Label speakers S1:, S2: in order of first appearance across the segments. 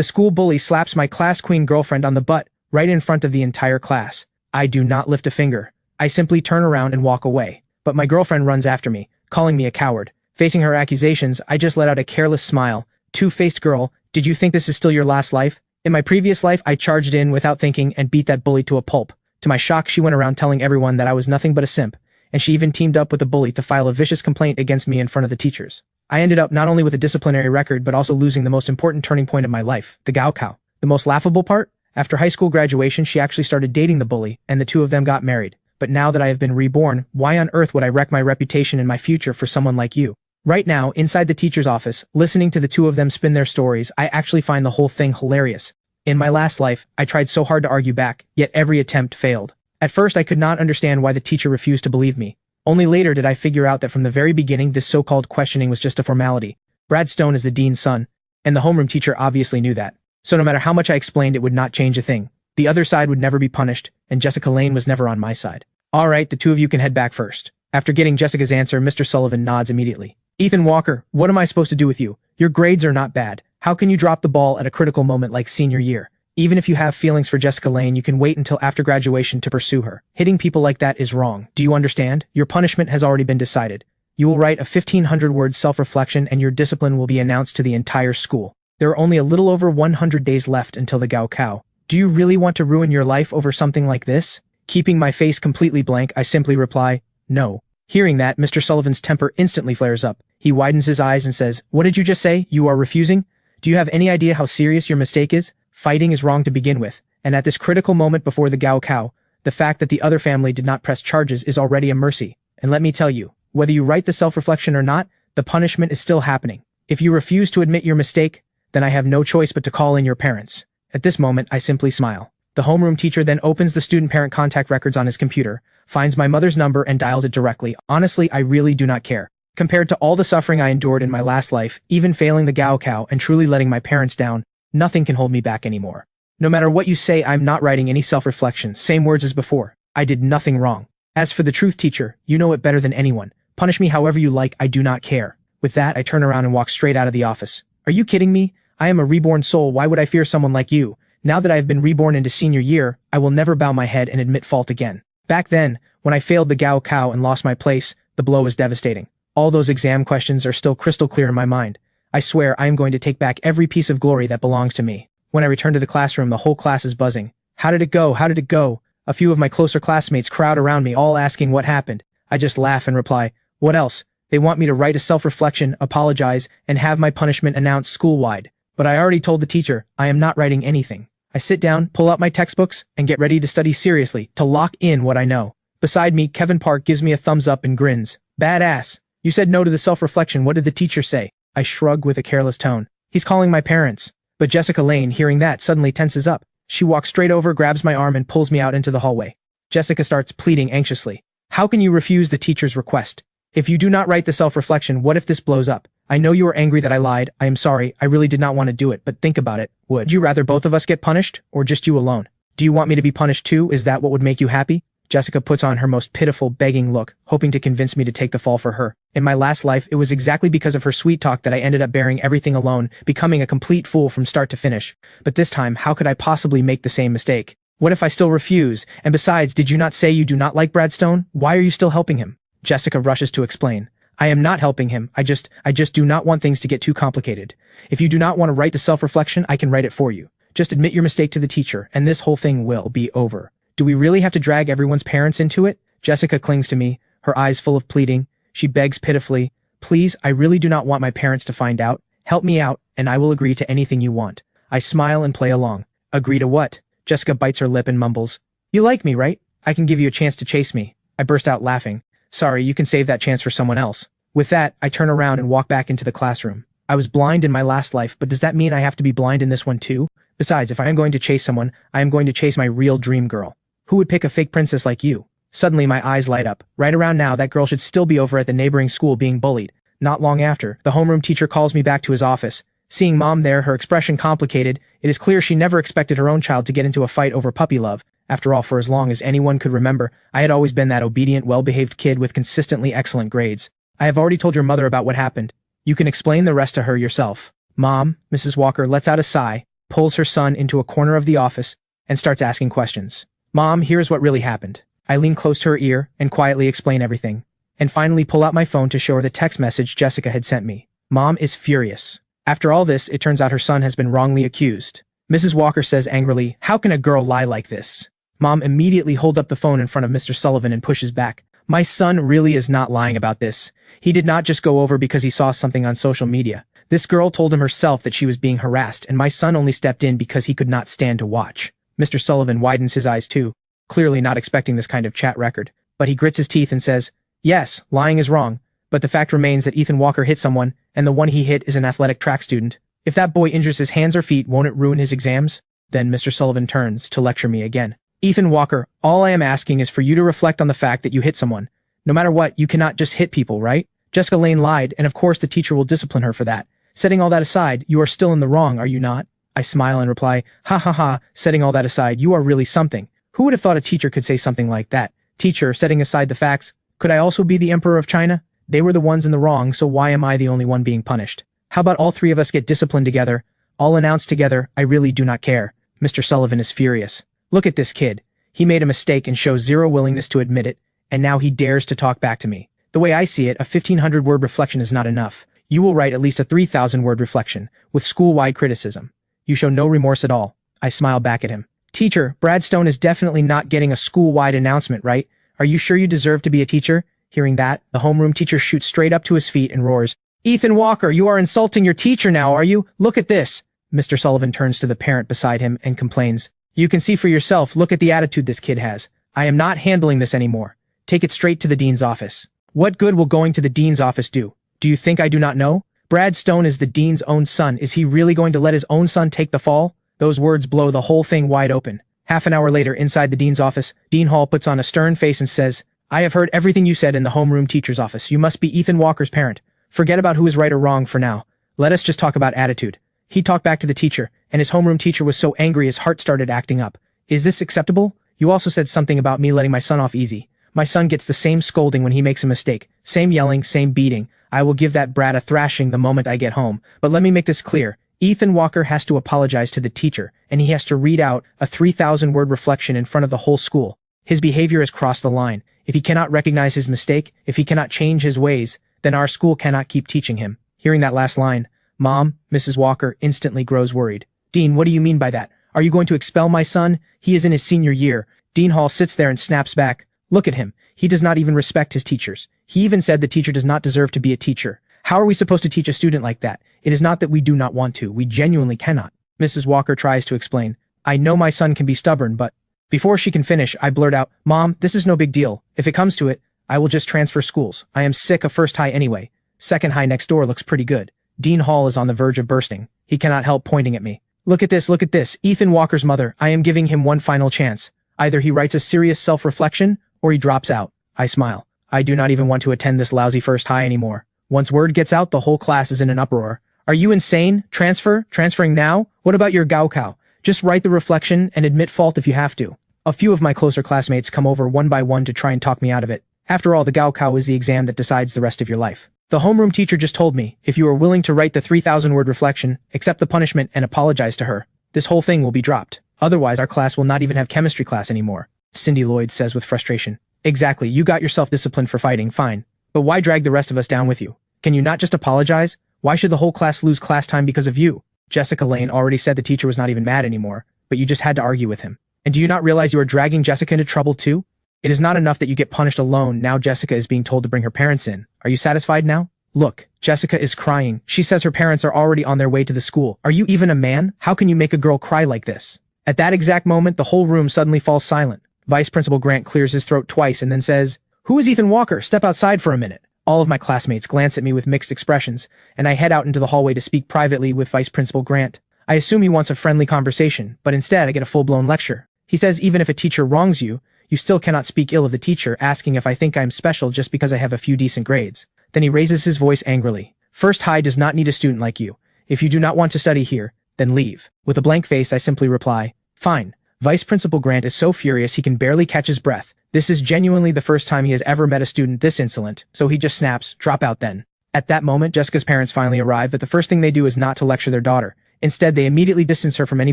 S1: The school bully slaps my class queen girlfriend on the butt, right in front of the entire class. I do not lift a finger. I simply turn around and walk away. But my girlfriend runs after me, calling me a coward. Facing her accusations, I just let out a careless smile. Two-faced girl, did you think this is still your last life? In my previous life, I charged in without thinking and beat that bully to a pulp. To my shock, she went around telling everyone that I was nothing but a simp, and she even teamed up with the bully to file a vicious complaint against me in front of the teachers. I ended up not only with a disciplinary record but also losing the most important turning point of my life, the Gaokao. The most laughable part? After high school graduation, she actually started dating the bully, and the two of them got married. But now that I have been reborn, why on earth would I wreck my reputation and my future for someone like you? Right now, inside the teacher's office, listening to the two of them spin their stories, I actually find the whole thing hilarious. In my last life, I tried so hard to argue back, yet every attempt failed. At first, I could not understand why the teacher refused to believe me. Only later did I figure out that from the very beginning, this so-called questioning was just a formality. Brad Stone is the dean's son, and the homeroom teacher obviously knew that. So no matter how much I explained, it would not change a thing. The other side would never be punished, and Jessica Lane was never on my side. Alright, the two of you can head back first. After getting Jessica's answer, Mr. Sullivan nods immediately. Ethan Walker, what am I supposed to do with you? Your grades are not bad. How can you drop the ball at a critical moment like senior year? Even if you have feelings for Jessica Lane, you can wait until after graduation to pursue her. Hitting people like that is wrong. Do you understand? Your punishment has already been decided. You will write a 1,500-word self-reflection and your discipline will be announced to the entire school. There are only a little over 100 days left until the Gaokao. Do you really want to ruin your life over something like this? Keeping my face completely blank, I simply reply, no. Hearing that, Mr. Sullivan's temper instantly flares up. He widens his eyes and says, what did you just say? You are refusing? Do you have any idea how serious your mistake is? Fighting is wrong to begin with, and at this critical moment before the Gaokao, the fact that the other family did not press charges is already a mercy. And let me tell you, whether you write the self-reflection or not, the punishment is still happening. If you refuse to admit your mistake, then I have no choice but to call in your parents. At this moment, I simply smile. The homeroom teacher then opens the student-parent contact records on his computer, finds my mother's number and dials it directly. Honestly, I really do not care. Compared to all the suffering I endured in my last life, even failing the Gaokao and truly letting my parents down, nothing can hold me back anymore. No matter what you say, I'm not writing any self-reflection, same words as before. I did nothing wrong. As for the truth, teacher, you know it better than anyone. Punish me however you like, I do not care. With that, I turn around and walk straight out of the office. Are you kidding me? I am a reborn soul, why would I fear someone like you? Now that I have been reborn into senior year, I will never bow my head and admit fault again. Back then, when I failed the Gaokao and lost my place, the blow was devastating. All those exam questions are still crystal clear in my mind. I swear I am going to take back every piece of glory that belongs to me. When I return to the classroom, the whole class is buzzing. How did it go? How did it go? A few of my closer classmates crowd around me, all asking what happened. I just laugh and reply, what else? They want me to write a self-reflection, apologize, and have my punishment announced school-wide. But I already told the teacher, I am not writing anything. I sit down, pull out my textbooks, and get ready to study seriously, to lock in what I know. Beside me, Kevin Park gives me a thumbs up and grins. Badass. You said no to the self-reflection, what did the teacher say? I shrug with a careless tone. He's calling my parents. But Jessica Lane, hearing that, suddenly tenses up. She walks straight over, grabs my arm, and pulls me out into the hallway. Jessica starts pleading anxiously. How can you refuse the teacher's request? If you do not write the self-reflection, what if this blows up? I know you are angry that I lied. I am sorry. I really did not want to do it, but think about it. Would you rather both of us get punished, or just you alone? Do you want me to be punished too? Is that what would make you happy? Jessica puts on her most pitiful, begging look, hoping to convince me to take the fall for her. In my last life, it was exactly because of her sweet talk that I ended up bearing everything alone, becoming a complete fool from start to finish. But this time, how could I possibly make the same mistake? What if I still refuse? And besides, did you not say you do not like Brad Stone? Why are you still helping him? Jessica rushes to explain. I am not helping him. I just do not want things to get too complicated. If you do not want to write the self-reflection, I can write it for you. Just admit your mistake to the teacher, and this whole thing will be over. Do we really have to drag everyone's parents into it? Jessica clings to me, her eyes full of pleading. She begs pitifully, please, I really do not want my parents to find out. Help me out, and I will agree to anything you want. I smile and play along. Agree to what? Jessica bites her lip and mumbles. You like me, right? I can give you a chance to chase me. I burst out laughing. Sorry, you can save that chance for someone else. With that, I turn around and walk back into the classroom. I was blind in my last life, but does that mean I have to be blind in this one too? Besides, if I am going to chase someone, I am going to chase my real dream girl. Who would pick a fake princess like you? Suddenly my eyes light up. Right around now, that girl should still be over at the neighboring school being bullied. Not long after, the homeroom teacher calls me back to his office. Seeing Mom there, her expression complicated, it is clear she never expected her own child to get into a fight over puppy love. After all, for as long as anyone could remember, I had always been that obedient, well-behaved kid with consistently excellent grades. I have already told your mother about what happened. You can explain the rest to her yourself. Mom, Mrs. Walker lets out a sigh. pulls her son into a corner of the office, and starts asking questions. Mom, here's what really happened. I lean close to her ear and quietly explain everything, and finally pull out my phone to show her the text message Jessica had sent me. Mom is furious. After all this, it turns out her son has been wrongly accused. Mrs. Walker says angrily, "How can a girl lie like this?" Mom immediately holds up the phone in front of Mr. Sullivan and pushes back. My son really is not lying about this. He did not just go over because he saw something on social media. This girl told him herself that she was being harassed, and my son only stepped in because he could not stand to watch. Mr. Sullivan widens his eyes too, clearly not expecting this kind of chat record, but he grits his teeth and says, "Yes, lying is wrong, but the fact remains that Ethan Walker hit someone, and the one he hit is an athletic track student. If that boy injures his hands or feet, won't it ruin his exams?" Then Mr. Sullivan turns to lecture me again. "Ethan Walker, all I am asking is for you to reflect on the fact that you hit someone. No matter what, you cannot just hit people, right? Jessica Lane lied, and of course the teacher will discipline her for that. Setting all that aside, you are still in the wrong, are you not?" I smile and reply, "Ha ha ha, setting all that aside, you are really something. Who would have thought a teacher could say something like that? Teacher, setting aside the facts, could I also be the Emperor of China? They were the ones in the wrong, so why am I the only one being punished? How about all three of us get disciplined together? All announced together, I really do not care." Mr. Sullivan is furious. "Look at this kid. He made a mistake and shows zero willingness to admit it, and now he dares to talk back to me. The way I see it, a 1,500-word reflection is not enough. You will write at least a 3,000-word reflection, with school-wide criticism. You show no remorse at all." I smile back at him. "Teacher, Brad Stone is definitely not getting a school-wide announcement, right? Are you sure you deserve to be a teacher?" Hearing that, the homeroom teacher shoots straight up to his feet and roars, "Ethan Walker, you are insulting your teacher now, are you? Look at this." Mr. Sullivan turns to the parent beside him and complains, "You can see for yourself, look at the attitude this kid has. I am not handling this anymore. Take it straight to the dean's office." "What good will going to the dean's office do? Do you think I do not know? Brad Stone is the dean's own son. Is he really going to let his own son take the fall?" Those words blow the whole thing wide open. Half an hour later, inside the dean's office, Dean Hall puts on a stern face and says, "I have heard everything you said in the homeroom teacher's office. You must be Ethan Walker's parent. Forget about who is right or wrong for now. Let us just talk about attitude." He talked back to the teacher, and his homeroom teacher was so angry his heart started acting up. "Is this acceptable? You also said something about me letting my son off easy. My son gets the same scolding when he makes a mistake, same yelling, same beating. I will give that brat a thrashing the moment I get home. But let me make this clear. Ethan Walker has to apologize to the teacher, and he has to read out a 3,000-word reflection in front of the whole school. His behavior has crossed the line. If he cannot recognize his mistake, if he cannot change his ways, then our school cannot keep teaching him." Hearing that last line, Mom, Mrs. Walker, instantly grows worried. "Dean, what do you mean by that? Are you going to expel my son? He is in his senior year." Dean Hall sits there and snaps back. "Look at him. He does not even respect his teachers. He even said the teacher does not deserve to be a teacher. How are we supposed to teach a student like that? It is not that we do not want to. We genuinely cannot." Mrs. Walker tries to explain. "I know my son can be stubborn, but..." Before she can finish, I blurt out, "Mom, this is no big deal. If it comes to it, I will just transfer schools. I am sick of first high anyway. Second high next door looks pretty good." Dean Hall is on the verge of bursting. He cannot help pointing at me. Look at this. Ethan Walker's mother. I am giving him one final chance. Either he writes a serious self-reflection, or he drops out." I smile. I do not even want to attend this lousy first high anymore. Once word gets out, the whole class is in an uproar. "Are you insane? Transferring now? What about your Gaokao? Just write the reflection and admit fault if you have to." A few of my closer classmates come over one by one to try and talk me out of it. After all, the Gaokao is the exam that decides the rest of your life. The homeroom teacher just told me, if you are willing to write the 3,000-word reflection, accept the punishment, and apologize to her, this whole thing will be dropped. Otherwise, our class will not even have chemistry class anymore. Cindy Lloyd says with frustration. "Exactly, you got yourself disciplined for fighting, fine. But why drag the rest of us down with you? Can you not just apologize? Why should the whole class lose class time because of you?" Jessica Lane already said the teacher was not even mad anymore, but you just had to argue with him. "And do you not realize you are dragging Jessica into trouble too? It is not enough that you get punished alone, now Jessica is being told to bring her parents in. Are you satisfied now? Look, Jessica is crying. She says her parents are already on their way to the school. Are you even a man? How can you make a girl cry like this?" At that exact moment, the whole room suddenly falls silent. Vice Principal Grant clears his throat twice and then says, "Who is Ethan Walker? Step outside for a minute." All of my classmates glance at me with mixed expressions, and I head out into the hallway to speak privately with Vice Principal Grant. I assume he wants a friendly conversation, but instead I get a full-blown lecture. He says even if a teacher wrongs you, you still cannot speak ill of the teacher, asking if I think I'm special just because I have a few decent grades. Then he raises his voice angrily. "First High does not need a student like you. If you do not want to study here, then leave." With a blank face, I simply reply, "Fine." Vice Principal Grant is so furious he can barely catch his breath. This is genuinely the first time he has ever met a student this insolent, so he just snaps, "Drop out then." At that moment, Jessica's parents finally arrive, but the first thing they do is not to lecture their daughter. Instead, they immediately distance her from any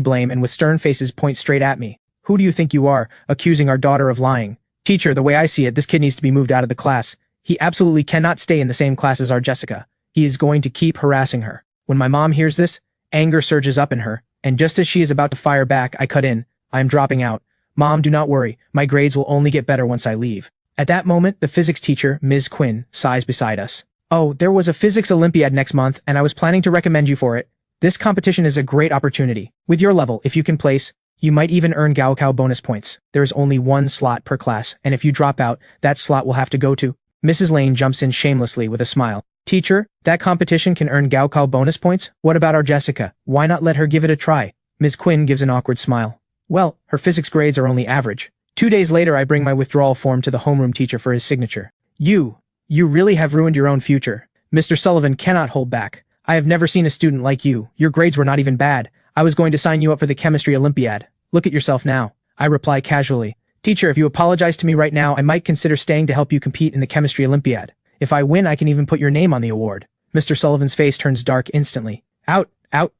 S1: blame and with stern faces point straight at me. Who do you think you are, accusing our daughter of lying? Teacher, the way I see it, this kid needs to be moved out of the class. He absolutely cannot stay in the same class as our Jessica. He is going to keep harassing her. When my mom hears this, anger surges up in her, and just as she is about to fire back, I cut in. I am dropping out. Mom, do not worry. My grades will only get better once I leave. At that moment, the physics teacher, Ms. Quinn, sighs beside us. Oh, there was a physics Olympiad next month, and I was planning to recommend you for it. This competition is a great opportunity. With your level, if you can place, you might even earn Gaokao bonus points. There is only one slot per class, and if you drop out, that slot will have to go to. Mrs. Lane jumps in shamelessly with a smile. Teacher, that competition can earn Gaokao bonus points? What about our Jessica? Why not let her give it a try? Ms. Quinn gives an awkward smile. Well, her physics grades are only average. 2 days later, I bring my withdrawal form to the homeroom teacher for his signature. You really have ruined your own future. Mr. Sullivan cannot hold back. I have never seen a student like you. Your grades were not even bad. I was going to sign you up for the chemistry Olympiad. Look at yourself now. I reply casually. Teacher, if you apologize to me right now, I might consider staying to help you compete in the chemistry Olympiad. If I win, I can even put your name on the award. Mr. Sullivan's face turns dark instantly. Out,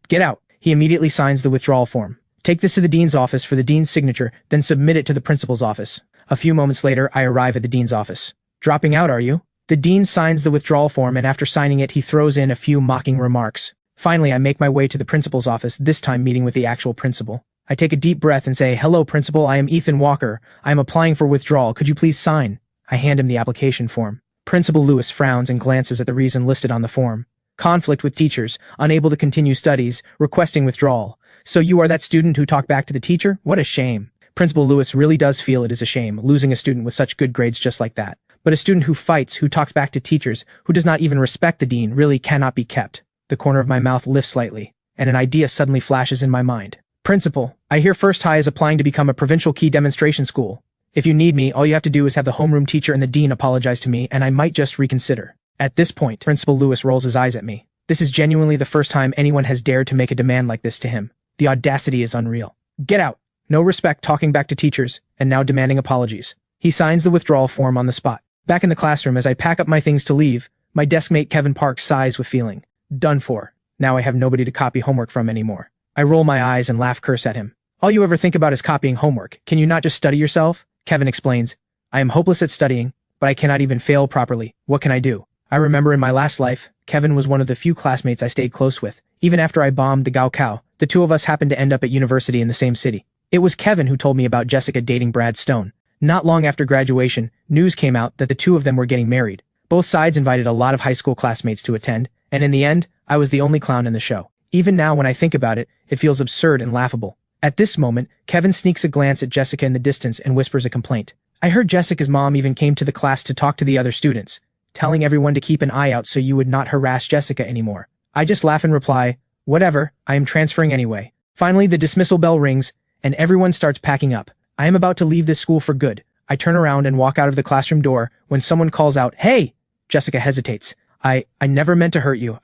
S1: get out. He immediately signs the withdrawal form. Take this to the dean's office for the dean's signature, then submit it to the principal's office. A few moments later, I arrive at the dean's office. Dropping out, are you? The dean signs the withdrawal form, and after signing it, he throws in a few mocking remarks. Finally, I make my way to the principal's office, this time meeting with the actual principal. I take a deep breath and say, "Hello, principal, I am Ethan Walker. I am applying for withdrawal. Could you please sign?" I hand him the application form. Principal Lewis frowns and glances at the reason listed on the form. Conflict with teachers, unable to continue studies, requesting withdrawal. So you are that student who talked back to the teacher? What a shame. Principal Lewis really does feel it is a shame, losing a student with such good grades just like that. But a student who fights, who talks back to teachers, who does not even respect the dean, really cannot be kept. The corner of my mouth lifts slightly, and an idea suddenly flashes in my mind. Principal, I hear First High is applying to become a provincial key demonstration school. If you need me, all you have to do is have the homeroom teacher and the dean apologize to me, and I might just reconsider. At this point, Principal Lewis rolls his eyes at me. This is genuinely the first time anyone has dared to make a demand like this to him. The audacity is unreal. Get out. No respect talking back to teachers, and now demanding apologies. He signs the withdrawal form on the spot. Back in the classroom, as I pack up my things to leave, my deskmate Kevin Parks sighs with feeling. Done for. Now I have nobody to copy homework from anymore. I roll my eyes and laugh curse at him. All you ever think about is copying homework. Can you not just study yourself? Kevin explains. I am hopeless at studying, but I cannot even fail properly. What can I do? I remember in my last life, Kevin was one of the few classmates I stayed close with. Even after I bombed the Gaokao, the two of us happened to end up at university in the same city. It was Kevin who told me about Jessica dating Brad Stone. Not long after graduation, news came out that the two of them were getting married. Both sides invited a lot of high school classmates to attend, and in the end, I was the only clown in the show. Even now when I think about it, it feels absurd and laughable. At this moment, Kevin sneaks a glance at Jessica in the distance and whispers a complaint. I heard Jessica's mom even came to the class to talk to the other students, telling everyone to keep an eye out so you would not harass Jessica anymore. I just laugh and reply, whatever, I am transferring anyway. Finally, the dismissal bell rings, and everyone starts packing up. I am about to leave this school for good. I turn around and walk out of the classroom door when someone calls out, "Hey!" Jessica hesitates. I never meant to hurt you.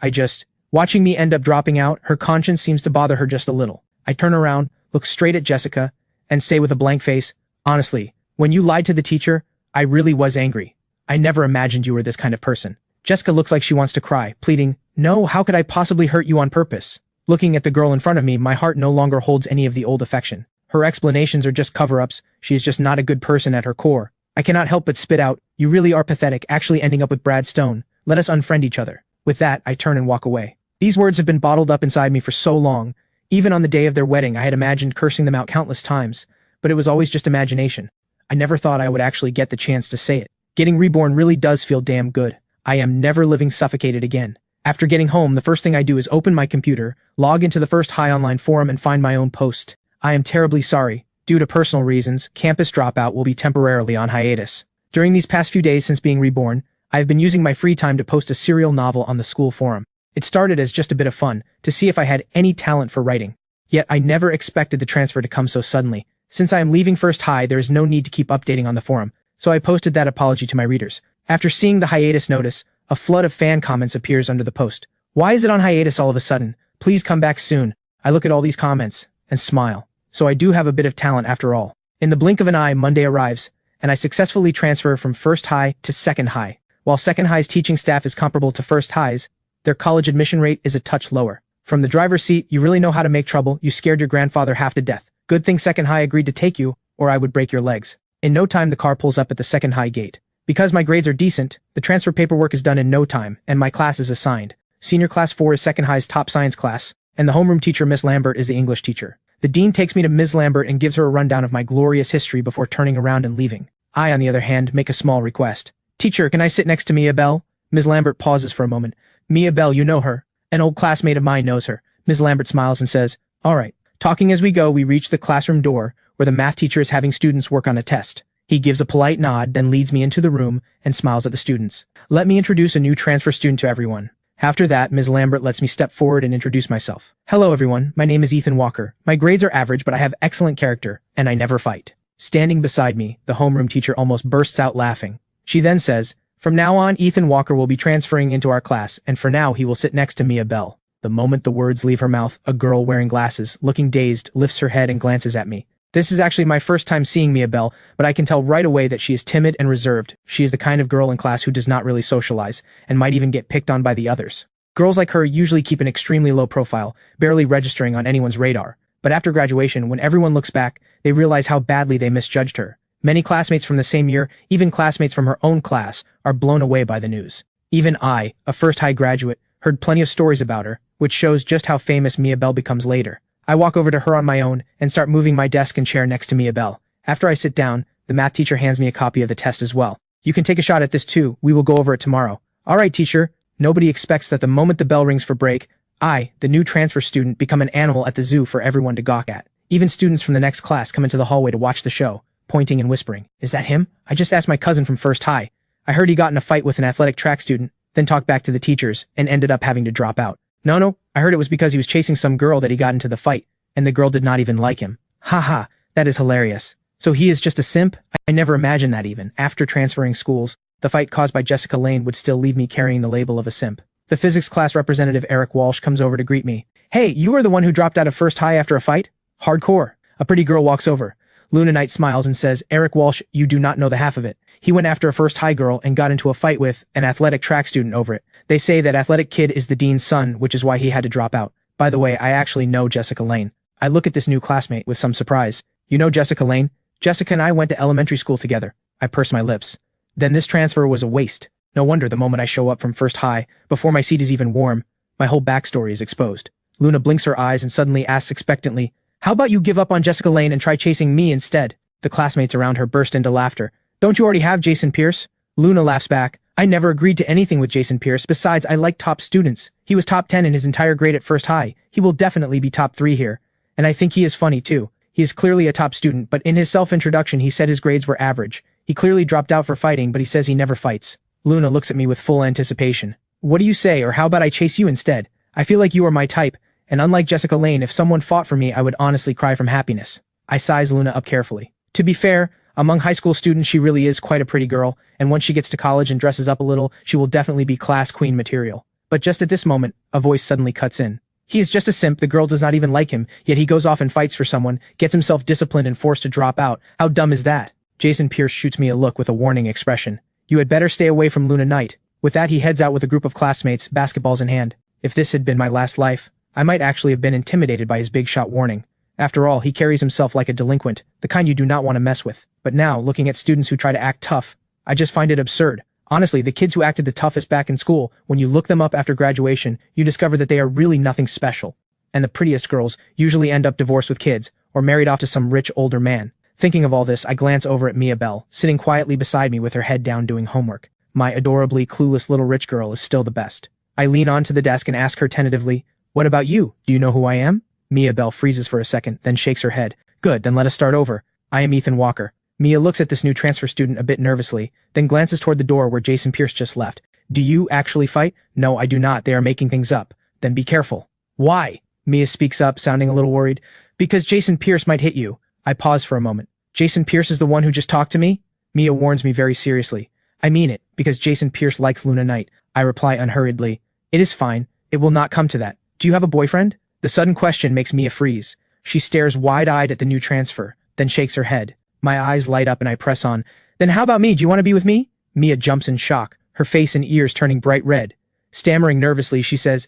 S1: Watching me end up dropping out, her conscience seems to bother her just a little. I turn around, look straight at Jessica, and say with a blank face, honestly, when you lied to the teacher, I really was angry. I never imagined you were this kind of person. Jessica looks like she wants to cry, pleading, no, how could I possibly hurt you on purpose? Looking at the girl in front of me, my heart no longer holds any of the old affection. Her explanations are just cover-ups. She is just not a good person at her core. I cannot help but spit out, you really are pathetic, actually ending up with Brad Stone. Let us unfriend each other. With that, I turn and walk away. These words have been bottled up inside me for so long. Even on the day of their wedding, I had imagined cursing them out countless times, but it was always just imagination. I never thought I would actually get the chance to say it. Getting reborn really does feel damn good. I am never living suffocated again. After getting home, the first thing I do is open my computer, log into the First High online forum and find my own post. I am terribly sorry. Due to personal reasons, Campus Dropout will be temporarily on hiatus. During these past few days since being reborn, I have been using my free time to post a serial novel on the school forum. It started as just a bit of fun, to see if I had any talent for writing. Yet I never expected the transfer to come so suddenly. Since I am leaving First High, there is no need to keep updating on the forum, so I posted that apology to my readers. After seeing the hiatus notice, a flood of fan comments appears under the post. Why is it on hiatus all of a sudden? Please come back soon. I look at all these comments and smile. So I do have a bit of talent after all. In the blink of an eye, Monday arrives, and I successfully transfer from First High to Second High. While Second High's teaching staff is comparable to First High's, their college admission rate is a touch lower. From the driver's seat, you really know how to make trouble. You scared your grandfather half to death. Good thing second high agreed to take you, or I would break your legs. In no time the car pulls up at the second high gate. Because my grades are decent, the transfer paperwork is done in no time, and my class is assigned. Senior class 4 is second high's top science class, and the homeroom teacher Miss Lambert is the English teacher. The dean takes me to Ms. Lambert and gives her a rundown of my glorious history before turning around and leaving. I, on the other hand, make a small request. Teacher, can I sit next to Mia Bell? Ms. Lambert pauses for a moment. Mia Bell, you know her. An old classmate of mine knows her. Ms. Lambert smiles and says, all right. Talking as we go, we reach the classroom door, where the math teacher is having students work on a test. He gives a polite nod, then leads me into the room and smiles at the students. Let me introduce a new transfer student to everyone. After that, Ms. Lambert lets me step forward and introduce myself. Hello everyone, my name is Ethan Walker. My grades are average, but I have excellent character, and I never fight. Standing beside me, the homeroom teacher almost bursts out laughing. She then says, from now on, Ethan Walker will be transferring into our class, and for now he will sit next to Mia Bell. The moment the words leave her mouth, a girl wearing glasses, looking dazed, lifts her head and glances at me. This is actually my first time seeing Mia Bell, but I can tell right away that she is timid and reserved. She is the kind of girl in class who does not really socialize, and might even get picked on by the others. Girls like her usually keep an extremely low profile, barely registering on anyone's radar. But after graduation, when everyone looks back, they realize how badly they misjudged her. Many classmates from the same year, even classmates from her own class, are blown away by the news. Even I, a first high graduate, heard plenty of stories about her, which shows just how famous Mia Bell becomes later. I walk over to her on my own and start moving my desk and chair next to Mia Bell. After I sit down, the math teacher hands me a copy of the test as well. You can take a shot at this too, we will go over it tomorrow. Alright teacher. Nobody expects that the moment the bell rings for break, I, the new transfer student, become an animal at the zoo for everyone to gawk at. Even students from the next class come into the hallway to watch the show, pointing and whispering, is that him? I just asked my cousin from first high. I heard he got in a fight with an athletic track student, then talked back to the teachers, and ended up having to drop out. No, I heard it was because he was chasing some girl that he got into the fight, and the girl did not even like him. Haha, that is hilarious. So he is just a simp? I never imagined that even. After transferring schools, the fight caused by Jessica Lane would still leave me carrying the label of a simp. The physics class representative Eric Walsh comes over to greet me. Hey, you are the one who dropped out of first high after a fight? Hardcore. A pretty girl walks over. Luna Knight smiles and says, Eric Walsh, you do not know the half of it. He went after a first high girl and got into a fight with an athletic track student over it. They say that athletic kid is the dean's son, which is why he had to drop out. By the way, I actually know Jessica Lane. I look at this new classmate with some surprise. You know Jessica Lane? Jessica and I went to elementary school together. I purse my lips. Then this transfer was a waste. No wonder the moment I show up from first high, before my seat is even warm, my whole backstory is exposed. Luna blinks her eyes and suddenly asks expectantly, how about you give up on Jessica Lane and try chasing me instead? The classmates around her burst into laughter. Don't you already have Jason Pierce? Luna laughs back. I never agreed to anything with Jason Pierce. Besides, I like top students. He was top 10 in his entire grade at first high. He will definitely be top 3 here. And I think he is funny too. He is clearly a top student, but in his self-introduction he said his grades were average. He clearly dropped out for fighting, but he says he never fights. Luna looks at me with full anticipation. What do you say, or how about I chase you instead? I feel like you are my type, and unlike Jessica Lane, if someone fought for me I would honestly cry from happiness. I size Luna up carefully. To be fair, among high school students she really is quite a pretty girl, and once she gets to college and dresses up a little, she will definitely be class queen material. But just at this moment, a voice suddenly cuts in. He is just a simp, the girl does not even like him, yet he goes off and fights for someone, gets himself disciplined and forced to drop out. How dumb is that? Jason Pierce shoots me a look with a warning expression. You had better stay away from Luna Knight. With that he heads out with a group of classmates, basketballs in hand. If this had been my last life, I might actually have been intimidated by his big shot warning. After all, he carries himself like a delinquent, the kind you do not want to mess with. But now, looking at students who try to act tough, I just find it absurd. Honestly, the kids who acted the toughest back in school, when you look them up after graduation, you discover that they are really nothing special. And the prettiest girls usually end up divorced with kids, or married off to some rich older man. Thinking of all this, I glance over at Mia Bell, sitting quietly beside me with her head down doing homework. My adorably clueless little rich girl is still the best. I lean onto the desk and ask her tentatively, what about you? Do you know who I am? Mia Bell freezes for a second, then shakes her head. Good, then let us start over. I am Ethan Walker. Mia looks at this new transfer student a bit nervously, then glances toward the door where Jason Pierce just left. Do you actually fight? No, I do not. They are making things up. Then be careful. Why? Mia speaks up, sounding a little worried. Because Jason Pierce might hit you. I pause for a moment. Jason Pierce is the one who just talked to me? Mia warns me very seriously. I mean it, because Jason Pierce likes Luna Knight. I reply unhurriedly. It is fine. It will not come to that. Do you have a boyfriend? The sudden question makes Mia freeze. She stares wide-eyed at the new transfer, then shakes her head. My eyes light up and I press on. Then how about me? Do you want to be with me? Mia jumps in shock, her face and ears turning bright red. Stammering nervously, she says,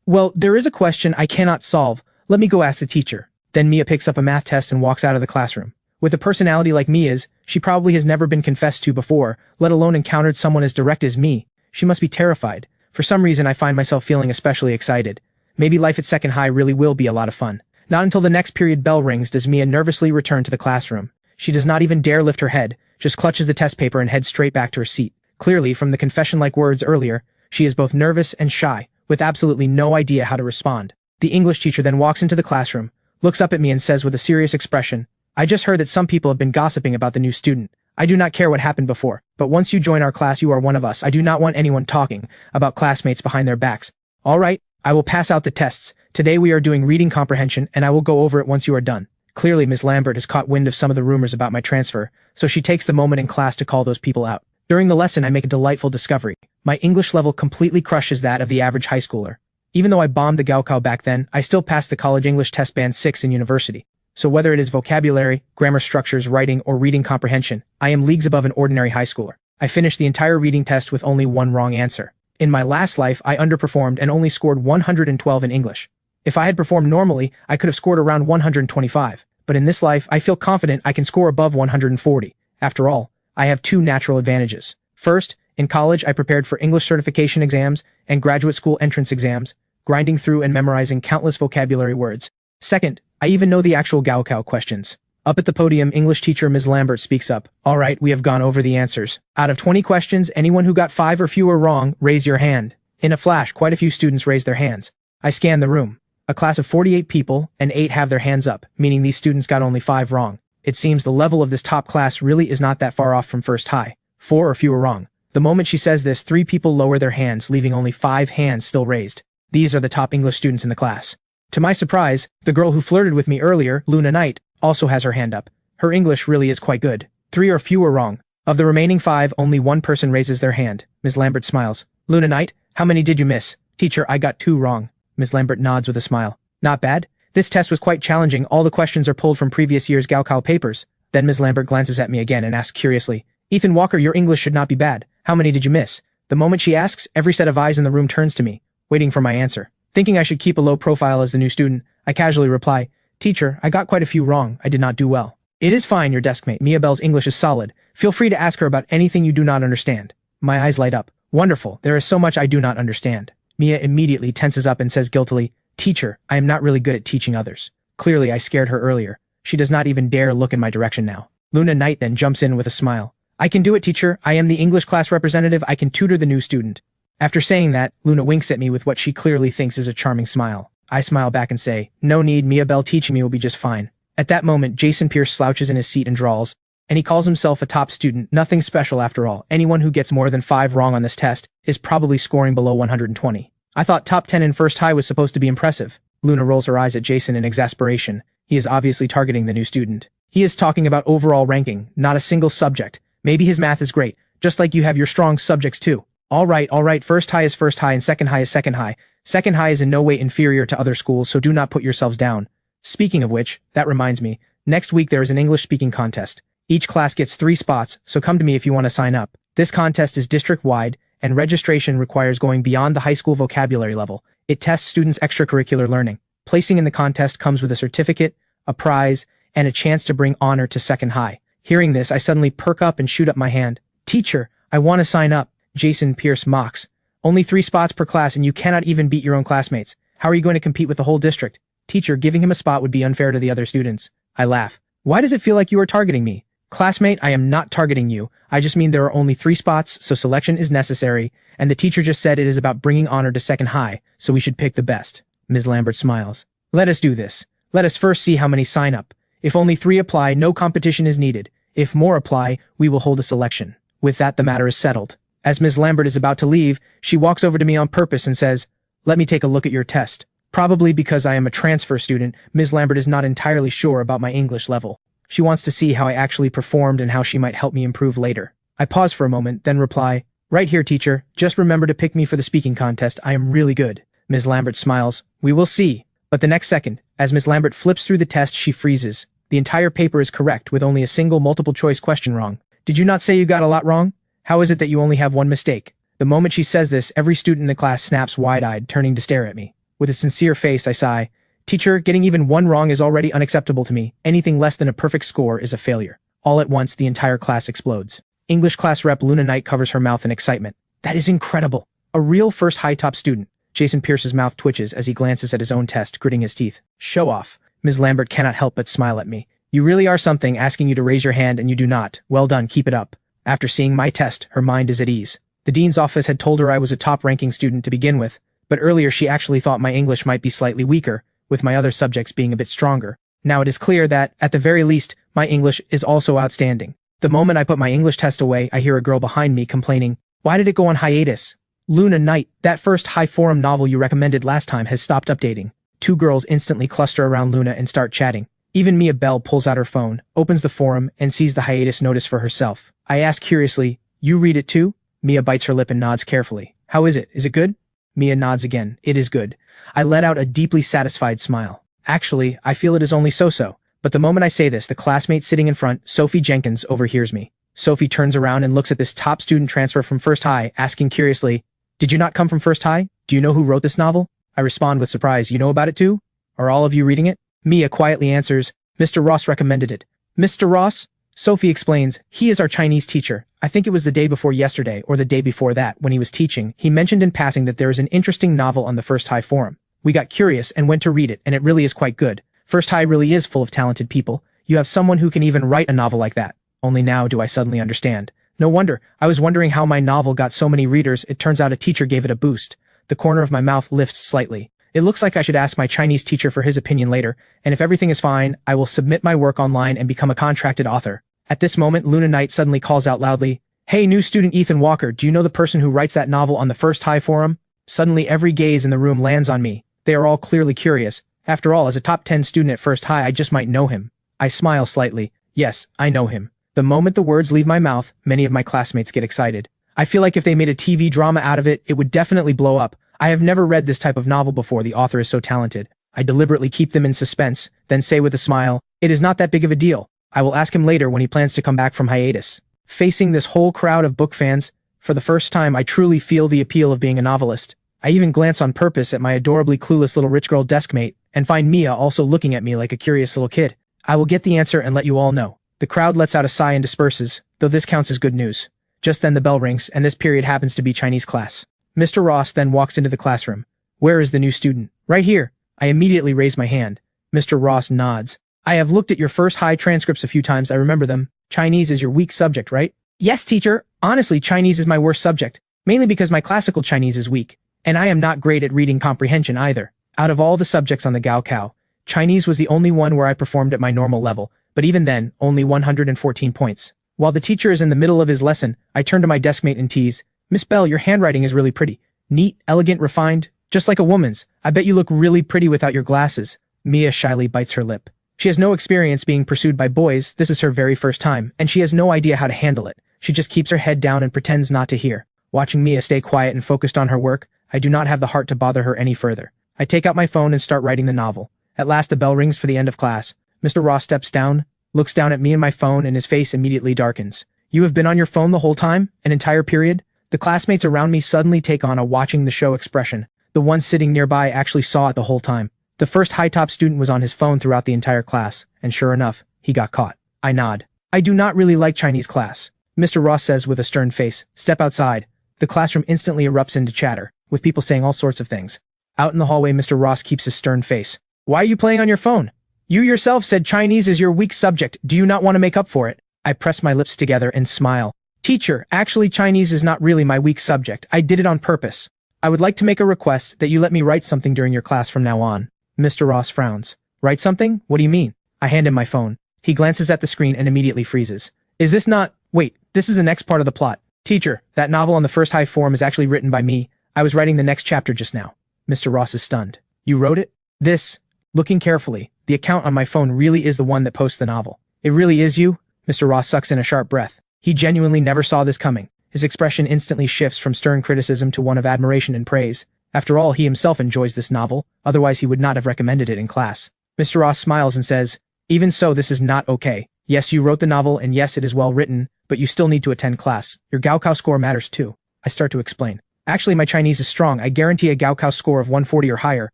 S1: Well, there is a question I cannot solve. Let me go ask the teacher. Then Mia picks up a math test and walks out of the classroom. With a personality like Mia's, she probably has never been confessed to before, let alone encountered someone as direct as me. She must be terrified. For some reason I find myself feeling especially excited. Maybe life at second high really will be a lot of fun. Not until the next period bell rings does Mia nervously return to the classroom. She does not even dare lift her head, just clutches the test paper and heads straight back to her seat. Clearly, from the confession-like words earlier, she is both nervous and shy, with absolutely no idea how to respond. The English teacher then walks into the classroom, looks up at me and says with a serious expression, "I just heard that some people have been gossiping about the new student. I do not care what happened before, but once you join our class you are one of us. I do not want anyone talking about classmates behind their backs. All right, I will pass out the tests. Today we are doing reading comprehension and I will go over it once you are done." Clearly Ms. Lambert has caught wind of some of the rumors about my transfer, so she takes the moment in class to call those people out. During the lesson I make a delightful discovery. My English level completely crushes that of the average high schooler. Even though I bombed the Gaokao back then, I still passed the college English test band 6 in university. So whether it is vocabulary, grammar structures, writing, or reading comprehension, I am leagues above an ordinary high schooler. I finished the entire reading test with only one wrong answer. In my last life, I underperformed and only scored 112 in English. If I had performed normally, I could have scored around 125. But in this life, I feel confident I can score above 140. After all, I have two natural advantages. First, in college I prepared for English certification exams and graduate school entrance exams, grinding through and memorizing countless vocabulary words. Second, I even know the actual Gaokao questions. Up at the podium, English teacher Ms. Lambert speaks up. "All right, we have gone over the answers. Out of 20 questions, anyone who got 5 or fewer wrong, raise your hand." In a flash, quite a few students raised their hands. I scan the room. A class of 48 people, and 8 have their hands up, meaning these students got only 5 wrong. It seems the level of this top class really is not that far off from first high. 4 or fewer wrong. The moment she says this, 3 people lower their hands, leaving only 5 hands still raised. These are the top English students in the class. To my surprise, the girl who flirted with me earlier, Luna Knight, also has her hand up. Her English really is quite good. 3 or fewer wrong. Of the remaining 5, only 1 person raises their hand. Ms. Lambert smiles. "Luna Knight, how many did you miss?" "Teacher, I got 2 wrong." Ms. Lambert nods with a smile. "Not bad. This test was quite challenging. All the questions are pulled from previous year's Gaokao papers." Then Ms. Lambert glances at me again and asks curiously, "Ethan Walker, your English should not be bad. How many did you miss?" The moment she asks, every set of eyes in the room turns to me, waiting for my answer. Thinking I should keep a low profile as the new student, I casually reply, "Teacher, I got quite a few wrong. I did not do well." "It is fine, your deskmate. Mia Bell's English is solid. Feel free to ask her about anything you do not understand." My eyes light up. "Wonderful. There is so much I do not understand." Mia immediately tenses up and says guiltily, "Teacher, I am not really good at teaching others." Clearly I scared her earlier. She does not even dare look in my direction now. Luna Knight then jumps in with a smile. "I can do it, teacher. I am the English class representative. I can tutor the new student." After saying that, Luna winks at me with what she clearly thinks is a charming smile. I smile back and say, "No need, Mia Bell teaching me will be just fine." At that moment, Jason Pierce slouches in his seat and drawls, and he calls himself a top student. Nothing special after all. Anyone who gets more than 5 wrong on this test is probably scoring below 120. I thought top 10 in first high was supposed to be impressive. Luna rolls her eyes at Jason in exasperation. He is obviously targeting the new student. He is talking about overall ranking, not a single subject. Maybe his math is great, just like you have your strong subjects too. All right, first high is first high and second high is second high. Second high is in no way inferior to other schools, so do not put yourselves down. Speaking of which, that reminds me, next week there is an English speaking contest. Each class gets 3 spots, so come to me if you want to sign up. This contest is district-wide, and registration requires going beyond the high school vocabulary level. It tests students' extracurricular learning. Placing in the contest comes with a certificate, a prize, and a chance to bring honor to second high. Hearing this, I suddenly perk up and shoot up my hand. "Teacher, I want to sign up." Jason Pierce mocks. "Only 3 spots per class and you cannot even beat your own classmates. How are you going to compete with the whole district?" "Teacher, giving him a spot would be unfair to the other students." I laugh. "Why does it feel like you are targeting me?" "Classmate, I am not targeting you. I just mean there are only 3 spots, so selection is necessary, and the teacher just said it is about bringing honor to second high, so we should pick the best." Ms. Lambert smiles. "Let us do this. Let us first see how many sign up. If only 3 apply, no competition is needed. If more apply, we will hold a selection." With that, the matter is settled. As Ms. Lambert is about to leave, she walks over to me on purpose and says, "Let me take a look at your test." Probably because I am a transfer student, Ms. Lambert is not entirely sure about my English level. She wants to see how I actually performed and how she might help me improve later. I pause for a moment, then reply, "Right here, teacher. Just remember to pick me for the speaking contest. I am really good." Ms. Lambert smiles. "We will see." But the next second, as Ms. Lambert flips through the test, she freezes. The entire paper is correct, with only a single multiple-choice question wrong. "Did you not say you got a lot wrong? How is it that you only have 1 mistake?" The moment she says this, every student in the class snaps wide-eyed, turning to stare at me. With a sincere face, I sigh. Teacher, getting even one wrong is already unacceptable to me. Anything less than a perfect score is a failure. All at once, the entire class explodes. English class rep Luna Knight covers her mouth in excitement. That is incredible. A real first high top student. Jason Pierce's mouth twitches as he glances at his own test, gritting his teeth. Show off. Ms. Lambert cannot help but smile at me. You really are something, asking you to raise your hand and you do not. Well done, keep it up. After seeing my test, her mind is at ease. The dean's office had told her I was a top-ranking student to begin with, but earlier she actually thought my English might be slightly weaker, with my other subjects being a bit stronger. Now it is clear that, at the very least, my English is also outstanding. The moment I put my English test away, I hear a girl behind me complaining, "Why did it go on hiatus?" Luna Knight, that first high forum novel you recommended last time has stopped updating. Two girls instantly cluster around Luna and start chatting. Even Mia Bell pulls out her phone, opens the forum, and sees the hiatus notice for herself. I ask curiously, "You read it too?" Mia bites her lip and nods carefully. "How is it? Is it good?" Mia nods again. "It is good." I let out a deeply satisfied smile. Actually, I feel it is only so-so. But the moment I say this, the classmate sitting in front, Sophie Jenkins, overhears me. Sophie turns around and looks at this top student transfer from First High, asking curiously, "Did you not come from First High? Do you know who wrote this novel?" I respond with surprise, "You know about it too? Are all of you reading it?" Mia quietly answers, "Mr. Ross recommended it." "Mr. Ross?" Sophie explains, "He is our Chinese teacher. I think it was the day before yesterday or the day before that when he was teaching. He mentioned in passing that there is an interesting novel on the First High forum. We got curious and went to read it, and it really is quite good. First High really is full of talented people. You have someone who can even write a novel like that." Only now do I suddenly understand. No wonder. I was wondering how my novel got so many readers. It turns out a teacher gave it a boost. The corner of my mouth lifts slightly. It looks like I should ask my Chinese teacher for his opinion later, and if everything is fine, I will submit my work online and become a contracted author. At this moment, Luna Knight suddenly calls out loudly, "Hey, new student Ethan Walker, do you know the person who writes that novel on the First High forum?" Suddenly, every gaze in the room lands on me. They are all clearly curious. After all, as a top 10 student at First High, I just might know him. I smile slightly. Yes, I know him. The moment the words leave my mouth, many of my classmates get excited. I feel like if they made a TV drama out of it, it would definitely blow up. I have never read this type of novel before. The author is so talented. I deliberately keep them in suspense, then say with a smile, "It is not that big of a deal. I will ask him later when he plans to come back from hiatus." Facing this whole crowd of book fans, for the first time I truly feel the appeal of being a novelist. I even glance on purpose at my adorably clueless little rich girl deskmate, and find Mia also looking at me like a curious little kid. I will get the answer and let you all know. The crowd lets out a sigh and disperses, though this counts as good news. Just then the bell rings, and this period happens to be Chinese class. Mr. Ross then walks into the classroom. "Where is the new student?" "Right here." I immediately raise my hand. Mr. Ross nods. "I have looked at your First High transcripts a few times. I remember them. Chinese is your weak subject, right?" "Yes, teacher. Honestly, Chinese is my worst subject, mainly because my classical Chinese is weak. And I am not great at reading comprehension either. Out of all the subjects on the Gaokao, Chinese was the only one where I performed at my normal level, but even then, only 114 points. While the teacher is in the middle of his lesson, I turn to my deskmate and tease, "Miss Bell, your handwriting is really pretty. Neat, elegant, refined, just like a woman's. I bet you look really pretty without your glasses." Mia shyly bites her lip. She has no experience being pursued by boys. This is her very first time, and she has no idea how to handle it. She just keeps her head down and pretends not to hear. Watching Mia stay quiet and focused on her work, I do not have the heart to bother her any further. I take out my phone and start writing the novel. At last the bell rings for the end of class. Mr. Ross steps down, looks down at me and my phone, and his face immediately darkens. "You have been on your phone the whole time? An entire period?" The classmates around me suddenly take on a watching the show expression. The one sitting nearby actually saw it the whole time. The first high top student was on his phone throughout the entire class, and sure enough, he got caught. I nod. "I do not really like Chinese class," Mr. Ross says with a stern face. "Step outside." The classroom instantly erupts into chatter, with people saying all sorts of things. Out in the hallway, Mr. Ross keeps his stern face. "Why are you playing on your phone? You yourself said Chinese is your weak subject. Do you not want to make up for it?" I press my lips together and smile. "Teacher, actually Chinese is not really my weak subject. I did it on purpose. I would like to make a request that you let me write something during your class from now on." Mr. Ross frowns. "Write something? What do you mean?" I hand him my phone. He glances at the screen and immediately freezes. "Is this not— Wait, this is the next part of the plot. Teacher, that novel on the First High forum is actually written by me. I was writing the next chapter just now." Mr. Ross is stunned. "You wrote it?" This, looking carefully, the account on my phone really is the one that posts the novel. "It really is you?" Mr. Ross sucks in a sharp breath. He genuinely never saw this coming. His expression instantly shifts from stern criticism to one of admiration and praise. After all, he himself enjoys this novel, otherwise he would not have recommended it in class. Mr. Ross smiles and says, "Even so, this is not okay. Yes, you wrote the novel, and yes, it is well written, but you still need to attend class. Your Gaokao score matters too." I start to explain. "Actually, my Chinese is strong. I guarantee a Gaokao score of 140 or higher.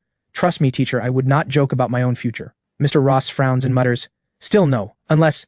S1: Trust me, teacher, I would not joke about my own future. Mr. Ross frowns and mutters, still no, unless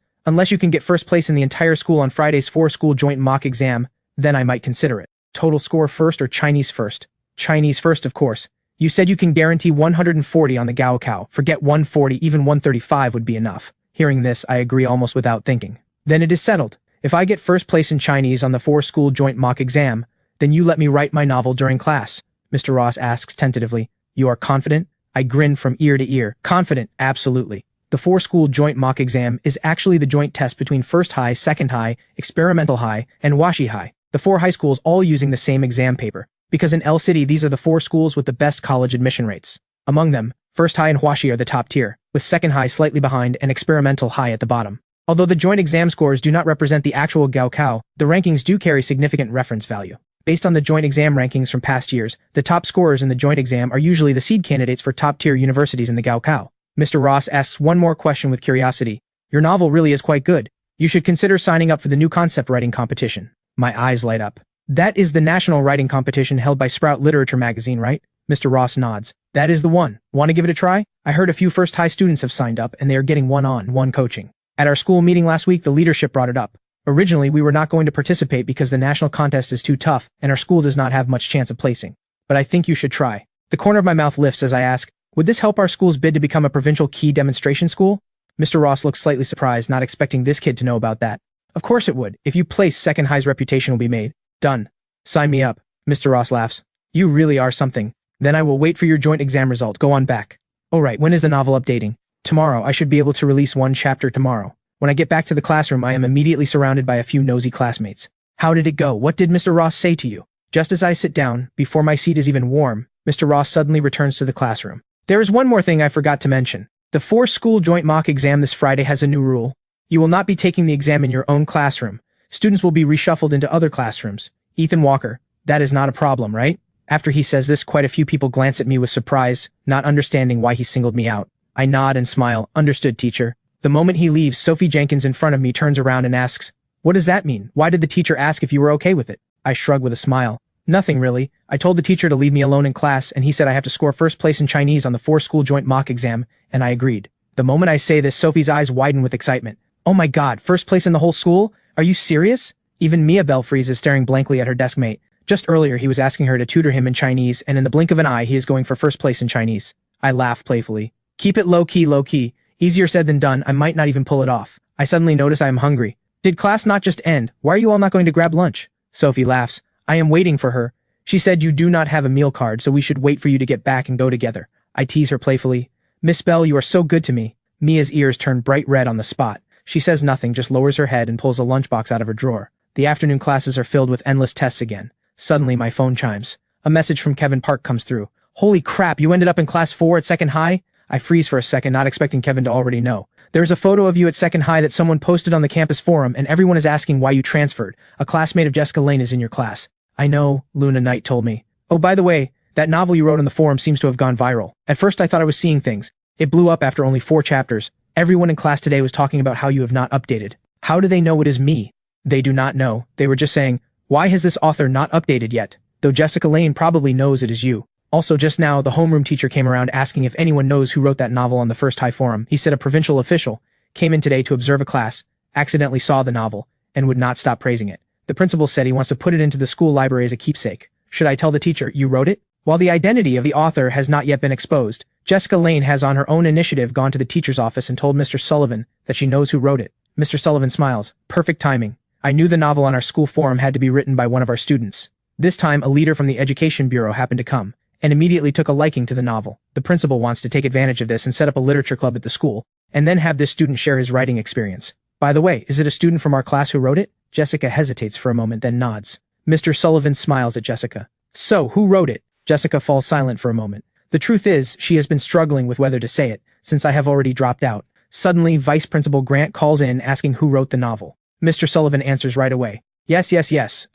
S1: you can get first place in the entire school on Friday's 4-school joint mock exam, then I might consider it. Total score first or Chinese first? Chinese first, of course. You said you can guarantee 140 on the Gaokao. Forget 140, even 135 would be enough. Hearing this, I agree almost without thinking. Then it is settled. If I get first place in Chinese on the 4-school joint mock exam, then you let me write my novel during class. Mr. Ross asks tentatively, you are confident? I grin from ear to ear. Confident, absolutely. The 4-school joint mock exam is actually the joint test between First High, Second High, Experimental High, and Washi High, the 4 high schools all using the same exam paper. Because in L City, these are the 4 schools with the best college admission rates. Among them, First High and Washi are the top tier, with Second High slightly behind and Experimental High at the bottom. Although the joint exam scores do not represent the actual Gaokao, the rankings do carry significant reference value. Based on the joint exam rankings from past years, the top scorers in the joint exam are usually the seed candidates for top-tier universities in the Gaokao. Mr. Ross asks one more question with curiosity. Your novel really is quite good. You should consider signing up for the new concept writing competition. My eyes light up. That is the national writing competition held by Sprout Literature magazine, right? Mr. Ross nods. That is the one. Want to give it a try? I heard a few First High students have signed up and they are getting one-on-one coaching. At our school meeting last week, the leadership brought it up. Originally, we were not going to participate because the national contest is too tough and our school does not have much chance of placing. But I think you should try. The corner of my mouth lifts as I ask, would this help our school's bid to become a provincial key demonstration school? Mr. Ross looks slightly surprised, not expecting this kid to know about that. Of course it would. If you place, Second High's reputation will be made. Done. Sign me up. Mr. Ross laughs. You really are something. Then I will wait for your joint exam result. Go on back. Alright, when is the novel updating? Tomorrow. I should be able to release one chapter tomorrow. When I get back to the classroom, I am immediately surrounded by a few nosy classmates. How did it go? What did Mr. Ross say to you? Just as I sit down, before my seat is even warm, Mr. Ross suddenly returns to the classroom. There is one more thing I forgot to mention. The 4-school joint mock exam this Friday has a new rule. You will not be taking the exam in your own classroom. Students will be reshuffled into other classrooms. Ethan Walker, that is not a problem, right? After he says this, quite a few people glance at me with surprise, not understanding why he singled me out. I nod and smile. Understood, teacher. The moment he leaves, Sophie Jenkins in front of me turns around and asks, what does that mean? Why did the teacher ask if you were okay with it? I shrug with a smile. Nothing really. I told the teacher to leave me alone in class and he said I have to score first place in Chinese on the 4-school joint mock exam, and I agreed. The moment I say this, Sophie's eyes widen with excitement. Oh my god, first place in the whole school? Are you serious? Even Mia Belfries is staring blankly at her desk mate. Just earlier he was asking her to tutor him in Chinese, and in the blink of an eye he is going for first place in Chinese. I laugh playfully. Keep it low-key, low-key. Easier said than done, I might not even pull it off. I suddenly notice I am hungry. Did class not just end? Why are you all not going to grab lunch? Sophie laughs. I am waiting for her. She said you do not have a meal card, so we should wait for you to get back and go together. I tease her playfully. Miss Bell, you are so good to me. Mia's ears turn bright red on the spot. She says nothing, just lowers her head and pulls a lunchbox out of her drawer. The afternoon classes are filled with endless tests again. Suddenly, my phone chimes. A message from Kevin Park comes through. Holy crap, you ended up in class 4 at Second High? I freeze for a second, not expecting Kevin to already know. There's a photo of you at Second High that someone posted on the campus forum, and everyone is asking why you transferred. A classmate of Jessica Lane is in your class. I know, Luna Knight told me. Oh, by the way, that novel you wrote on the forum seems to have gone viral. At first I thought I was seeing things. It blew up after only 4 chapters. Everyone in class today was talking about how you have not updated. How do they know it is me? They do not know. They were just saying, why has this author not updated yet? Though Jessica Lane probably knows it is you. Also, just now, the homeroom teacher came around asking if anyone knows who wrote that novel on the First High forum. He said a provincial official came in today to observe a class, accidentally saw the novel, and would not stop praising it. The principal said he wants to put it into the school library as a keepsake. Should I tell the teacher, you wrote it? While the identity of the author has not yet been exposed, Jessica Lane has on her own initiative gone to the teacher's office and told Mr. Sullivan that she knows who wrote it. Mr. Sullivan smiles. Perfect timing. I knew the novel on our school forum had to be written by one of our students. This time, a leader from the Education Bureau happened to come, and immediately took a liking to the novel. The principal wants to take advantage of this and set up a literature club at the school, and then have this student share his writing experience. By the way, is it a student from our class who wrote it? Jessica hesitates for a moment, then nods. Mr. Sullivan smiles at Jessica. So, who wrote it? Jessica falls silent for a moment. The truth is, she has been struggling with whether to say it, since I have already dropped out. Suddenly, Vice Principal Grant calls in asking who wrote the novel. Mr. Sullivan answers right away. Yes,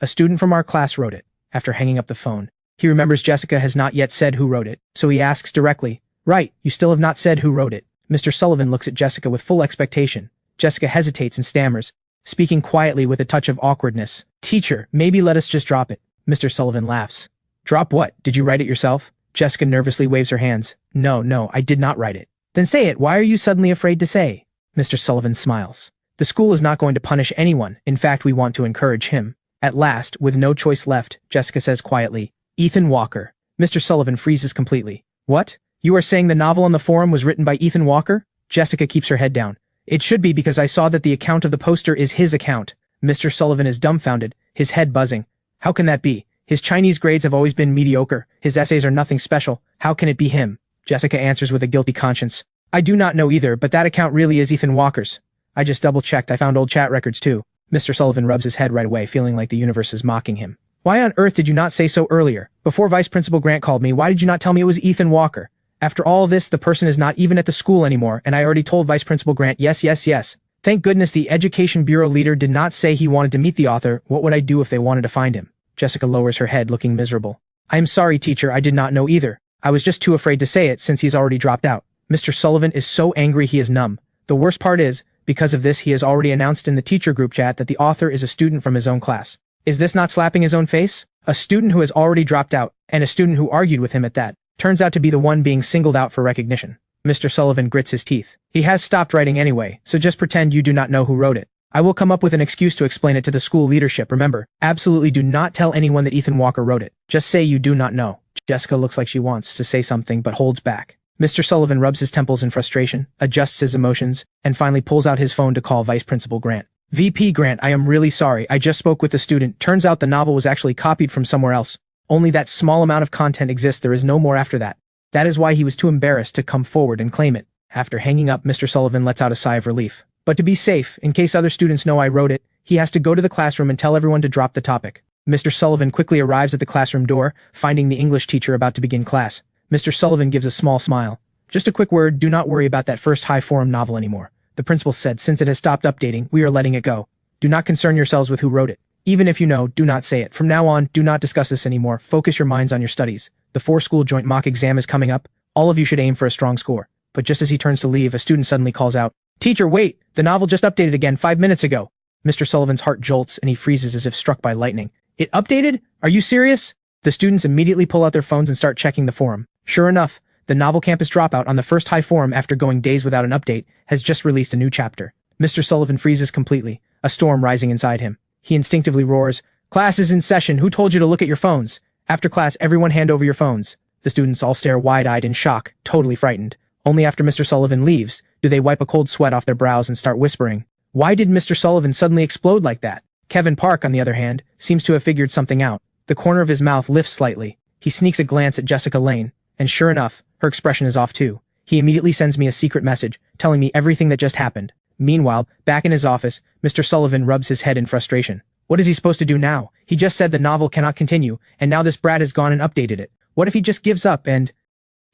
S1: a student from our class wrote it. After hanging up the phone, he remembers Jessica has not yet said who wrote it, so he asks directly, right, you still have not said who wrote it. Mr. Sullivan looks at Jessica with full expectation. Jessica hesitates and stammers, speaking quietly with a touch of awkwardness. Teacher, maybe let us just drop it. Mr. Sullivan laughs. Drop what? Did you write it yourself? Jessica nervously waves her hands. No, I did not write it. Then say it, why are you suddenly afraid to say? Mr. Sullivan smiles. The school is not going to punish anyone, in fact we want to encourage him. At last, with no choice left, Jessica says quietly, Ethan Walker. Mr. Sullivan freezes completely. What? You are saying the novel on the forum was written by Ethan Walker? Jessica keeps her head down. It should be because I saw that the account of the poster is his account. Mr. Sullivan is dumbfounded, his head buzzing. How can that be? His Chinese grades have always been mediocre. His essays are nothing special. How can it be him? Jessica answers with a guilty conscience. I do not know either, but that account really is Ethan Walker's. I just double-checked. I found old chat records too. Mr. Sullivan rubs his head right away, feeling like the universe is mocking him. Why on earth did you not say so earlier? Before Vice Principal Grant called me, why did you not tell me it was Ethan Walker? After all this, the person is not even at the school anymore, and I already told Vice Principal Grant yes. Thank goodness the Education Bureau leader did not say he wanted to meet the author. What would I do if they wanted to find him? Jessica lowers her head, looking miserable. I am sorry, teacher, I did not know either. I was just too afraid to say it since he's already dropped out. Mr. Sullivan is so angry he is numb. The worst part is, because of this he has already announced in the teacher group chat that the author is a student from his own class. Is this not slapping his own face? A student who has already dropped out, and a student who argued with him at that, turns out to be the one being singled out for recognition. Mr. Sullivan grits his teeth. He has stopped writing anyway, so just pretend you do not know who wrote it. I will come up with an excuse to explain it to the school leadership. Remember, absolutely do not tell anyone that Ethan Walker wrote it. Just say you do not know. Jessica looks like she wants to say something but holds back. Mr. Sullivan rubs his temples in frustration, adjusts his emotions, and finally pulls out his phone to call Vice Principal Grant. VP Grant, I am really sorry. I just spoke with the student. Turns out the novel was actually copied from somewhere else. Only that small amount of content exists. There is no more after that. That is why he was too embarrassed to come forward and claim it. After hanging up, Mr. Sullivan lets out a sigh of relief. But to be safe, in case other students know I wrote it, he has to go to the classroom and tell everyone to drop the topic. Mr. Sullivan quickly arrives at the classroom door, finding the English teacher about to begin class. Mr. Sullivan gives a small smile. Just a quick word, do not worry about that first high forum novel anymore. The principal said since it has stopped updating, we are letting it go. Do not concern yourselves with who wrote it. Even if you know, do not say it. From now on, do not discuss this anymore. Focus your minds on your studies. The 4-school joint mock exam is coming up. All of you should aim for a strong score. But just as he turns to leave, a student suddenly calls out, Teacher, wait! The novel just updated again 5 minutes ago. Mr. Sullivan's heart jolts and he freezes as if struck by lightning. It updated? Are you serious? The students immediately pull out their phones and start checking the forum. Sure enough, the novel campus dropout on the first high forum after going days without an update has just released a new chapter. Mr. Sullivan freezes completely, a storm rising inside him. He instinctively roars, Class is in session. Who told you to look at your phones? After class, everyone hand over your phones. The students all stare wide-eyed in shock, totally frightened. Only after Mr. Sullivan leaves, do they wipe a cold sweat off their brows and start whispering. Why did Mr. Sullivan suddenly explode like that? Kevin Park, on the other hand, seems to have figured something out. The corner of his mouth lifts slightly. He sneaks a glance at Jessica Lane, and sure enough, her expression is off too. He immediately sends me a secret message, telling me everything that just happened. Meanwhile, back in his office, Mr. Sullivan rubs his head in frustration. What is he supposed to do now? He just said the novel cannot continue, and now this brat has gone and updated it. What if he just gives up and...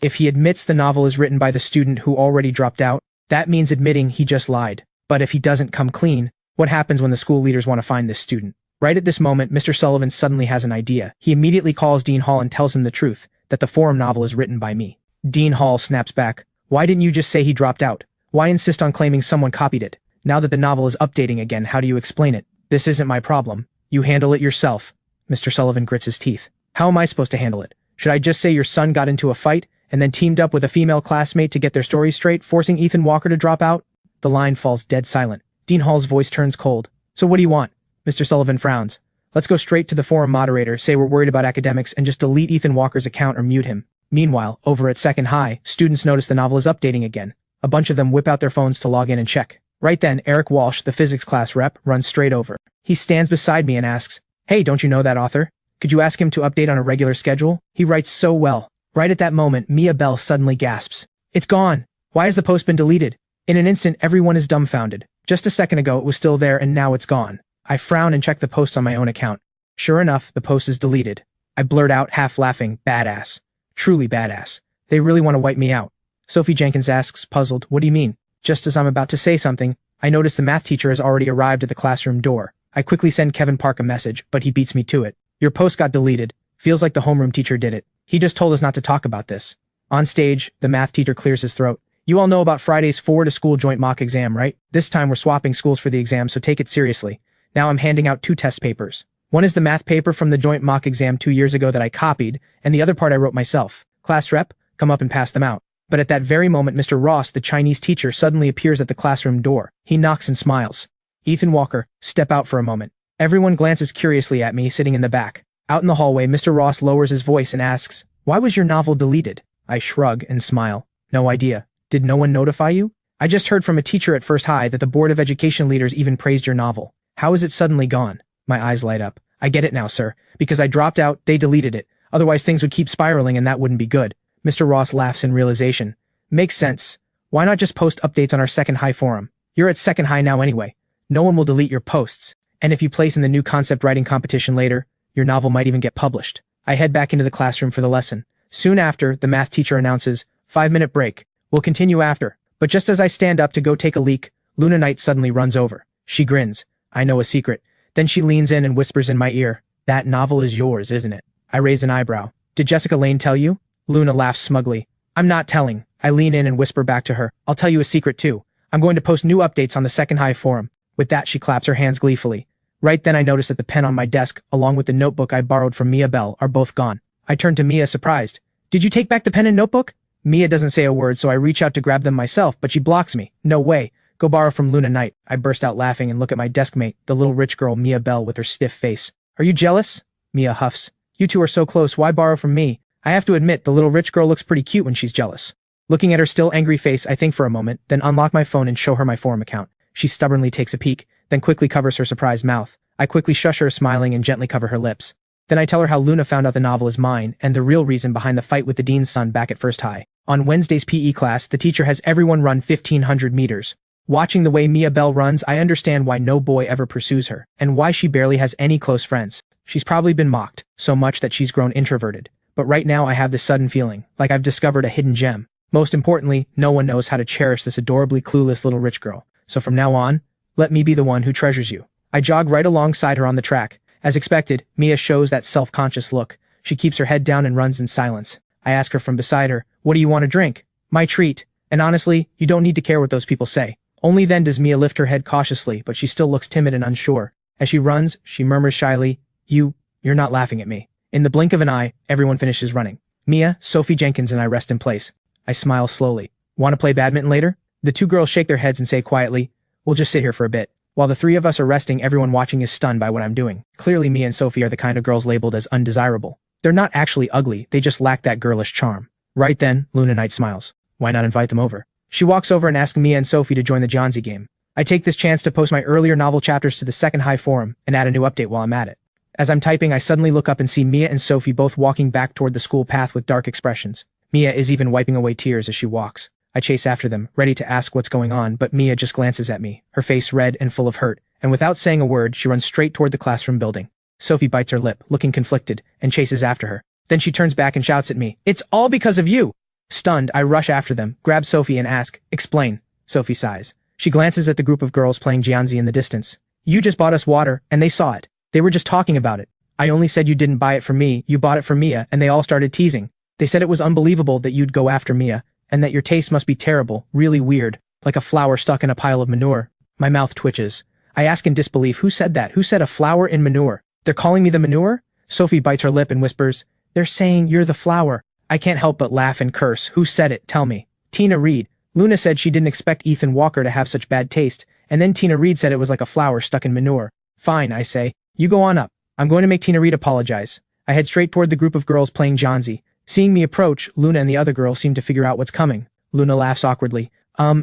S1: If he admits the novel is written by the student who already dropped out, that means admitting he just lied. But if he doesn't come clean, what happens when the school leaders want to find this student? Right at this moment, Mr. Sullivan suddenly has an idea. He immediately calls Dean Hall and tells him the truth, that the forum novel is written by me. Dean Hall snaps back. Why didn't you just say he dropped out? Why insist on claiming someone copied it? Now that the novel is updating again, how do you explain it? This isn't my problem. You handle it yourself. Mr. Sullivan grits his teeth. How am I supposed to handle it? Should I just say your son got into a fight and then teamed up with a female classmate to get their stories straight, forcing Ethan Walker to drop out? The line falls dead silent. Dean Hall's voice turns cold. So what do you want? Mr. Sullivan frowns. Let's go straight to the forum moderator, say we're worried about academics, and just delete Ethan Walker's account or mute him. Meanwhile, over at Second High, students notice the novel is updating again. A bunch of them whip out their phones to log in and check. Right then, Eric Walsh, the physics class rep, runs straight over. He stands beside me and asks, Hey, don't you know that author? Could you ask him to update on a regular schedule? He writes so well. Right at that moment, Mia Bell suddenly gasps. It's gone. Why has the post been deleted? In an instant, everyone is dumbfounded. Just a second ago, it was still there and now it's gone. I frown and check the post on my own account. Sure enough, the post is deleted. I blurt out, half laughing, badass. Truly badass. They really want to wipe me out. Sophie Jenkins asks, puzzled, what do you mean? Just as I'm about to say something, I notice the math teacher has already arrived at the classroom door. I quickly send Kevin Park a message, but he beats me to it. Your post got deleted. Feels like the homeroom teacher did it. He just told us not to talk about this. On stage, the math teacher clears his throat. You all know about Friday's 4-to-school joint mock exam, right? This time we're swapping schools for the exam, so take it seriously. Now I'm handing out 2 test papers. One is the math paper from the joint mock exam 2 years ago that I copied, and the other part I wrote myself. Class rep, come up and pass them out. But at that very moment Mr. Ross, the Chinese teacher, suddenly appears at the classroom door. He knocks and smiles. Ethan Walker, step out for a moment. Everyone glances curiously at me sitting in the back. Out in the hallway, Mr. Ross lowers his voice and asks, "Why was your novel deleted?" I shrug and smile. No idea. Did no one notify you? I just heard from a teacher at First High that the Board of Education leaders even praised your novel. How is it suddenly gone? My eyes light up. I get it now, sir. Because I dropped out, they deleted it. Otherwise things would keep spiraling and that wouldn't be good. Mr. Ross laughs in realization. Makes sense. Why not just post updates on our Second High forum? You're at Second High now anyway. No one will delete your posts. And if you place in the new concept writing competition later, your novel might even get published. I head back into the classroom for the lesson. Soon after, the math teacher announces, 5-minute break. We'll continue after. But just as I stand up to go take a leak, Luna Knight suddenly runs over. She grins. I know a secret. Then she leans in and whispers in my ear, "That novel is yours, isn't it?" I raise an eyebrow. "Did Jessica Lane tell you?" Luna laughs smugly. "I'm not telling." I lean in and whisper back to her, "I'll tell you a secret too. I'm going to post new updates on the Second High forum." With that she claps her hands gleefully. Right then I notice that the pen on my desk, along with the notebook I borrowed from Mia Bell, are both gone. I turn to Mia surprised. "Did you take back the pen and notebook?" Mia doesn't say a word, so I reach out to grab them myself, but she blocks me. "No way. Go borrow from Luna Knight." I burst out laughing and look at my desk mate, the little rich girl Mia Bell with her stiff face. "Are you jealous?" Mia huffs. "You two are so close, why borrow from me?" I have to admit, the little rich girl looks pretty cute when she's jealous. Looking at her still angry face, I think for a moment, then unlock my phone and show her my forum account. She stubbornly takes a peek, then quickly covers her surprised mouth. I quickly shush her, smiling, and gently cover her lips. Then I tell her how Luna found out the novel is mine, and the real reason behind the fight with the dean's son back at First High. On Wednesday's PE class, the teacher has everyone run 1,500 meters. Watching the way Mia Bell runs, I understand why no boy ever pursues her, and why she barely has any close friends. She's probably been mocked, so much that she's grown introverted. But right now I have this sudden feeling, like I've discovered a hidden gem. Most importantly, no one knows how to cherish this adorably clueless little rich girl. So from now on, let me be the one who treasures you. I jog right alongside her on the track. As expected, Mia shows that self-conscious look. She keeps her head down and runs in silence. I ask her from beside her, "What do you want to drink?" "My treat. And honestly, you don't need to care what those people say." Only then does Mia lift her head cautiously, but she still looks timid and unsure. As she runs, she murmurs shyly, You're not laughing at me." In the blink of an eye, everyone finishes running. Mia, Sophie Jenkins, and I rest in place. I smile slowly. "Want to play badminton later?" The two girls shake their heads and say quietly, "We'll just sit here for a bit." While the three of us are resting, everyone watching is stunned by what I'm doing. Clearly Mia and Sophie are the kind of girls labeled as undesirable. They're not actually ugly, they just lack that girlish charm. Right then, Luna Knight smiles. Why not invite them over? She walks over and asks Mia and Sophie to join the Johnsy game. I take this chance to post my earlier novel chapters to the Second High forum and add a new update while I'm at it. As I'm typing, I suddenly look up and see Mia and Sophie both walking back toward the school path with dark expressions. Mia is even wiping away tears as she walks. I chase after them, ready to ask what's going on, but Mia just glances at me, her face red and full of hurt, and without saying a word, she runs straight toward the classroom building. Sophie bites her lip, looking conflicted, and chases after her. Then she turns back and shouts at me, "It's all because of you!" Stunned, I rush after them, grab Sophie and ask, "Explain." Sophie sighs. She glances at the group of girls playing Jianzi in the distance. "You just bought us water, and they saw it. They were just talking about it. I only said you didn't buy it for me, you bought it for Mia, and they all started teasing. They said it was unbelievable that you'd go after Mia, and that your taste must be terrible, really weird, like a flower stuck in a pile of manure." My mouth twitches. I ask in disbelief, who said that? Who said a flower in manure? They're calling me the manure? Sophie bites her lip and whispers, "They're saying you're the flower." I can't help but laugh and curse. Who said it? Tell me. Tina Reed. Luna said she didn't expect Ethan Walker to have such bad taste, and then Tina Reed said it was like a flower stuck in manure. Fine, I say. You go on up. I'm going to make Tina Reed apologize. I head straight toward the group of girls playing Johnsy. Seeing me approach, Luna and the other girls seem to figure out what's coming. Luna laughs awkwardly.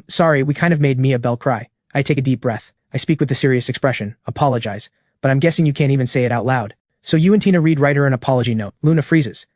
S1: Sorry, we kind of made Mia Bell cry." I take a deep breath. I speak with a serious expression. Apologize. But I'm guessing you can't even say it out loud. "So you and Tina Reed write her an apology note." Luna freezes.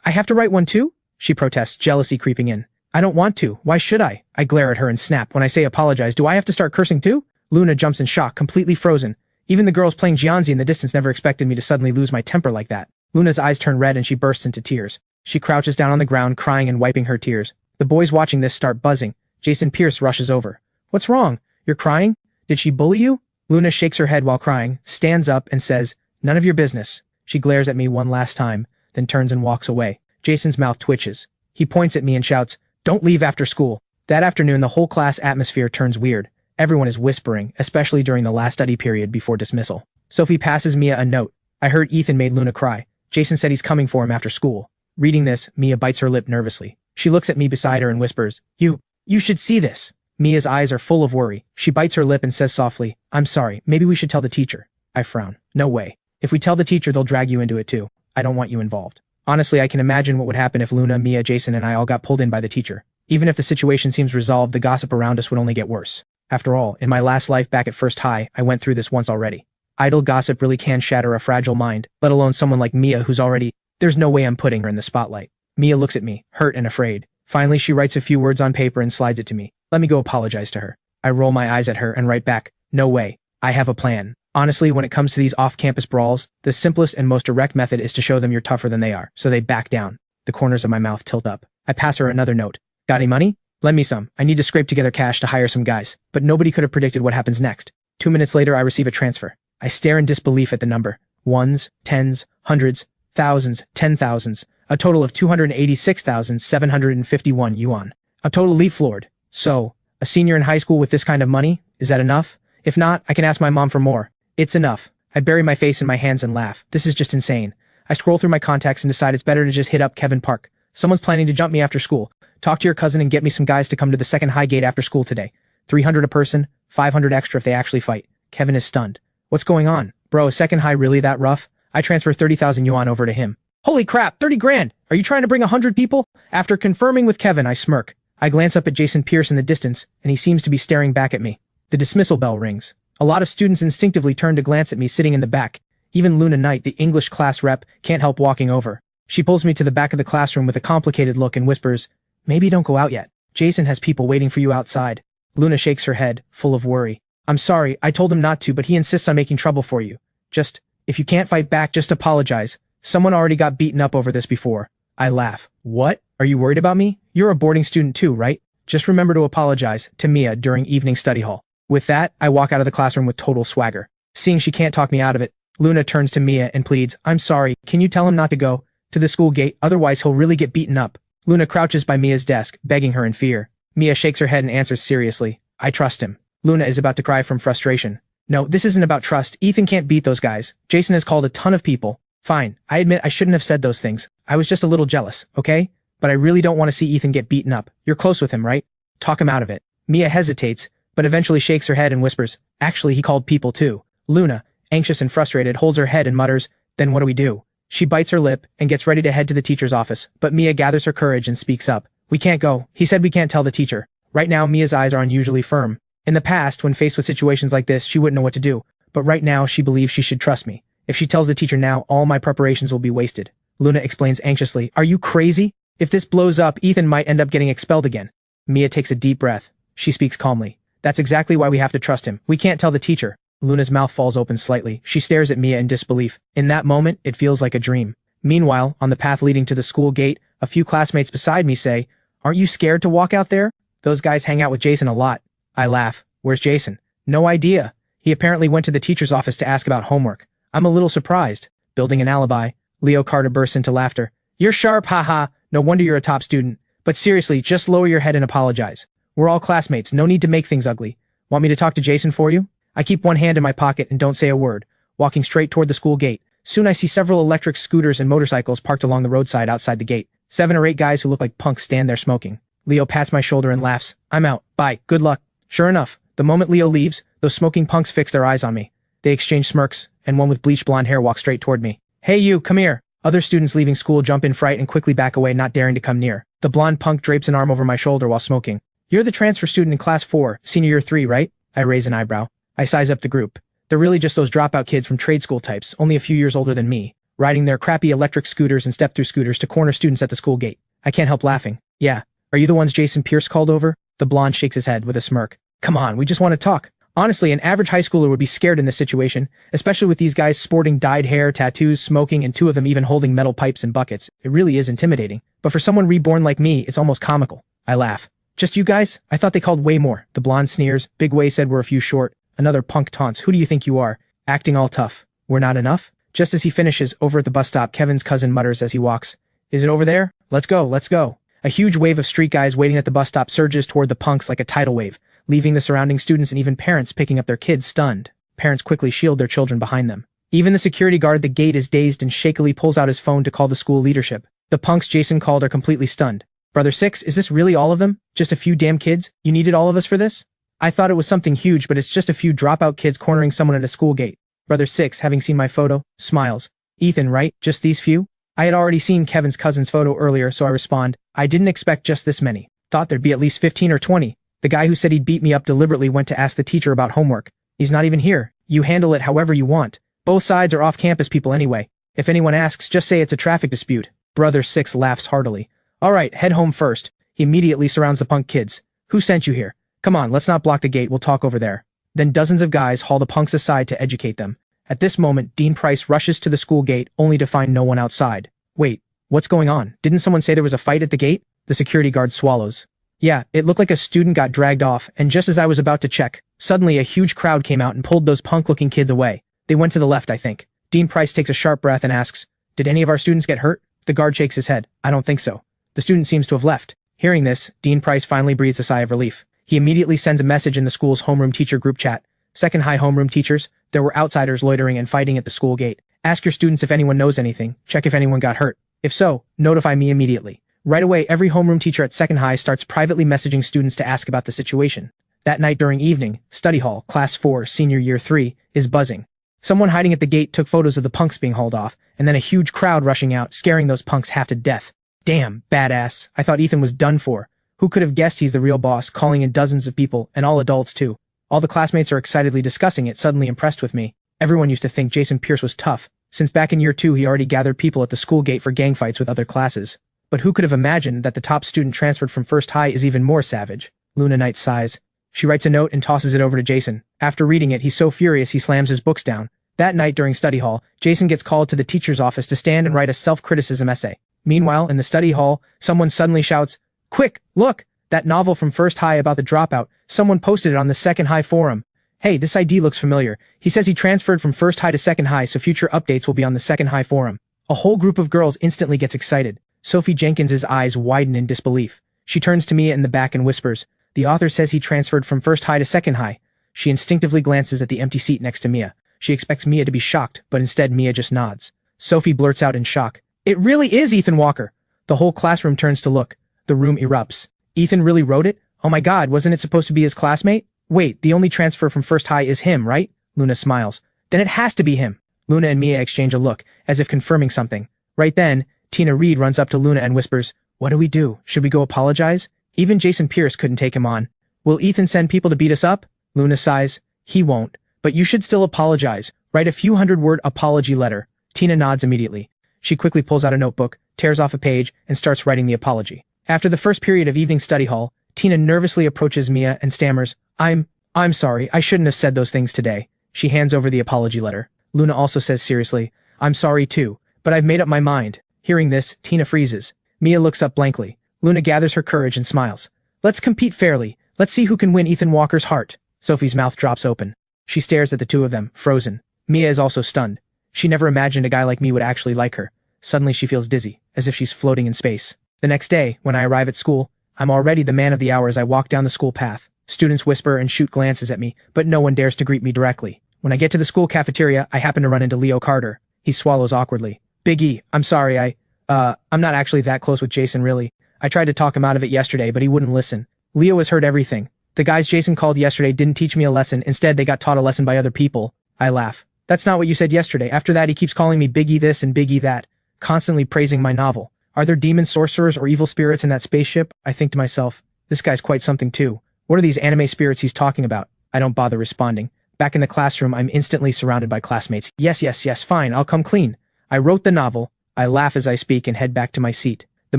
S1: I have to write one too?" She protests, jealousy creeping in. "I don't want to. Why should I?" I glare at her and snap. "When I say apologize, do I have to start cursing too?" Luna jumps in shock, completely frozen. Even the girls playing Jianzi in the distance never expected me to suddenly lose my temper like that. Luna's eyes turn red and she bursts into tears. She crouches down on the ground, crying and wiping her tears. The boys watching this start buzzing. Jason Pierce rushes over. "What's wrong? You're crying? Did she bully you?" Luna shakes her head while crying, stands up and says, "None of your business." She glares at me one last time, then turns and walks away. Jason's mouth twitches. He points at me and shouts, "Don't leave after school." That afternoon, the whole class atmosphere turns weird. Everyone is whispering, especially during the last study period before dismissal. Sophie passes Mia a note. "I heard Ethan made Luna cry. Jason said he's coming for him after school." Reading this, Mia bites her lip nervously. She looks at me beside her and whispers, You should see this. Mia's eyes are full of worry. She bites her lip and says softly, I'm sorry, maybe we should tell the teacher. I frown. No way. If we tell the teacher, they'll drag you into it too. I don't want you involved. Honestly, I can imagine what would happen if Luna, Mia, Jason, and I all got pulled in by the teacher. Even if the situation seems resolved, the gossip around us would only get worse. After all, in my last life back at First High, I went through this once already. Idle gossip really can shatter a fragile mind, let alone someone like Mia who's already— There's no way I'm putting her in the spotlight. Mia looks at me, hurt and afraid. Finally, she writes a few words on paper and slides it to me. Let me go apologize to her. I roll my eyes at her and write back, no way. I have a plan. Honestly, when it comes to these off-campus brawls, the simplest and most direct method is to show them you're tougher than they are, so they back down. The corners of my mouth tilt up. I pass her another note. Got any money? Lend me some. I need to scrape together cash to hire some guys. But nobody could have predicted what happens next. 2 minutes later, I receive a transfer. I stare in disbelief at the number. Ones, tens, hundreds, thousands, 10,000s. A total of 286,751 yuan. A total leap floored. So, a senior in high school with this kind of money? Is that enough? If not, I can ask my mom for more. It's enough. I bury my face in my hands and laugh. This is just insane. I scroll through my contacts and decide it's better to just hit up Kevin Park. Someone's planning to jump me after school. Talk to your cousin and get me some guys to come to the second high gate after school today. 300 a person, 500 extra if they actually fight. Kevin is stunned. What's going on? Bro, is second high really that rough? I transfer 30,000 yuan over to him. Holy crap, 30 grand! Are you trying to bring 100 people? After confirming with Kevin, I smirk. I glance up at Jason Pierce in the distance, and he seems to be staring back at me. The dismissal bell rings. A lot of students instinctively turn to glance at me sitting in the back. Even Luna Knight, the English class rep, can't help walking over. She pulls me to the back of the classroom with a complicated look and whispers, maybe don't go out yet. Jason has people waiting for you outside. Luna shakes her head, full of worry. I'm sorry, I told him not to, but he insists on making trouble for you. Just, if you can't fight back, just apologize. Someone already got beaten up over this before. I laugh. What? Are you worried about me? You're a boarding student too, right? Just remember to apologize to Mia during evening study hall. With that, I walk out of the classroom with total swagger. Seeing she can't talk me out of it, Luna turns to Mia and pleads, I'm sorry, can you tell him not to go to the school gate, otherwise he'll really get beaten up. Luna crouches by Mia's desk, begging her in fear. Mia shakes her head and answers seriously, I trust him. Luna is about to cry from frustration. No, this isn't about trust. Ethan can't beat those guys. Jason has called a ton of people. Fine, I admit I shouldn't have said those things. I was just a little jealous, okay? But I really don't want to see Ethan get beaten up. You're close with him, right? Talk him out of it. Mia hesitates, but eventually shakes her head and whispers, actually he called people too. Luna, anxious and frustrated, holds her head and mutters, then what do we do? She bites her lip and gets ready to head to the teacher's office, but Mia gathers her courage and speaks up. We can't go. He said we can't tell the teacher. Right now, Mia's eyes are unusually firm. In the past, when faced with situations like this, she wouldn't know what to do, but right now she believes she should trust me. If she tells the teacher now, all my preparations will be wasted. Luna explains anxiously, are you crazy? If this blows up, Ethan might end up getting expelled again. Mia takes a deep breath. She speaks calmly. That's exactly why we have to trust him. We can't tell the teacher. Luna's mouth falls open slightly. She stares at Mia in disbelief. In that moment, it feels like a dream. Meanwhile, on the path leading to the school gate, a few classmates beside me say, aren't you scared to walk out there? Those guys hang out with Jason a lot. I laugh. Where's Jason? No idea. He apparently went to the teacher's office to ask about homework. I'm a little surprised. Building an alibi. Leo Carter bursts into laughter. You're sharp, haha. No wonder you're a top student. But seriously, just lower your head and apologize. We're all classmates. No need to make things ugly. Want me to talk to Jason for you? I keep one hand in my pocket and don't say a word, walking straight toward the school gate. Soon I see several electric scooters and motorcycles parked along the roadside outside the gate. 7 or 8 guys who look like punks stand there smoking. Leo pats my shoulder and laughs. I'm out. Bye. Good luck. Sure enough, the moment Leo leaves, those smoking punks fix their eyes on me. They exchange smirks, and one with bleached blonde hair walks straight toward me. Hey you, come here. Other students leaving school jump in fright and quickly back away, not daring to come near. The blonde punk drapes an arm over my shoulder while smoking. You're the transfer student in class 4, senior year 3, right? I raise an eyebrow. I size up the group. They're really just those dropout kids from trade school types, only a few years older than me, riding their crappy electric scooters and step-through scooters to corner students at the school gate. I can't help laughing. Yeah. Are you the ones Jason Pierce called over? The blonde shakes his head with a smirk. Come on, we just want to talk. Honestly, an average high schooler would be scared in this situation, especially with these guys sporting dyed hair, tattoos, smoking, and 2 of them even holding metal pipes and buckets. It really is intimidating. But for someone reborn like me, it's almost comical. I laugh. Just you guys? I thought they called way more. The blonde sneers. Big Way said we're a few short. Another punk taunts. Who do you think you are? Acting all tough. We're not enough? Just as he finishes, over at the bus stop, Kevin's cousin mutters as he walks. Is it over there? Let's go, let's go. A huge wave of street guys waiting at the bus stop surges toward the punks like a tidal wave, leaving the surrounding students and even parents picking up their kids stunned. Parents quickly shield their children behind them. Even the security guard at the gate is dazed and shakily pulls out his phone to call the school leadership. The punks Jason called are completely stunned. Brother 6, is this really all of them? Just a few damn kids? You needed all of us for this? I thought it was something huge, but it's just a few dropout kids cornering someone at a school gate. Brother 6, having seen my photo, smiles. Ethan, right? Just these few? I had already seen Kevin's cousin's photo earlier, so I respond, I didn't expect just this many. Thought there'd be at least 15 or 20. The guy who said he'd beat me up deliberately went to ask the teacher about homework. He's not even here. You handle it however you want. Both sides are off-campus people anyway. If anyone asks, just say it's a traffic dispute. Brother 6 laughs heartily. Alright, head home first. He immediately surrounds the punk kids. Who sent you here? Come on, let's not block the gate, we'll talk over there. Then dozens of guys haul the punks aside to educate them. At this moment, Dean Price rushes to the school gate only to find no one outside. Wait, what's going on? Didn't someone say there was a fight at the gate? The security guard swallows. Yeah, it looked like a student got dragged off, and just as I was about to check, suddenly a huge crowd came out and pulled those punk-looking kids away. They went to the left, I think. Dean Price takes a sharp breath and asks, did any of our students get hurt? The guard shakes his head. I don't think so. The student seems to have left. Hearing this, Dean Price finally breathes a sigh of relief. He immediately sends a message in the school's homeroom teacher group chat. Second high homeroom teachers, there were outsiders loitering and fighting at the school gate. Ask your students if anyone knows anything, check if anyone got hurt. If so, notify me immediately. Right away, every homeroom teacher at second high starts privately messaging students to ask about the situation. That night during evening, study hall, class 4, senior year 3, is buzzing. Someone hiding at the gate took photos of the punks being hauled off, and then a huge crowd rushing out, scaring those punks half to death. Damn, badass. I thought Ethan was done for. Who could have guessed he's the real boss, calling in dozens of people, and all adults too. All the classmates are excitedly discussing it, suddenly impressed with me. Everyone used to think Jason Pierce was tough. Since back in year 2 he already gathered people at the school gate for gang fights with other classes. But who could have imagined that the top student transferred from first high is even more savage? Luna Knight sighs. She writes a note and tosses it over to Jason. After reading it, he's so furious he slams his books down. That night during study hall, Jason gets called to the teacher's office to stand and write a self-criticism essay. Meanwhile, in the study hall, someone suddenly shouts, Quick, look! That novel from first high about the dropout, someone posted it on the second high forum. Hey, this ID looks familiar. He says he transferred from first high to second high, so future updates will be on the second high forum. A whole group of girls instantly gets excited. Sophie Jenkins's eyes widen in disbelief. She turns to Mia in the back and whispers, the author says he transferred from first high to second high. She instinctively glances at the empty seat next to Mia. She expects Mia to be shocked, but instead Mia just nods. Sophie blurts out in shock, It really is Ethan Walker! The whole classroom turns to look. The room erupts. Ethan really wrote it? Oh my god, wasn't it supposed to be his classmate? Wait, the only transfer from first high is him, right? Luna smiles. Then it has to be him. Luna and Mia exchange a look, as if confirming something. Right then, Tina Reed runs up to Luna and whispers, What do we do? Should we go apologize? Even Jason Pierce couldn't take him on. Will Ethan send people to beat us up? Luna sighs. He won't. But you should still apologize. Write a few hundred-word apology letter. Tina nods immediately. She quickly pulls out a notebook, tears off a page, and starts writing the apology. After the first period of evening study hall, Tina nervously approaches Mia and stammers, I'm sorry, I shouldn't have said those things today. She hands over the apology letter. Luna also says seriously, I'm sorry too, but I've made up my mind. Hearing this, Tina freezes. Mia looks up blankly. Luna gathers her courage and smiles. Let's compete fairly. Let's see who can win Ethan Walker's heart. Sophie's mouth drops open. She stares at the two of them, frozen. Mia is also stunned. She never imagined a guy like me would actually like her. Suddenly she feels dizzy, as if she's floating in space. The next day, when I arrive at school, I'm already the man of the hour as I walk down the school path. Students whisper and shoot glances at me, but no one dares to greet me directly. When I get to the school cafeteria, I happen to run into Leo Carter. He swallows awkwardly. Big E, I'm sorry, I'm not actually that close with Jason really. I tried to talk him out of it yesterday, but he wouldn't listen. Leo has heard everything. The guys Jason called yesterday didn't teach me a lesson, instead they got taught a lesson by other people. I laugh. That's not what you said yesterday. After that he keeps calling me Big E this and Big E that, constantly praising my novel. Are there demon sorcerers or evil spirits in that spaceship? I think to myself, this guy's quite something too. What are these anime spirits he's talking about? I don't bother responding. Back in the classroom, I'm instantly surrounded by classmates. Yes, fine, I'll come clean. I wrote the novel. I laugh as I speak and head back to my seat. The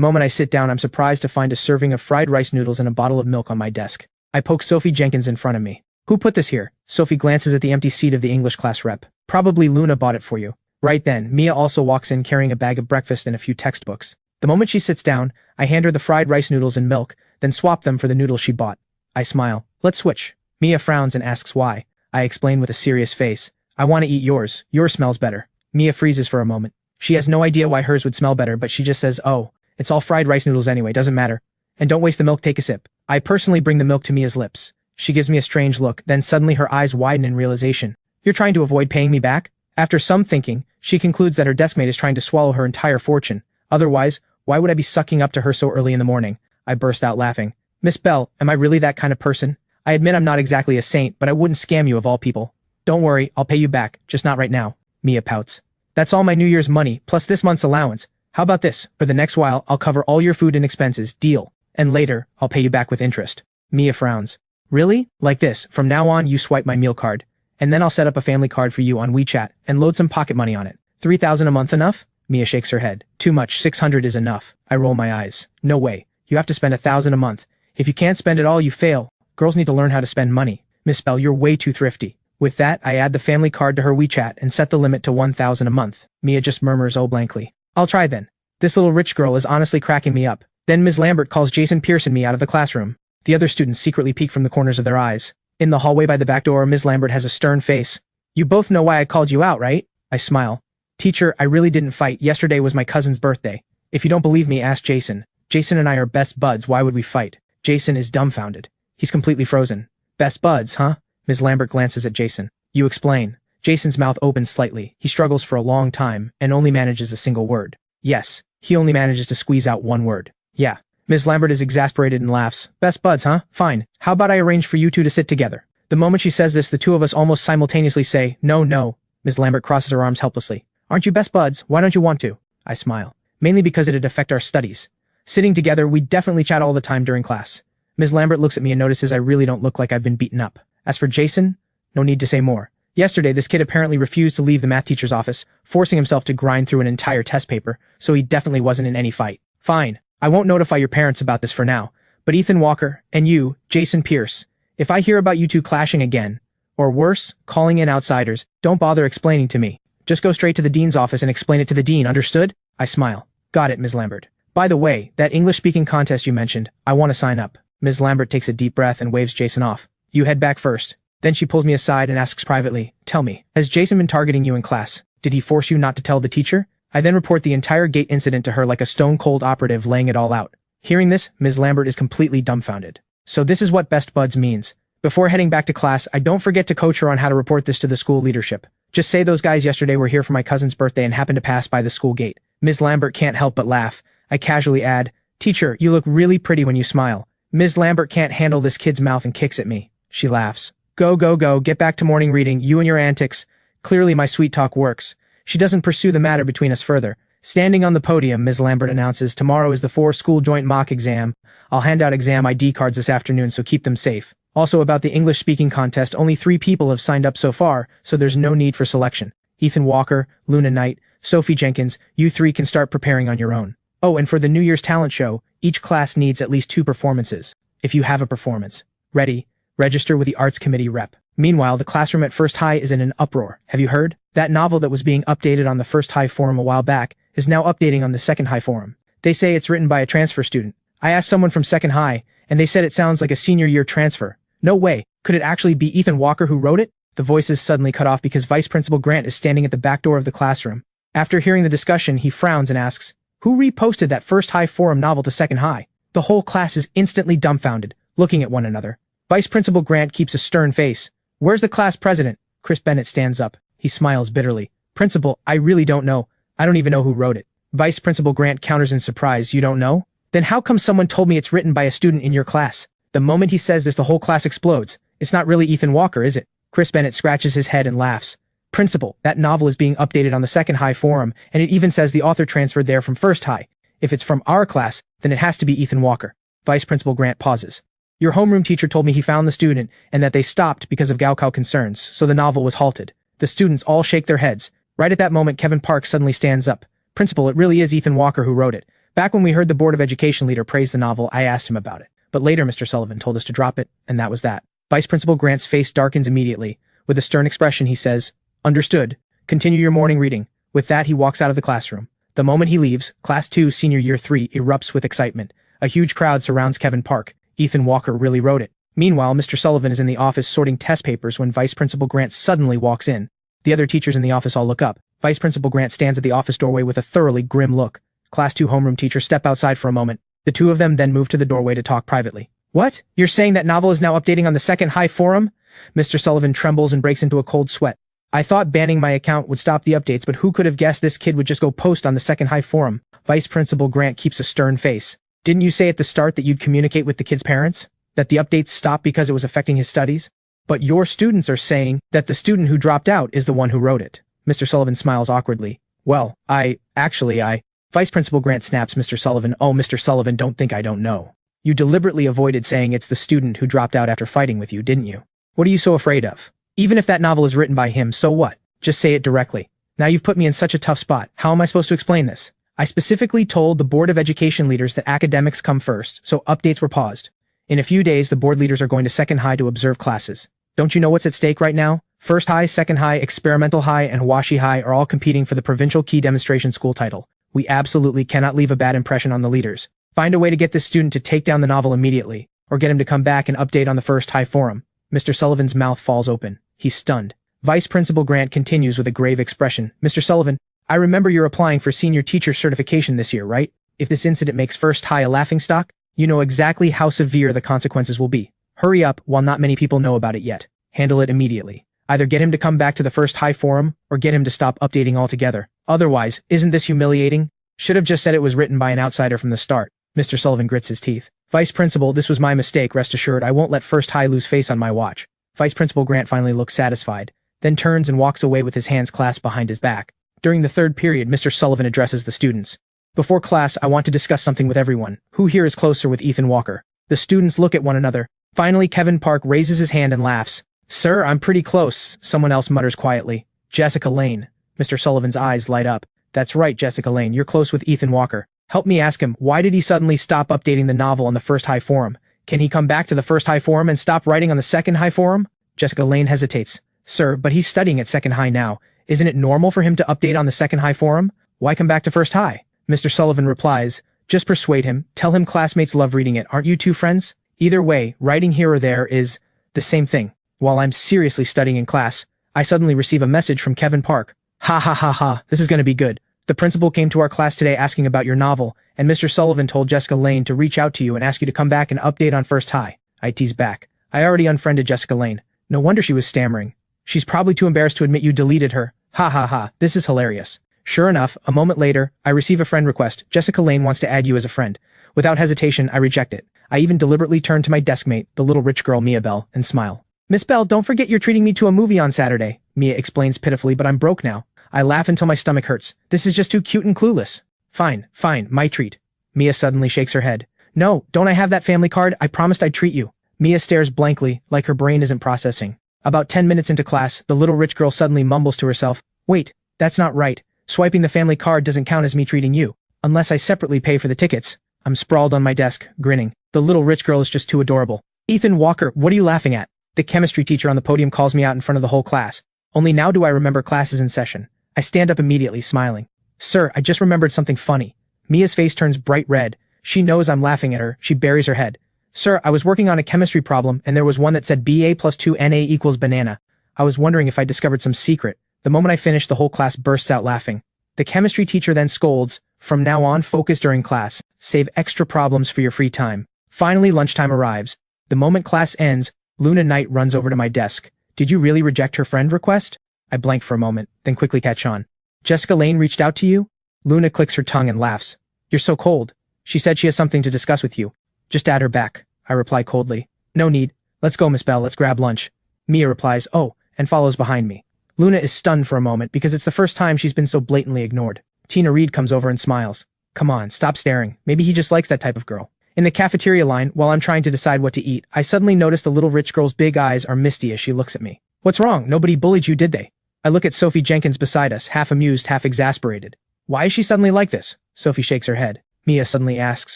S1: moment I sit down, I'm surprised to find a serving of fried rice noodles and a bottle of milk on my desk. I poke Sophie Jenkins in front of me. Who put this here? Sophie glances at the empty seat of the English class rep. Probably Luna bought it for you. Right then, Mia also walks in carrying a bag of breakfast and a few textbooks. The moment she sits down, I hand her the fried rice noodles and milk, then swap them for the noodles she bought. I smile. Let's switch. Mia frowns and asks why. I explain with a serious face. I want to eat yours. Yours smells better. Mia freezes for a moment. She has no idea why hers would smell better, but she just says, oh, it's all fried rice noodles anyway, doesn't matter. And don't waste the milk, take a sip. I personally bring the milk to Mia's lips. She gives me a strange look, then suddenly her eyes widen in realization. You're trying to avoid paying me back? After some thinking, she concludes that her deskmate is trying to swallow her entire fortune. Otherwise, Why would I be sucking up to her so early in the morning? I burst out laughing. Miss Bell, am I really that kind of person? I admit I'm not exactly a saint, but I wouldn't scam you of all people. Don't worry, I'll pay you back, just not right now. Mia pouts. That's all my New Year's money, plus this month's allowance. How about this? For the next while, I'll cover all your food and expenses, deal. And later, I'll pay you back with interest. Mia frowns. Really? Like this, from now on you swipe my meal card. And then I'll set up a family card for you on WeChat, and load some pocket money on it. $3,000 a month enough? Mia shakes her head. Too much, 600 is enough. I roll my eyes. No way. You have to spend $1,000 a month. If you can't spend it all, you fail. Girls need to learn how to spend money. Miss Bell, you're way too thrifty. With that, I add the family card to her WeChat and set the limit to $1,000 a month. Mia just murmurs oh blankly. I'll try then. This little rich girl is honestly cracking me up. Then Ms. Lambert calls Jason Pierce and me out of the classroom. The other students secretly peek from the corners of their eyes. In the hallway by the back door, Ms. Lambert has a stern face. You both know why I called you out, right? I smile. Teacher, I really didn't fight. Yesterday was my cousin's birthday. If you don't believe me, ask Jason. Jason and I are best buds. Why would we fight? Jason is dumbfounded. He's completely frozen. Best buds, huh? Ms. Lambert glances at Jason. You explain. Jason's mouth opens slightly. He struggles for a long time and only manages a single word. Yes, he only manages to squeeze out one word. Yeah. Ms. Lambert is exasperated and laughs. Best buds, huh? Fine. How about I arrange for you two to sit together? The moment she says this, the two of us almost simultaneously say, no, no. Ms. Lambert crosses her arms helplessly. Aren't you best buds? Why don't you want to? I smile. Mainly because it'd affect our studies. Sitting together, we definitely chat all the time during class. Ms. Lambert looks at me and notices I really don't look like I've been beaten up. As for Jason, no need to say more. Yesterday, this kid apparently refused to leave the math teacher's office, forcing himself to grind through an entire test paper, so he definitely wasn't in any fight. Fine. I won't notify your parents about this for now, but Ethan Walker, and you, Jason Pierce, if I hear about you two clashing again, or worse, calling in outsiders, don't bother explaining to me. Just go straight to the dean's office and explain it to the dean, understood? I smile. Got it, Ms. Lambert. By the way, that English-speaking contest you mentioned, I want to sign up. Ms. Lambert takes a deep breath and waves Jason off. You head back first. Then she pulls me aside and asks privately, tell me, has Jason been targeting you in class? Did he force you not to tell the teacher? I then report the entire gate incident to her like a stone-cold operative laying it all out. Hearing this, Ms. Lambert is completely dumbfounded. So this is what best buds means. Before heading back to class, I don't forget to coach her on how to report this to the school leadership. Just say those guys yesterday were here for my cousin's birthday and happened to pass by the school gate. Ms. Lambert can't help but laugh. I casually add, Teacher, you look really pretty when you smile. Ms. Lambert can't handle this kid's mouth and kicks at me. She laughs. Go, go, go, get back to morning reading, you and your antics. Clearly my sweet talk works. She doesn't pursue the matter between us further. Standing on the podium, Ms. Lambert announces, tomorrow is the 4-school joint mock exam. I'll hand out exam ID cards this afternoon, so keep them safe. Also about the English-speaking contest, only 3 people have signed up so far, so there's no need for selection. Ethan Walker, Luna Knight, Sophie Jenkins, you 3 can start preparing on your own. Oh, and for the New Year's talent show, each class needs at least 2 performances. If you have a performance. Ready? Register with the Arts Committee rep. Meanwhile, the classroom at First High is in an uproar. Have you heard? That novel that was being updated on the First High forum a while back is now updating on the Second High forum. They say it's written by a transfer student. I asked someone from Second High, and they said it sounds like a senior year transfer. No way. Could it actually be Ethan Walker who wrote it? The voices suddenly cut off because Vice Principal Grant is standing at the back door of the classroom. After hearing the discussion, he frowns and asks, who reposted that First High forum novel to Second High? The whole class is instantly dumbfounded, looking at one another. Vice Principal Grant keeps a stern face. Where's the class president? Chris Bennett stands up. He smiles bitterly. Principal, I really don't know. I don't even know who wrote it. Vice Principal Grant counters in surprise. You don't know? Then how come someone told me it's written by a student in your class? The moment he says this, the whole class explodes. It's not really Ethan Walker, is it? Chris Bennett scratches his head and laughs. Principal, that novel is being updated on the Second High forum, and it even says the author transferred there from First High. If it's from our class, then it has to be Ethan Walker. Vice Principal Grant pauses. Your homeroom teacher told me he found the student and that they stopped because of Gaokao concerns, so the novel was halted. The students all shake their heads. Right at that moment, Kevin Park suddenly stands up. Principal, it really is Ethan Walker who wrote it. Back when we heard the Board of Education leader praise the novel, I asked him about it. But later Mr. Sullivan told us to drop it, and that was that. Vice Principal Grant's face darkens immediately. With a stern expression, he says, Understood. Continue your morning reading. With that, he walks out of the classroom. The moment he leaves, Class 2, Senior Year 3 erupts with excitement. A huge crowd surrounds Kevin Park. Ethan Walker really wrote it. Meanwhile, Mr. Sullivan is in the office sorting test papers when Vice Principal Grant suddenly walks in. The other teachers in the office all look up. Vice Principal Grant stands at the office doorway with a thoroughly grim look. Class 2 homeroom teachers step outside for a moment. The two of them then move to the doorway to talk privately. What? You're saying that novel is now updating on the Second High forum? Mr. Sullivan trembles and breaks into a cold sweat. I thought banning my account would stop the updates, but who could have guessed this kid would just go post on the second high forum? Vice Principal Grant keeps a stern face. Didn't you say at the start that you'd communicate with the kid's parents? That the updates stopped because it was affecting his studies? But your students are saying that the student who dropped out is the one who wrote it. Mr. Sullivan smiles awkwardly. Well, Vice Principal Grant snaps Mr. Sullivan. Oh, Mr. Sullivan, don't think I don't know. You deliberately avoided saying it's the student who dropped out after fighting with you, didn't you? What are you so afraid of? Even if that novel is written by him, so what? Just say it directly. Now you've put me in such a tough spot. How am I supposed to explain this? I specifically told the Board of Education leaders that academics come first, so updates were paused. In a few days, the board leaders are going to second high to observe classes. Don't you know what's at stake right now? First high, second high, experimental high, and washi high are all competing for the provincial key demonstration school title. We absolutely cannot leave a bad impression on the leaders. Find a way to get this student to take down the novel immediately, or get him to come back and update on the first high forum. Mr. Sullivan's mouth falls open. He's stunned. Vice Principal Grant continues with a grave expression. Mr. Sullivan, I remember you're applying for senior teacher certification this year, right? If this incident makes first high a laughingstock, you know exactly how severe the consequences will be. Hurry up while not many people know about it yet. Handle it immediately. Either get him to come back to the first high forum, or get him to stop updating altogether. Otherwise, isn't this humiliating? Should have just said it was written by an outsider from the start. Mr. Sullivan grits his teeth. Vice Principal, this was my mistake, rest assured I won't let first high lose face on my watch. Vice Principal Grant finally looks satisfied, then turns and walks away with his hands clasped behind his back. During the third period, Mr. Sullivan addresses the students. Before class, I want to discuss something with everyone. Who here is closer with Ethan Walker? The students look at one another. Finally, Kevin Park raises his hand and laughs. Sir, I'm pretty close, someone else mutters quietly. Jessica Lane. Mr. Sullivan's eyes light up. That's right, Jessica Lane, you're close with Ethan Walker. Help me ask him, why did he suddenly stop updating the novel on the first high forum? Can he come back to the first high forum and stop writing on the second high forum? Jessica Lane hesitates. Sir, but he's studying at second high now. Isn't it normal for him to update on the second high forum? Why come back to first high? Mr. Sullivan replies, just persuade him, tell him classmates love reading it, aren't you two friends? Either way, writing here or there is the same thing. While I'm seriously studying in class, I suddenly receive a message from Kevin Park. Ha ha ha ha, this is going to be good. The principal came to our class today asking about your novel, and Mr. Sullivan told Jessica Lane to reach out to you and ask you to come back and update on first high. I tease back. I already unfriended Jessica Lane. No wonder she was stammering. She's probably too embarrassed to admit you deleted her. Ha ha ha, this is hilarious. Sure enough, a moment later, I receive a friend request. Jessica Lane wants to add you as a friend. Without hesitation, I reject it. I even deliberately turn to my desk mate, the little rich girl Mia Bell, and smile. Miss Bell, don't forget you're treating me to a movie on Saturday. Mia explains pitifully, but I'm broke now. I laugh until my stomach hurts. This is just too cute and clueless. Fine, my treat. Mia suddenly shakes her head. No, don't I have that family card? I promised I'd treat you. Mia stares blankly, like her brain isn't processing. About 10 minutes into class, the little rich girl suddenly mumbles to herself. Wait, that's not right. Swiping the family card doesn't count as me treating you. Unless I separately pay for the tickets. I'm sprawled on my desk, grinning. The little rich girl is just too adorable. Ethan Walker, what are you laughing at? The chemistry teacher on the podium calls me out in front of the whole class. Only now do I remember class is in session. I stand up immediately, smiling. Sir, I just remembered something funny. Mia's face turns bright red. She knows I'm laughing at her. She buries her head. Sir, I was working on a chemistry problem, and there was one that said BA plus 2NA equals banana. I was wondering if I discovered some secret. The moment I finish, the whole class bursts out laughing. The chemistry teacher then scolds, from now on, focus during class. Save extra problems for your free time. Finally, lunchtime arrives. The moment class ends, Luna Knight runs over to my desk. Did you really reject her friend request? I blank for a moment, then quickly catch on. Jessica Lane reached out to you? Luna clicks her tongue and laughs. You're so cold. She said she has something to discuss with you. Just add her back. I reply coldly. No need. Let's go, Miss Bell, let's grab lunch. Mia replies, oh, and follows behind me. Luna is stunned for a moment because it's the first time she's been so blatantly ignored. Tina Reed comes over and smiles. Come on, stop staring. Maybe he just likes that type of girl. In the cafeteria line, while I'm trying to decide what to eat, I suddenly notice the little rich girl's big eyes are misty as she looks at me. What's wrong? Nobody bullied you, did they? I look at Sophie Jenkins beside us, half amused, half exasperated. Why is she suddenly like this? Sophie shakes her head. Mia suddenly asks,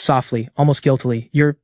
S1: softly, almost guiltily, Your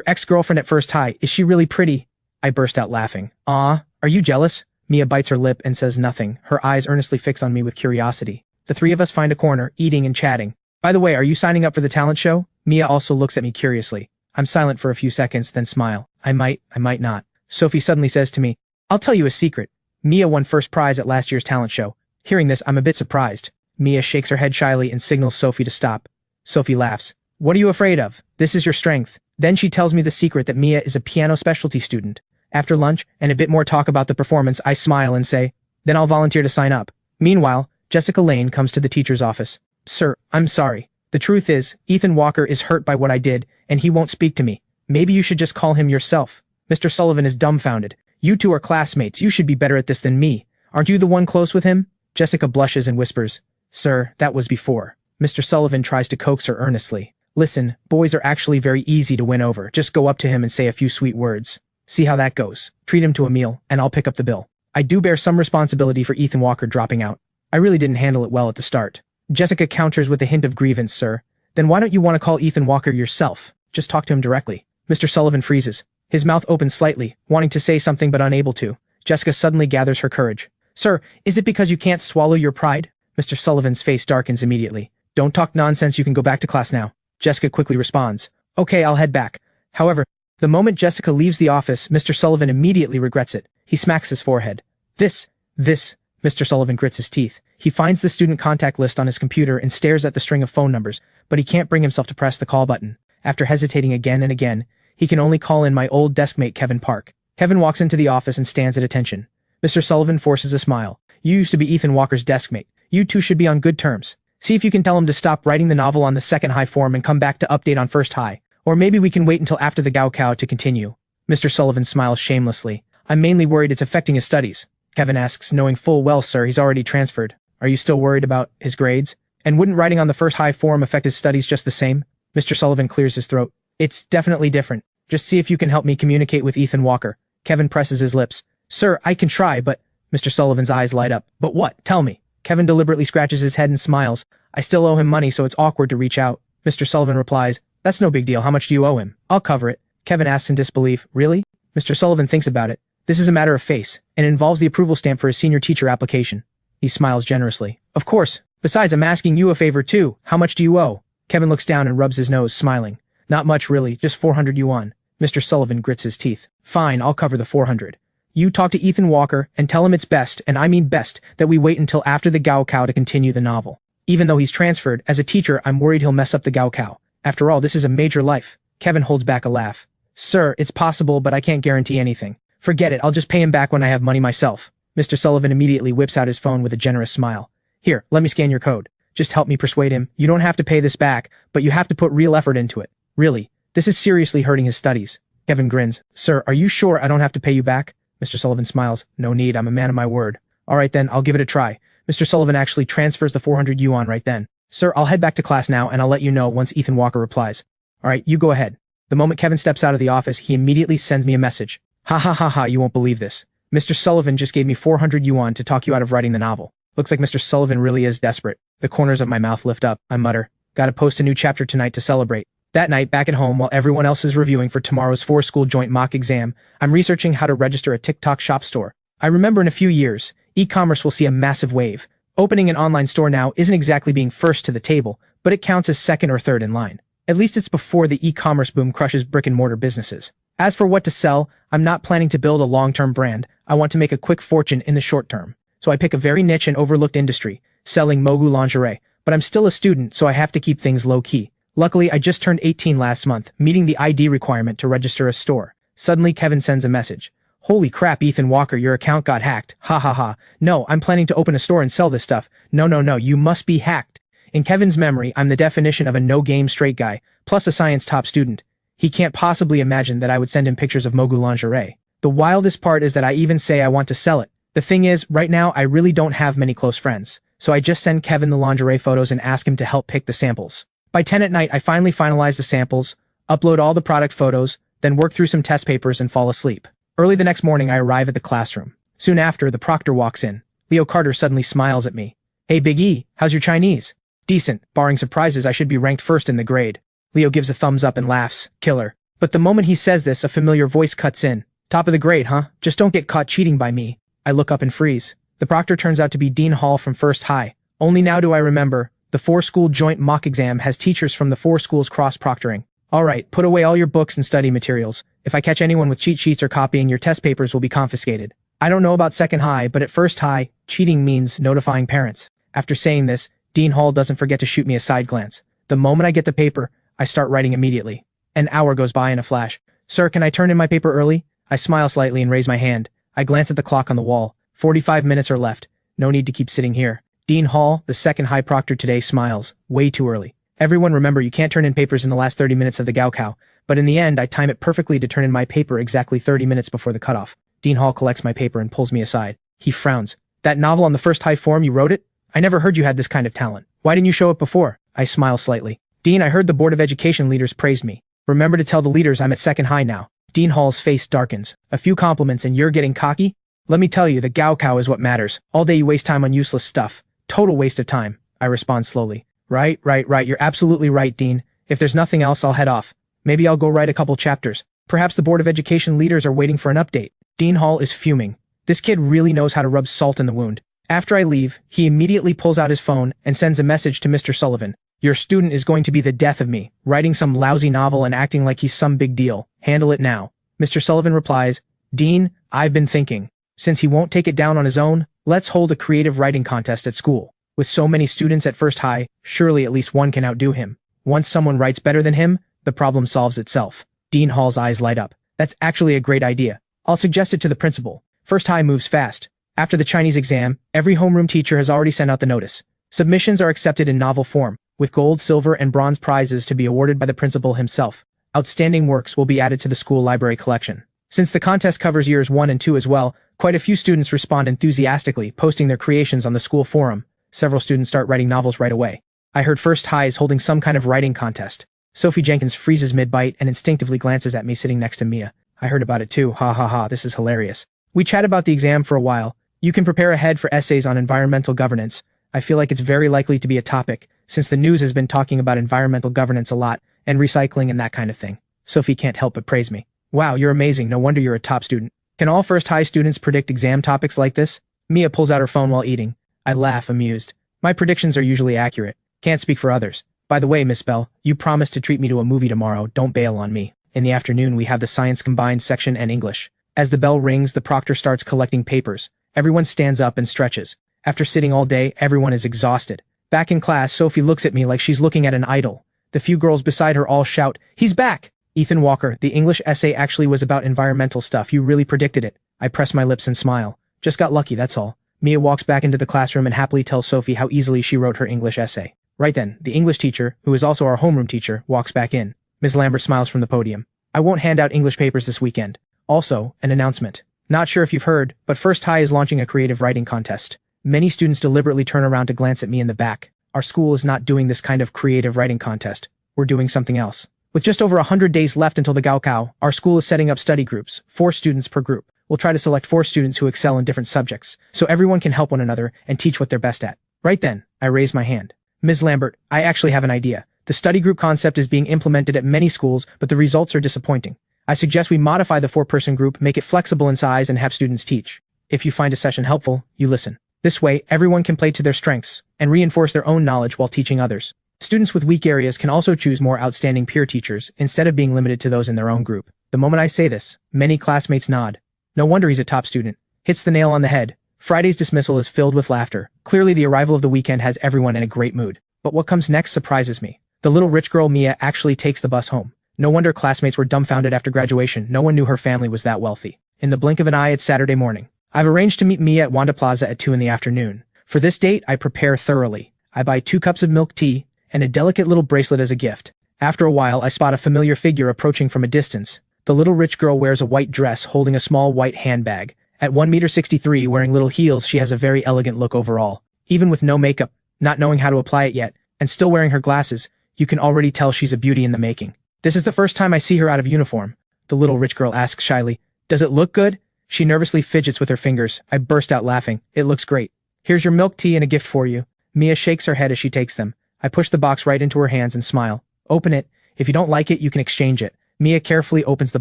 S1: ex-girlfriend at first high, is she really pretty? I burst out laughing. Are you jealous? Mia bites her lip and says nothing, her eyes earnestly fixed on me with curiosity. The three of us find a corner, eating and chatting. By the way, are you signing up for the talent show? Mia also looks at me curiously. I'm silent for a few seconds, then smile. I might not. Sophie suddenly says to me, I'll tell you a secret. Mia won first prize at last year's talent show. Hearing this, I'm a bit surprised. Mia shakes her head shyly and signals Sophie to stop. Sophie laughs. What are you afraid of? This is your strength. Then she tells me the secret that Mia is a piano specialty student. After lunch, and a bit more talk about the performance, I smile and say, Then I'll volunteer to sign up. Meanwhile, Jessica Lane comes to the teacher's office. Sir, I'm sorry. The truth is, Ethan Walker is hurt by what I did, and he won't speak to me. Maybe you should just call him yourself. Mr. Sullivan is dumbfounded. You two are classmates. You should be better at this than me. Aren't you the one close with him? Jessica blushes and whispers. Sir, that was before. Mr. Sullivan tries to coax her earnestly. Listen, boys are actually very easy to win over. Just go up to him and say a few sweet words. See how that goes. Treat him to a meal, and I'll pick up the bill. I do bear some responsibility for Ethan Walker dropping out. I really didn't handle it well at the start. Jessica counters with a hint of grievance, sir. Then why don't you want to call Ethan Walker yourself? Just talk to him directly. Mr. Sullivan freezes. His mouth opens slightly, wanting to say something but unable to. Jessica suddenly gathers her courage. Sir, is it because you can't swallow your pride? Mr. Sullivan's face darkens immediately. Don't talk nonsense, you can go back to class now. Jessica quickly responds. Okay, I'll head back. However, the moment Jessica leaves the office, Mr. Sullivan immediately regrets it. He smacks his forehead. This, Mr. Sullivan grits his teeth. He finds the student contact list on his computer and stares at the string of phone numbers, but he can't bring himself to press the call button. After hesitating again and again, he can only call in my old deskmate Kevin Park. Kevin walks into the office and stands at attention. Mr. Sullivan forces a smile. You used to be Ethan Walker's deskmate. You two should be on good terms. See if you can tell him to stop writing the novel on the second high form and come back to update on first high. Or maybe we can wait until after the Gaokao to continue. Mr. Sullivan smiles shamelessly. I'm mainly worried it's affecting his studies. Kevin asks, knowing full well, sir, he's already transferred. Are you still worried about his grades? And wouldn't writing on the first high form affect his studies just the same? Mr. Sullivan clears his throat. It's definitely different. Just see if you can help me communicate with Ethan Walker. Kevin presses his lips. Sir, I can try, but... Mr. Sullivan's eyes light up. But what? Tell me. Kevin deliberately scratches his head and smiles. I still owe him money, so it's awkward to reach out. Mr. Sullivan replies, that's no big deal. How much do you owe him? I'll cover it. Kevin asks in disbelief, really? Mr. Sullivan thinks about it. This is a matter of face, and involves the approval stamp for his senior teacher application. He smiles generously. Of course. Besides, I'm asking you a favor too. How much do you owe? Kevin looks down and rubs his nose, smiling. Not much really, just 400 yuan. Mr. Sullivan grits his teeth. Fine, I'll cover the 400. You talk to Ethan Walker and tell him it's best, and I mean best, that we wait until after the Gaokao to continue the novel. Even though he's transferred, as a teacher, I'm worried he'll mess up the Gaokao. After all, this is a major life. Kevin holds back a laugh. Sir, it's possible, but I can't guarantee anything. Forget it, I'll just pay him back when I have money myself. Mr. Sullivan immediately whips out his phone with a generous smile. Here, let me scan your code. Just help me persuade him. You don't have to pay this back, but you have to put real effort into it. Really, this is seriously hurting his studies. Kevin grins. Sir, are you sure I don't have to pay you back? Mr. Sullivan smiles. No need, I'm a man of my word. Alright then, I'll give it a try. Mr. Sullivan actually transfers the 400 yuan right then. Sir, I'll head back to class now and I'll let you know once Ethan Walker replies. Alright, you go ahead. The moment Kevin steps out of the office, he immediately sends me a message. Ha ha ha ha, you won't believe this. Mr. Sullivan just gave me 400 yuan to talk you out of writing the novel. Looks like Mr. Sullivan really is desperate. The corners of my mouth lift up. I mutter. Gotta post a new chapter tonight to celebrate. That night, back at home, while everyone else is reviewing for tomorrow's 4-school joint mock exam, I'm researching how to register a TikTok shop store. I remember in a few years, e-commerce will see a massive wave. Opening an online store now isn't exactly being first to the table, but it counts as second or third in line. At least it's before the e-commerce boom crushes brick-and-mortar businesses. As for what to sell, I'm not planning to build a long-term brand. I want to make a quick fortune in the short term. So I pick a very niche and overlooked industry, selling mogu lingerie, but I'm still a student, so I have to keep things low-key. Luckily, I just turned 18 last month, meeting the ID requirement to register a store. Suddenly, Kevin sends a message. Holy crap, Ethan Walker, your account got hacked. Ha ha ha. No, I'm planning to open a store and sell this stuff. No, you must be hacked. In Kevin's memory, I'm the definition of a no-game straight guy, plus a science top student. He can't possibly imagine that I would send him pictures of mogu lingerie. The wildest part is that I even say I want to sell it. The thing is, right now, I really don't have many close friends. So I just send Kevin the lingerie photos and ask him to help pick the samples. By 10 at night, I finally finalize the samples, upload all the product photos, then work through some test papers and fall asleep. Early the next morning, I arrive at the classroom. Soon after, the proctor walks in. Leo Carter suddenly smiles at me. Hey Big E, how's your Chinese? Decent, barring surprises I should be ranked first in the grade. Leo gives a thumbs up and laughs. Killer. But the moment he says this, a familiar voice cuts in. Top of the grade, huh? Just don't get caught cheating by me. I look up and freeze. The proctor turns out to be Dean Hall from First High. Only now do I remember. The 4-school joint mock exam has teachers from the 4 schools cross-proctoring. Alright, put away all your books and study materials. If I catch anyone with cheat sheets or copying, your test papers will be confiscated. I don't know about Second High, but at First High, cheating means notifying parents. After saying this, Dean Hall doesn't forget to shoot me a side glance. The moment I get the paper, I start writing immediately. An hour goes by in a flash. Sir, can I turn in my paper early? I smile slightly and raise my hand. I glance at the clock on the wall. 45 minutes are left. No need to keep sitting here. Dean Hall, the second high proctor today, smiles. Way too early. Everyone remember you can't turn in papers in the last 30 minutes of the Gaokao, but in the end I time it perfectly to turn in my paper exactly 30 minutes before the cutoff. Dean Hall collects my paper and pulls me aside. He frowns. That novel on the first high form, you wrote it? I never heard you had this kind of talent. Why didn't you show it before? I smile slightly. Dean, I heard the Board of Education leaders praised me. Remember to tell the leaders I'm at second high now. Dean Hall's face darkens. A few compliments and you're getting cocky? Let me tell you, the Gaokao is what matters. All day you waste time on useless stuff. Total waste of time. I respond slowly. Right. You're absolutely right, Dean. If there's nothing else, I'll head off. Maybe I'll go write a couple chapters. Perhaps the Board of Education leaders are waiting for an update. Dean Hall is fuming. This kid really knows how to rub salt in the wound. After I leave, he immediately pulls out his phone and sends a message to Mr. Sullivan. Your student is going to be the death of me, writing some lousy novel and acting like he's some big deal. Handle it now. Mr. Sullivan replies, Dean, I've been thinking. Since he won't take it down on his own, let's hold a creative writing contest at school. With so many students at first high, surely at least one can outdo him. Once someone writes better than him, the problem solves itself. Dean Hall's eyes light up. That's actually a great idea. I'll suggest it to the principal. First high moves fast. After the Chinese exam, every homeroom teacher has already sent out the notice. Submissions are accepted in novel form, with gold, silver, and bronze prizes to be awarded by the principal himself. Outstanding works will be added to the school library collection. Since the contest covers years 1 and 2 as well, quite a few students respond enthusiastically, posting their creations on the school forum. Several students start writing novels right away. I heard First High is holding some kind of writing contest. Sophie Jenkins freezes mid-bite and instinctively glances at me sitting next to Mia. I heard about it too, ha ha ha, this is hilarious. We chat about the exam for a while. You can prepare ahead for essays on environmental governance. I feel like it's very likely to be a topic, since the news has been talking about environmental governance a lot, and recycling and that kind of thing. Sophie can't help but praise me. Wow, you're amazing, no wonder you're a top student. Can all First High students predict exam topics like this? Mia pulls out her phone while eating. I laugh, amused. My predictions are usually accurate. Can't speak for others. By the way, Miss Bell, you promised to treat me to a movie tomorrow, don't bail on me. In the afternoon we have the Science Combined section and English. As the bell rings, the proctor starts collecting papers. Everyone stands up and stretches. After sitting all day, everyone is exhausted. Back in class, Sophie looks at me like she's looking at an idol. The few girls beside her all shout, "He's back!" Ethan Walker, the English essay actually was about environmental stuff, you really predicted it. I press my lips and smile. Just got lucky, that's all. Mia walks back into the classroom and happily tells Sophie how easily she wrote her English essay. Right then, the English teacher, who is also our homeroom teacher, walks back in. Ms. Lambert smiles from the podium. I won't hand out English papers this weekend. Also, an announcement. Not sure if you've heard, but First High is launching a creative writing contest. Many students deliberately turn around to glance at me in the back. Our school is not doing this kind of creative writing contest. We're doing something else. With just over 100 days left until the Gaokao, our school is setting up study groups, 4 students per group. We'll try to select 4 students who excel in different subjects, so everyone can help one another and teach what they're best at. Right then, I raise my hand. Ms. Lambert, I actually have an idea. The study group concept is being implemented at many schools, but the results are disappointing. I suggest we modify the 4-person group, make it flexible in size, and have students teach. If you find a session helpful, you listen. This way, everyone can play to their strengths and reinforce their own knowledge while teaching others. Students with weak areas can also choose more outstanding peer teachers instead of being limited to those in their own group. The moment I say this, many classmates nod. No wonder he's a top student. Hits the nail on the head. Friday's dismissal is filled with laughter. Clearly the arrival of the weekend has everyone in a great mood. But what comes next surprises me. The little rich girl Mia actually takes the bus home. No wonder classmates were dumbfounded after graduation. No one knew her family was that wealthy. In the blink of an eye, it's Saturday morning. I've arranged to meet Mia at Wanda Plaza at 2 in the afternoon. For this date, I prepare thoroughly. I buy 2 cups of milk tea and a delicate little bracelet as a gift. After a while, I spot a familiar figure approaching from a distance. The little rich girl wears a white dress holding a small white handbag. At 1.63 m, wearing little heels, she has a very elegant look overall. Even with no makeup, not knowing how to apply it yet, and still wearing her glasses, you can already tell she's a beauty in the making. This is the first time I see her out of uniform. The little rich girl asks shyly, "Does it look good?" She nervously fidgets with her fingers. I burst out laughing. "It looks great. Here's your milk tea and a gift for you." Mia shakes her head as she takes them. I push the box right into her hands and smile. "Open it. If you don't like it, you can exchange it." Mia carefully opens the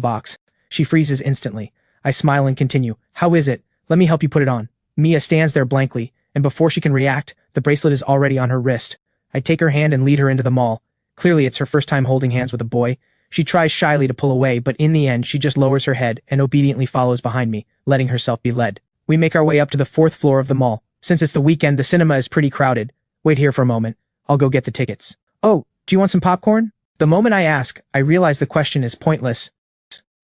S1: box. She freezes instantly. I smile and continue. "How is it? Let me help you put it on." Mia stands there blankly, and before she can react, the bracelet is already on her wrist. I take her hand and lead her into the mall. Clearly it's her first time holding hands with a boy. She tries shyly to pull away, but in the end she just lowers her head and obediently follows behind me, letting herself be led. We make our way up to the 4th floor of the mall. Since it's the weekend, the cinema is pretty crowded. Wait here for a moment. I'll go get the tickets. "Oh, do you want some popcorn?" The moment I ask, I realize the question is pointless,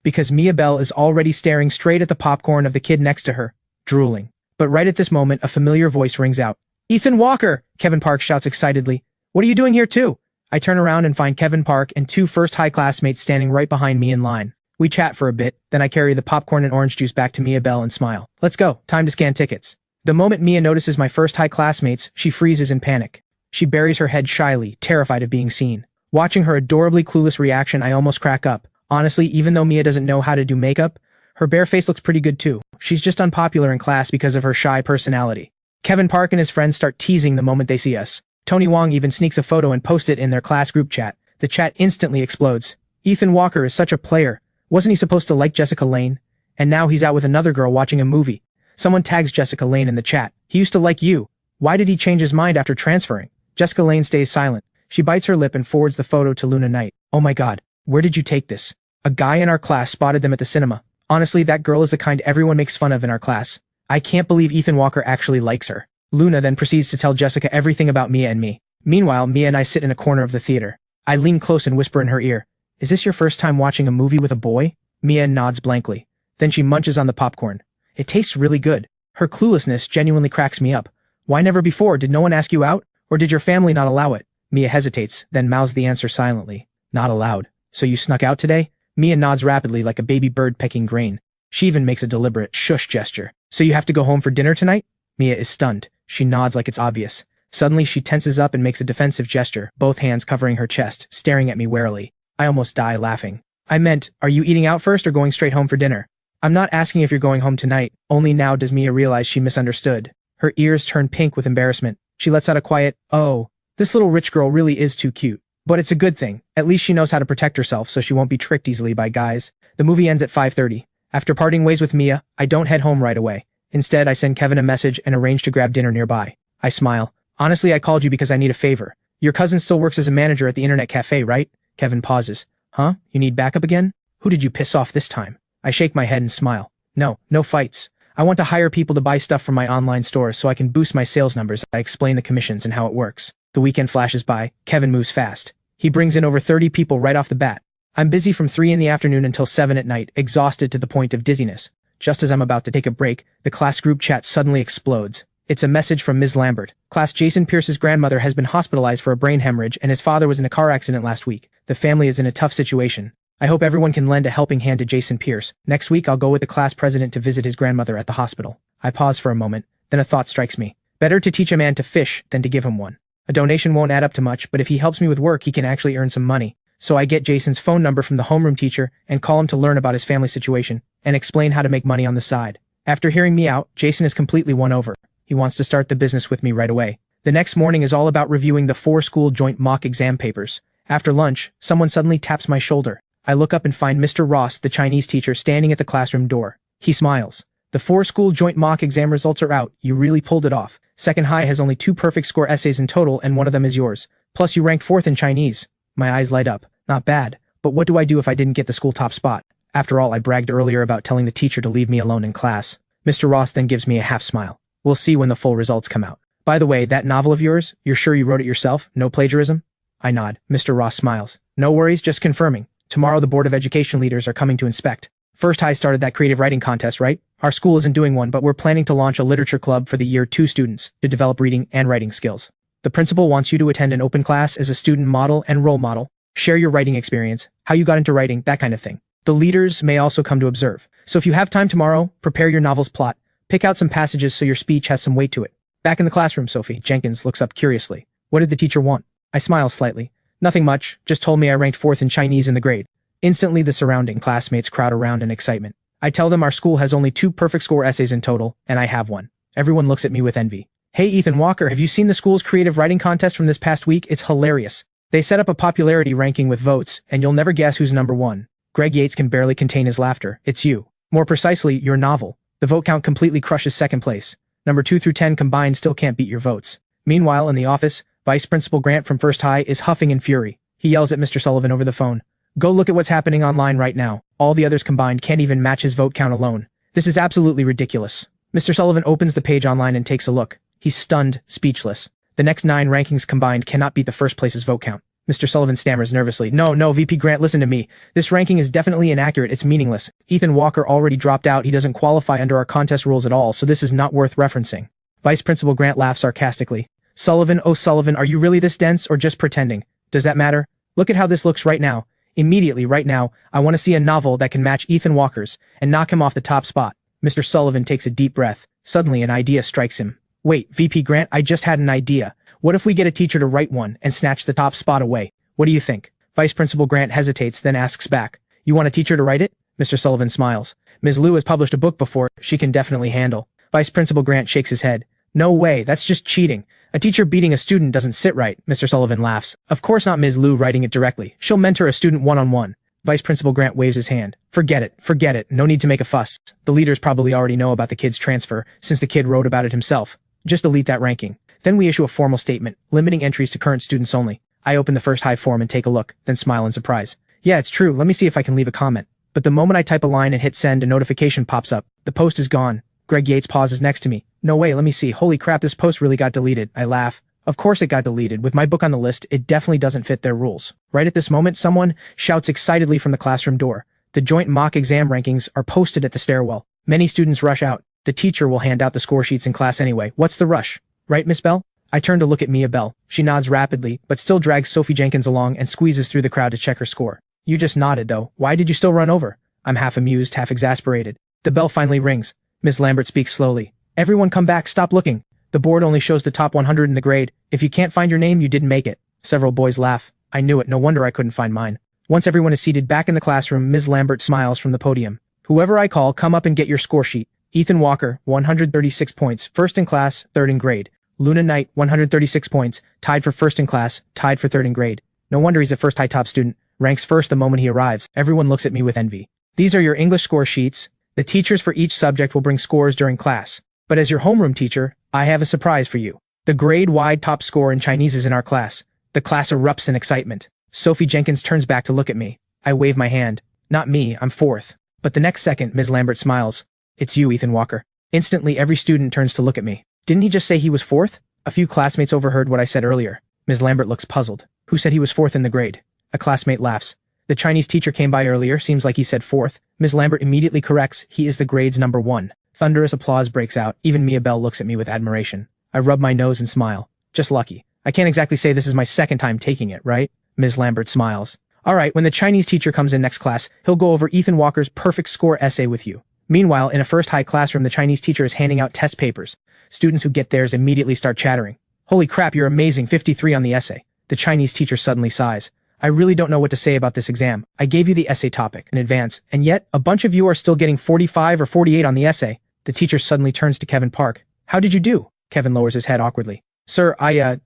S1: because Mia Bell is already staring straight at the popcorn of the kid next to her, drooling. But right at this moment, a familiar voice rings out. Ethan Walker! Kevin Park shouts excitedly. What are you doing here too? I turn around and find Kevin Park and two first-high classmates standing right behind me in line. We chat for a bit, then I carry the popcorn and orange juice back to Mia Bell and smile. Let's go, time to scan tickets. The moment Mia notices my first-high classmates, she freezes in panic. She buries her head shyly, terrified of being seen. Watching her adorably clueless reaction, I almost crack up. Honestly, even though Mia doesn't know how to do makeup, her bare face looks pretty good too. She's just unpopular in class because of her shy personality. Kevin Park and his friends start teasing the moment they see us. Tony Wong even sneaks a photo and posts it in their class group chat. The chat instantly explodes. Ethan Walker is such a player. Wasn't he supposed to like Jessica Lange? And now he's out with another girl watching a movie. Someone tags Jessica Lange in the chat. He used to like you. Why did he change his mind after transferring? Jessica Lange stays silent. She bites her lip and forwards the photo to Luna Knight. Oh my god, where did you take this? A guy in our class spotted them at the cinema. Honestly, that girl is the kind everyone makes fun of in our class. I can't believe Ethan Walker actually likes her. Luna then proceeds to tell Jessica everything about Mia and me. Meanwhile, Mia and I sit in a corner of the theater. I lean close and whisper in her ear, "Is this your first time watching a movie with a boy?" Mia nods blankly. Then she munches on the popcorn. It tastes really good. Her cluelessness genuinely cracks me up. Why never before? Did no one ask you out? Or did your family not allow it? Mia hesitates, then mouths the answer silently. Not allowed. So you snuck out today? Mia nods rapidly like a baby bird pecking grain. She even makes a deliberate shush gesture. So you have to go home for dinner tonight? Mia is stunned. She nods like it's obvious. Suddenly she tenses up and makes a defensive gesture, both hands covering her chest, staring at me warily. I almost die laughing. I meant, are you eating out first or going straight home for dinner? I'm not asking if you're going home tonight. Only now does Mia realize she misunderstood. Her ears turn pink with embarrassment. She lets out a quiet, oh, this little rich girl really is too cute. But it's a good thing. At least she knows how to protect herself so she won't be tricked easily by guys. The movie ends at 5:30. After parting ways with Mia, I don't head home right away. Instead, I send Kevin a message and arrange to grab dinner nearby. I smile. Honestly, I called you because I need a favor. Your cousin still works as a manager at the internet cafe, right? Kevin pauses. Huh? You need backup again? Who did you piss off this time? I shake my head and smile. No fights. I want to hire people to buy stuff from my online store so I can boost my sales numbers. I explain the commissions and how it works. The weekend flashes by. Kevin moves fast. He brings in over 30 people right off the bat. I'm busy from 3 in the afternoon until 7 at night, exhausted to the point of dizziness. Just as I'm about to take a break, the class group chat suddenly explodes. It's a message from Ms. Lambert. Class Jason Pierce's grandmother has been hospitalized for a brain hemorrhage and his father was in a car accident last week. The family is in a tough situation. I hope everyone can lend a helping hand to Jason Pierce. Next week I'll go with the class president to visit his grandmother at the hospital. I pause for a moment, then a thought strikes me. Better to teach a man to fish than to give him one. A donation won't add up to much, but if he helps me with work he can actually earn some money. So I get Jason's phone number from the homeroom teacher and call him to learn about his family situation and explain how to make money on the side. After hearing me out, Jason is completely won over. He wants to start the business with me right away. The next morning is all about reviewing the 4 school joint mock exam papers. After lunch, someone suddenly taps my shoulder. I look up and find Mr. Ross, the Chinese teacher, standing at the classroom door. He smiles. The 4 school joint mock exam results are out. You really pulled it off. Second High has only 2 perfect score essays in total and one of them is yours. Plus you ranked 4th in Chinese. My eyes light up. Not bad. But what do I do if I didn't get the school top spot? After all, I bragged earlier about telling the teacher to leave me alone in class. Mr. Ross then gives me a half smile. We'll see when the full results come out. By the way, that novel of yours, you're sure you wrote it yourself? No plagiarism? I nod. Mr. Ross smiles. No worries, just confirming. Tomorrow the Board of Education leaders are coming to inspect. First High started that creative writing contest, right? Our school isn't doing one, but we're planning to launch a literature club for the Year 2 students to develop reading and writing skills. The principal wants you to attend an open class as a student model and role model. Share your writing experience, how you got into writing, that kind of thing. The leaders may also come to observe. So if you have time tomorrow, prepare your novel's plot. Pick out some passages so your speech has some weight to it. Back in the classroom, Sophie. Jenkins looks up curiously. What did the teacher want? I smile slightly. Nothing much, just told me I ranked 4th in Chinese in the grade. Instantly the surrounding classmates crowd around in excitement. I tell them our school has only 2 perfect score essays in total, and I have one. Everyone looks at me with envy. Hey Ethan Walker, have you seen the school's creative writing contest from this past week? It's hilarious. They set up a popularity ranking with votes, and you'll never guess who's number 1. Greg Yates can barely contain his laughter. It's you. More precisely, your novel. The vote count completely crushes 2nd place. Number 2 through 10 combined still can't beat your votes. Meanwhile, in the office, Vice Principal Grant from First High is huffing in fury. He yells at Mr. Sullivan over the phone. Go look at what's happening online right now. All the others combined can't even match his vote count alone. This is absolutely ridiculous. Mr. Sullivan opens the page online and takes a look. He's stunned, speechless. The next 9 rankings combined cannot beat the first place's vote count. Mr. Sullivan stammers nervously. No, VP Grant, listen to me. This ranking is definitely inaccurate, it's meaningless. Ethan Walker already dropped out, he doesn't qualify under our contest rules at all, so this is not worth referencing. Vice Principal Grant laughs sarcastically. Sullivan, oh Sullivan, are you really this dense or just pretending? Does that matter? Look at how this looks right now. Immediately, right now, I want to see a novel that can match Ethan Walker's and knock him off the top spot. Mr. Sullivan takes a deep breath. Suddenly an idea strikes him. Wait, VP Grant, I just had an idea. What if we get a teacher to write one and snatch the top spot away? What do you think? Vice Principal Grant hesitates, then asks back. You want a teacher to write it? Mr. Sullivan smiles. Ms. Liu has published a book before, she can definitely handle. Vice Principal Grant shakes his head. No way, that's just cheating. A teacher beating a student doesn't sit right, Mr. Sullivan laughs. Of course not Ms. Liu writing it directly. She'll mentor a student one-on-one. Vice Principal Grant waves his hand. Forget it. No need to make a fuss. The leaders probably already know about the kid's transfer, since the kid wrote about it himself. Just delete that ranking. Then we issue a formal statement, limiting entries to current students only. I open the first high form and take a look, then smile in surprise. Yeah, it's true, let me see if I can leave a comment. But the moment I type a line and hit send, a notification pops up. The post is gone. Greg Yates pauses next to me. No way, let me see. Holy crap, this post really got deleted. I laugh. Of course it got deleted. With my book on the list, it definitely doesn't fit their rules. Right at this moment, someone shouts excitedly from the classroom door. The joint mock exam rankings are posted at the stairwell. Many students rush out. The teacher will hand out the score sheets in class anyway. What's the rush? Right, Miss Bell? I turn to look at Mia Bell. She nods rapidly, but still drags Sophie Jenkins along and squeezes through the crowd to check her score. You just nodded, though. Why did you still run over? I'm half amused, half exasperated. The bell finally rings. Ms. Lambert speaks slowly. Everyone come back, stop looking. The board only shows the top 100 in the grade. If you can't find your name, you didn't make it. Several boys laugh. I knew it, no wonder I couldn't find mine. Once everyone is seated back in the classroom, Ms. Lambert smiles from the podium. Whoever I call, come up and get your score sheet. Ethan Walker, 136 points, first in class, third in grade. Luna Knight, 136 points, tied for first in class, tied for third in grade. No wonder he's a first high top student, ranks first the moment he arrives. Everyone looks at me with envy. These are your English score sheets. The teachers for each subject will bring scores during class. But as your homeroom teacher, I have a surprise for you. The grade-wide top score in Chinese is in our class. The class erupts in excitement. Sophie Jenkins turns back to look at me. I wave my hand. Not me, I'm fourth. But the next second, Ms. Lambert smiles. It's you, Ethan Walker. Instantly, every student turns to look at me. Didn't he just say he was fourth? A few classmates overheard what I said earlier. Ms. Lambert looks puzzled. Who said he was fourth in the grade? A classmate laughs. The Chinese teacher came by earlier, seems like he said fourth. Ms. Lambert immediately corrects, he is the grade's number 1. Thunderous applause breaks out, even Mia Bell looks at me with admiration. I rub my nose and smile. Just lucky. I can't exactly say this is my second time taking it, right? Ms. Lambert smiles. Alright, when the Chinese teacher comes in next class, he'll go over Ethan Walker's perfect score essay with you. Meanwhile, in a first high classroom, the Chinese teacher is handing out test papers. Students who get theirs immediately start chattering. Holy crap, you're amazing, 53 on the essay. The Chinese teacher suddenly sighs. I really don't know what to say about this exam. I gave you the essay topic in advance, and yet, a bunch of you are still getting 45 or 48 on the essay. The teacher suddenly turns to Kevin Park. How did you do? Kevin lowers his head awkwardly. Sir,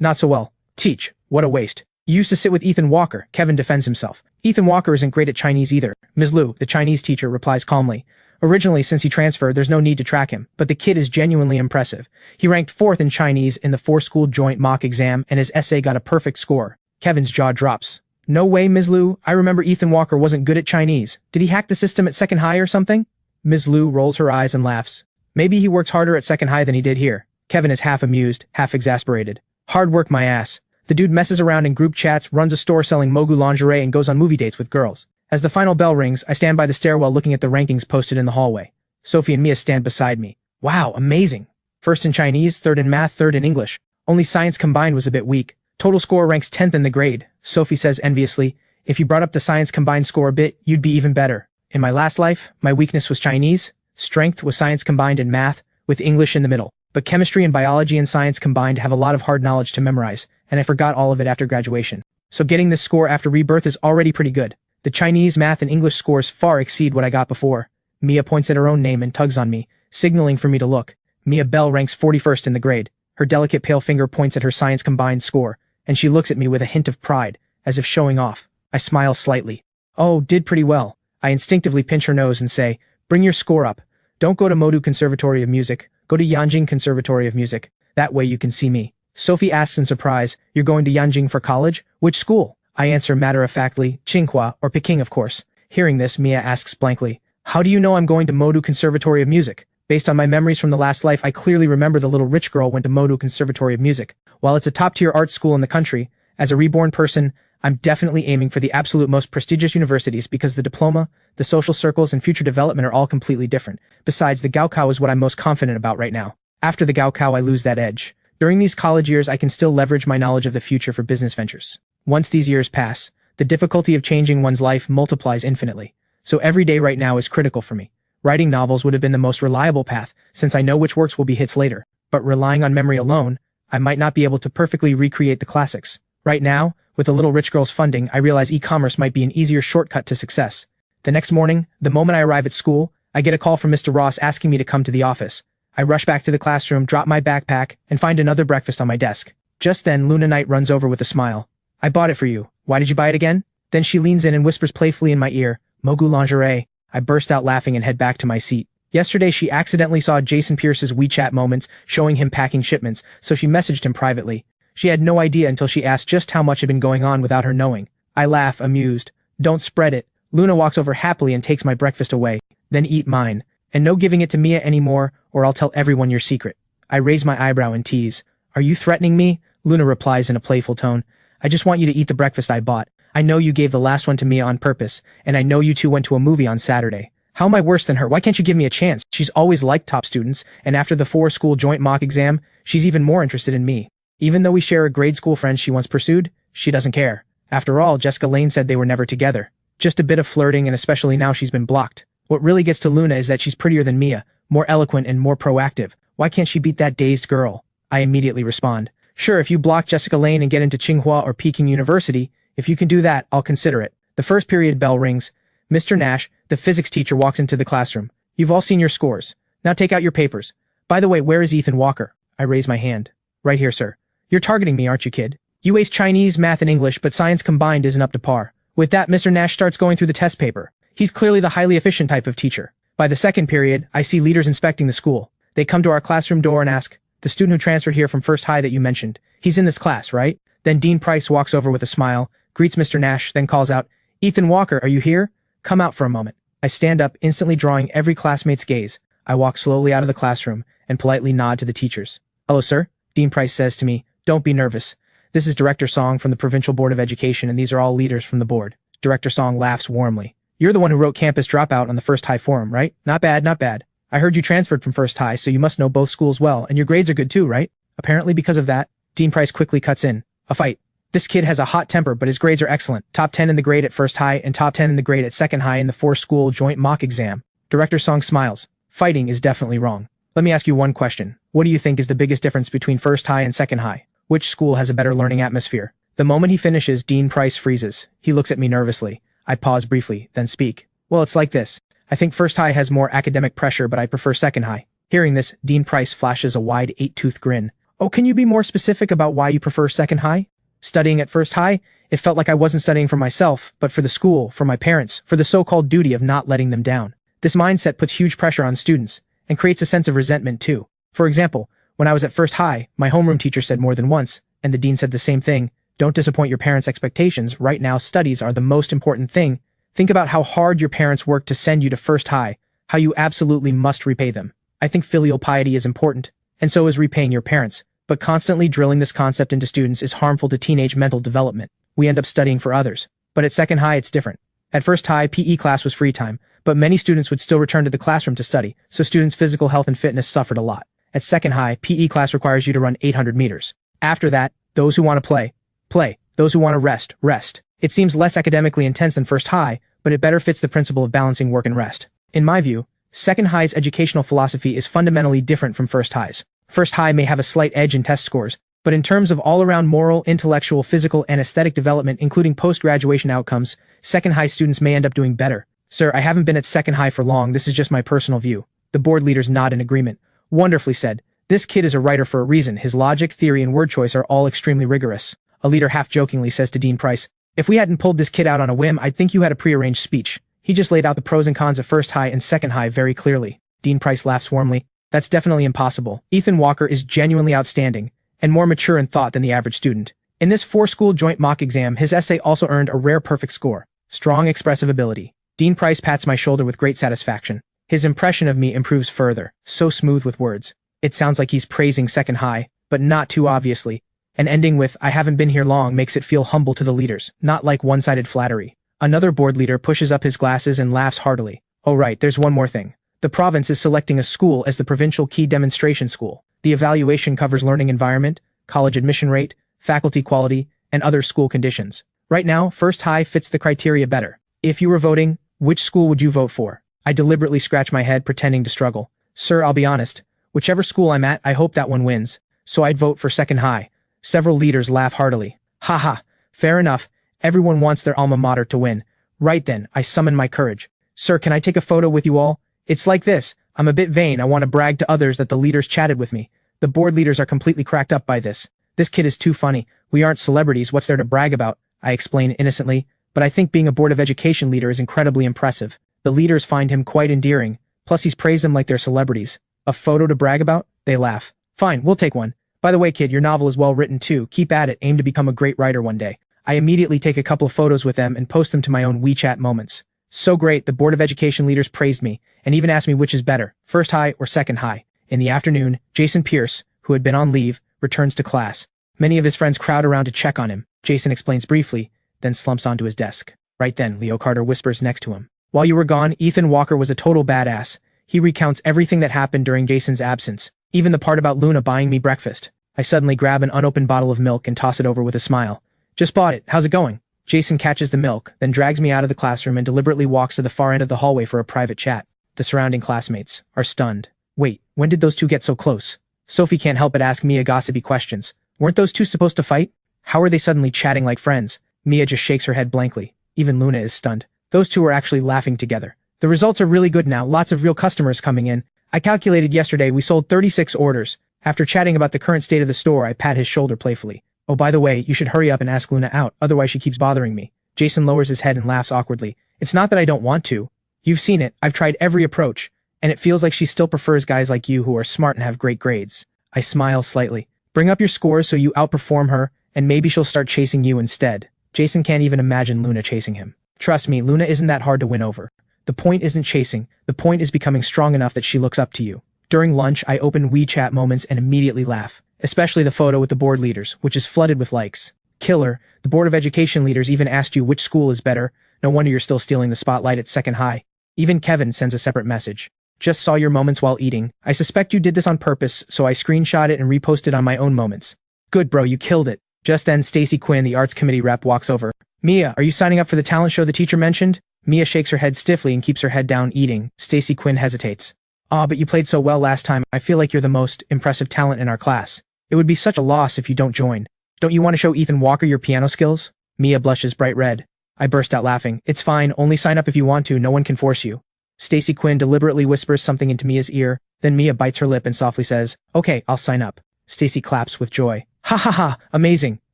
S1: not so well. Teach. What a waste. You used to sit with Ethan Walker. Kevin defends himself. Ethan Walker isn't great at Chinese either. Ms. Liu, the Chinese teacher, replies calmly. Originally, since he transferred, there's no need to track him, but the kid is genuinely impressive. He ranked 4th in Chinese in the 4-school joint mock exam, and his essay got a perfect score. Kevin's jaw drops. No way, Ms. Liu. I remember Ethan Walker wasn't good at Chinese. Did he hack the system at second high or something? Ms. Liu rolls her eyes and laughs. Maybe he works harder at second high than he did here. Kevin is half amused, half exasperated. Hard work, my ass. The dude messes around in group chats, runs a store selling Mogu lingerie, and goes on movie dates with girls. As the final bell rings, I stand by the stairwell looking at the rankings posted in the hallway. Sophie and Mia stand beside me. Wow, amazing. First in Chinese, third in math, third in English. Only science combined was a bit weak. Total score ranks 10th in the grade. Sophie says enviously, if you brought up the science combined score a bit, you'd be even better. In my last life, my weakness was Chinese. Strength was science combined and math, with English in the middle. But chemistry and biology and science combined have a lot of hard knowledge to memorize, and I forgot all of it after graduation. So getting this score after Rebirth is already pretty good. The Chinese, math, and English scores far exceed what I got before. Mia points at her own name and tugs on me, signaling for me to look. Mia Bell ranks 41st in the grade. Her delicate pale finger points at her science combined score, and she looks at me with a hint of pride, as if showing off. I smile slightly. Oh, did pretty well. I instinctively pinch her nose and say, bring your score up. Don't go to Modu Conservatory of Music. Go to Yanjing Conservatory of Music. That way you can see me. Sophie asks in surprise, you're going to Yanjing for college? Which school? I answer matter-of-factly, Tsinghua, or Peking of course. Hearing this, Mia asks blankly, how do you know I'm going to Modu Conservatory of Music? Based on my memories from the last life, I clearly remember the little rich girl went to Modu Conservatory of Music. While it's a top-tier art school in the country, as a reborn person, I'm definitely aiming for the absolute most prestigious universities because the diploma, the social circles, and future development are all completely different. Besides, the Gaokao is what I'm most confident about right now. After the Gaokao, I lose that edge. During these college years, I can still leverage my knowledge of the future for business ventures. Once these years pass, the difficulty of changing one's life multiplies infinitely. So every day right now is critical for me. Writing novels would have been the most reliable path, since I know which works will be hits later. But relying on memory alone, I might not be able to perfectly recreate the classics. Right now, with a little rich girl's funding, I realize e-commerce might be an easier shortcut to success. The next morning, the moment I arrive at school, I get a call from Mr. Ross asking me to come to the office. I rush back to the classroom, drop my backpack, and find another breakfast on my desk. Just then, Luna Knight runs over with a smile. I bought it for you. Why did you buy it again? Then she leans in and whispers playfully in my ear, Mogu lingerie. I burst out laughing and head back to my seat. Yesterday, she accidentally saw Jason Pierce's WeChat moments showing him packing shipments, so she messaged him privately. She had no idea until she asked just how much had been going on without her knowing. I laugh, amused. Don't spread it. Luna walks over happily and takes my breakfast away. Then eat mine. And no giving it to Mia anymore, or I'll tell everyone your secret. I raise my eyebrow and tease. Are you threatening me? Luna replies in a playful tone. I just want you to eat the breakfast I bought. I know you gave the last one to Mia on purpose, and I know you two went to a movie on Saturday. How am I worse than her? Why can't you give me a chance? She's always liked top students, and after the 4-school joint mock exam, she's even more interested in me. Even though we share a grade school friend she once pursued, she doesn't care. After all, Jessica Lane said they were never together. Just a bit of flirting, and especially now she's been blocked. What really gets to Luna is that she's prettier than Mia, more eloquent and more proactive. Why can't she beat that dazed girl? I immediately respond. Sure, if you block Jessica Lane and get into Tsinghua or Peking University, if you can do that, I'll consider it. The first period bell rings. Mr. Nash, the physics teacher, walks into the classroom. You've all seen your scores. Now take out your papers. By the way, where is Ethan Walker? I raise my hand. Right here, sir. You're targeting me, aren't you, kid? You ace Chinese, math, and English, but science combined isn't up to par. With that, Mr. Nash starts going through the test paper. He's clearly the highly efficient type of teacher. By the second period, I see leaders inspecting the school. They come to our classroom door and ask, the student who transferred here from First High that you mentioned, he's in this class, right? Then Dean Price walks over with a smile, greets Mr. Nash, then calls out, Ethan Walker, are you here? Come out for a moment. I stand up, instantly drawing every classmate's gaze. I walk slowly out of the classroom and politely nod to the teachers. Hello, sir. Dean Price says to me, don't be nervous. This is Director Song from the Provincial Board of Education, and these are all leaders from the board. Director Song laughs warmly. You're the one who wrote Campus Dropout on the First High forum, right? Not bad, not bad. I heard you transferred from First High, so you must know both schools well, and your grades are good too, right? Apparently because of that, Dean Price quickly cuts in. A fight. This kid has a hot temper, but his grades are excellent. Top 10 in the grade at First High and top 10 in the grade at Second High in the 4-school joint mock exam. Director Song smiles. Fighting is definitely wrong. Let me ask you one question. What do you think is the biggest difference between First High and Second High? Which school has a better learning atmosphere? The moment he finishes, Dean Price freezes. He looks at me nervously. I pause briefly, then speak. Well, it's like this. I think First High has more academic pressure, but I prefer Second High. Hearing this, Dean Price flashes a wide 8-tooth grin. Oh, can you be more specific about why you prefer Second High? Studying at First High, it felt like I wasn't studying for myself, but for the school, for my parents, for the so-called duty of not letting them down. This mindset puts huge pressure on students, and creates a sense of resentment too. For example, when I was at First High, my homeroom teacher said more than once, and the dean said the same thing, don't disappoint your parents' expectations. Right now, studies are the most important thing. Think about how hard your parents worked to send you to First High, how you absolutely must repay them. I think filial piety is important, and so is repaying your parents, but constantly drilling this concept into students is harmful to teenage mental development. We end up studying for others. But at Second High, it's different. At First High, PE class was free time, but many students would still return to the classroom to study, so students' physical health and fitness suffered a lot. At Second High, PE class requires you to run 800 meters. After that, those who want to play, play. Those who want to rest, rest. It seems less academically intense than First High, but it better fits the principle of balancing work and rest. In my view, Second High's educational philosophy is fundamentally different from First High's. First High may have a slight edge in test scores, but in terms of all-around moral, intellectual, physical, and aesthetic development, including post-graduation outcomes, Second High students may end up doing better. Sir, I haven't been at Second High for long. This is just my personal view. The board leaders nod in agreement. Wonderfully said. This kid is a writer for a reason. His logic, theory, and word choice are all extremely rigorous. A leader half-jokingly says to Dean Price, if we hadn't pulled this kid out on a whim, I'd think you had a prearranged speech. He just laid out the pros and cons of First High and Second High very clearly. Dean Price laughs warmly. That's definitely impossible. Ethan Walker is genuinely outstanding, and more mature in thought than the average student. In this 4-school joint mock exam, his essay also earned a rare perfect score. Strong expressive ability. Dean Price pats my shoulder with great satisfaction. His impression of me improves further. So smooth with words. It sounds like he's praising Second High, but not too obviously. and ending with "I haven't been here long" makes it feel humble to the leaders, not like one-sided flattery. Another board leader pushes up his glasses and laughs heartily. Oh right, there's one more thing. The province is selecting a school as the provincial key demonstration school. The evaluation covers learning environment, college admission rate, faculty quality, and other school conditions. Right now, First High fits the criteria better. If you were voting, which school would you vote for? I deliberately scratch my head pretending to struggle. Sir, I'll be honest. Whichever school I'm at, I hope that one wins. So I'd vote for Second High. Several leaders laugh heartily. Haha, fair enough. Everyone wants their alma mater to win. Right then, I summon my courage. Sir, can I take a photo with you all? It's like this. I'm a bit vain. I want to brag to others that the leaders chatted with me. The board leaders are completely cracked up by this. This kid is too funny. We aren't celebrities. What's there to brag about? I explain innocently, but I think being a board of education leader is incredibly impressive. The leaders find him quite endearing. Plus he's praised them like they're celebrities. A photo to brag about? They laugh. Fine, we'll take one. By the way, kid, your novel is well written too. Keep at it. Aim to become a great writer one day. I immediately take a couple of photos with them and post them to my own WeChat moments. So great, the Board of Education leaders praised me, and even asked me which is better, First High or Second High. In the afternoon, Jason Pierce, who had been on leave, returns to class. Many of his friends crowd around to check on him. Jason explains briefly, then slumps onto his desk. Right then, Leo Carter whispers next to him. While you were gone, Ethan Walker was a total badass. He recounts everything that happened during Jason's absence, even the part about Luna buying me breakfast. I suddenly grab an unopened bottle of milk and toss it over with a smile. Just bought it, how's it going? Jason catches the milk, then drags me out of the classroom and deliberately walks to the far end of the hallway for a private chat. The surrounding classmates are stunned. Wait, when did those two get so close? Sophie can't help but ask Mia gossipy questions. Weren't those two supposed to fight? How are they suddenly chatting like friends? Mia just shakes her head blankly. Even Luna is stunned. Those two are actually laughing together. The results are really good now, lots of real customers coming in. I calculated yesterday we sold 36 orders. After chatting about the current state of the store, I pat his shoulder playfully. Oh, by the way, you should hurry up and ask Luna out, otherwise she keeps bothering me. Jason lowers his head and laughs awkwardly. It's not that I don't want to. You've seen it, I've tried every approach, and it feels like she still prefers guys like you who are smart and have great grades. I smile slightly. Bring up your scores so you outperform her, and maybe she'll start chasing you instead. Jason can't even imagine Luna chasing him. Trust me, Luna isn't that hard to win over. The point isn't chasing, the point is becoming strong enough that she looks up to you. During lunch, I open WeChat moments and immediately laugh, especially the photo with the board leaders, which is flooded with likes. Killer, the Board of Education leaders even asked you which school is better. No wonder you're still stealing the spotlight at Second High. Even Kevin sends a separate message. Just saw your moments while eating. I suspect you did this on purpose, so I screenshot it and reposted on my own moments. Good bro, you killed it. Just then Stacy Quinn, the arts committee rep, walks over. Mia, are you signing up for the talent show the teacher mentioned? Mia shakes her head stiffly and keeps her head down eating. Stacy Quinn hesitates. But you played so well last time. I feel like you're the most impressive talent in our class. It would be such a loss if you don't join. Don't you want to show Ethan Walker your piano skills? Mia blushes bright red. I burst out laughing. It's fine, only sign up if you want to, no one can force you. Stacy Quinn deliberately whispers something into Mia's ear, then Mia bites her lip and softly says, Okay, I'll sign up. Stacy claps with joy. Ha ha ha, amazing.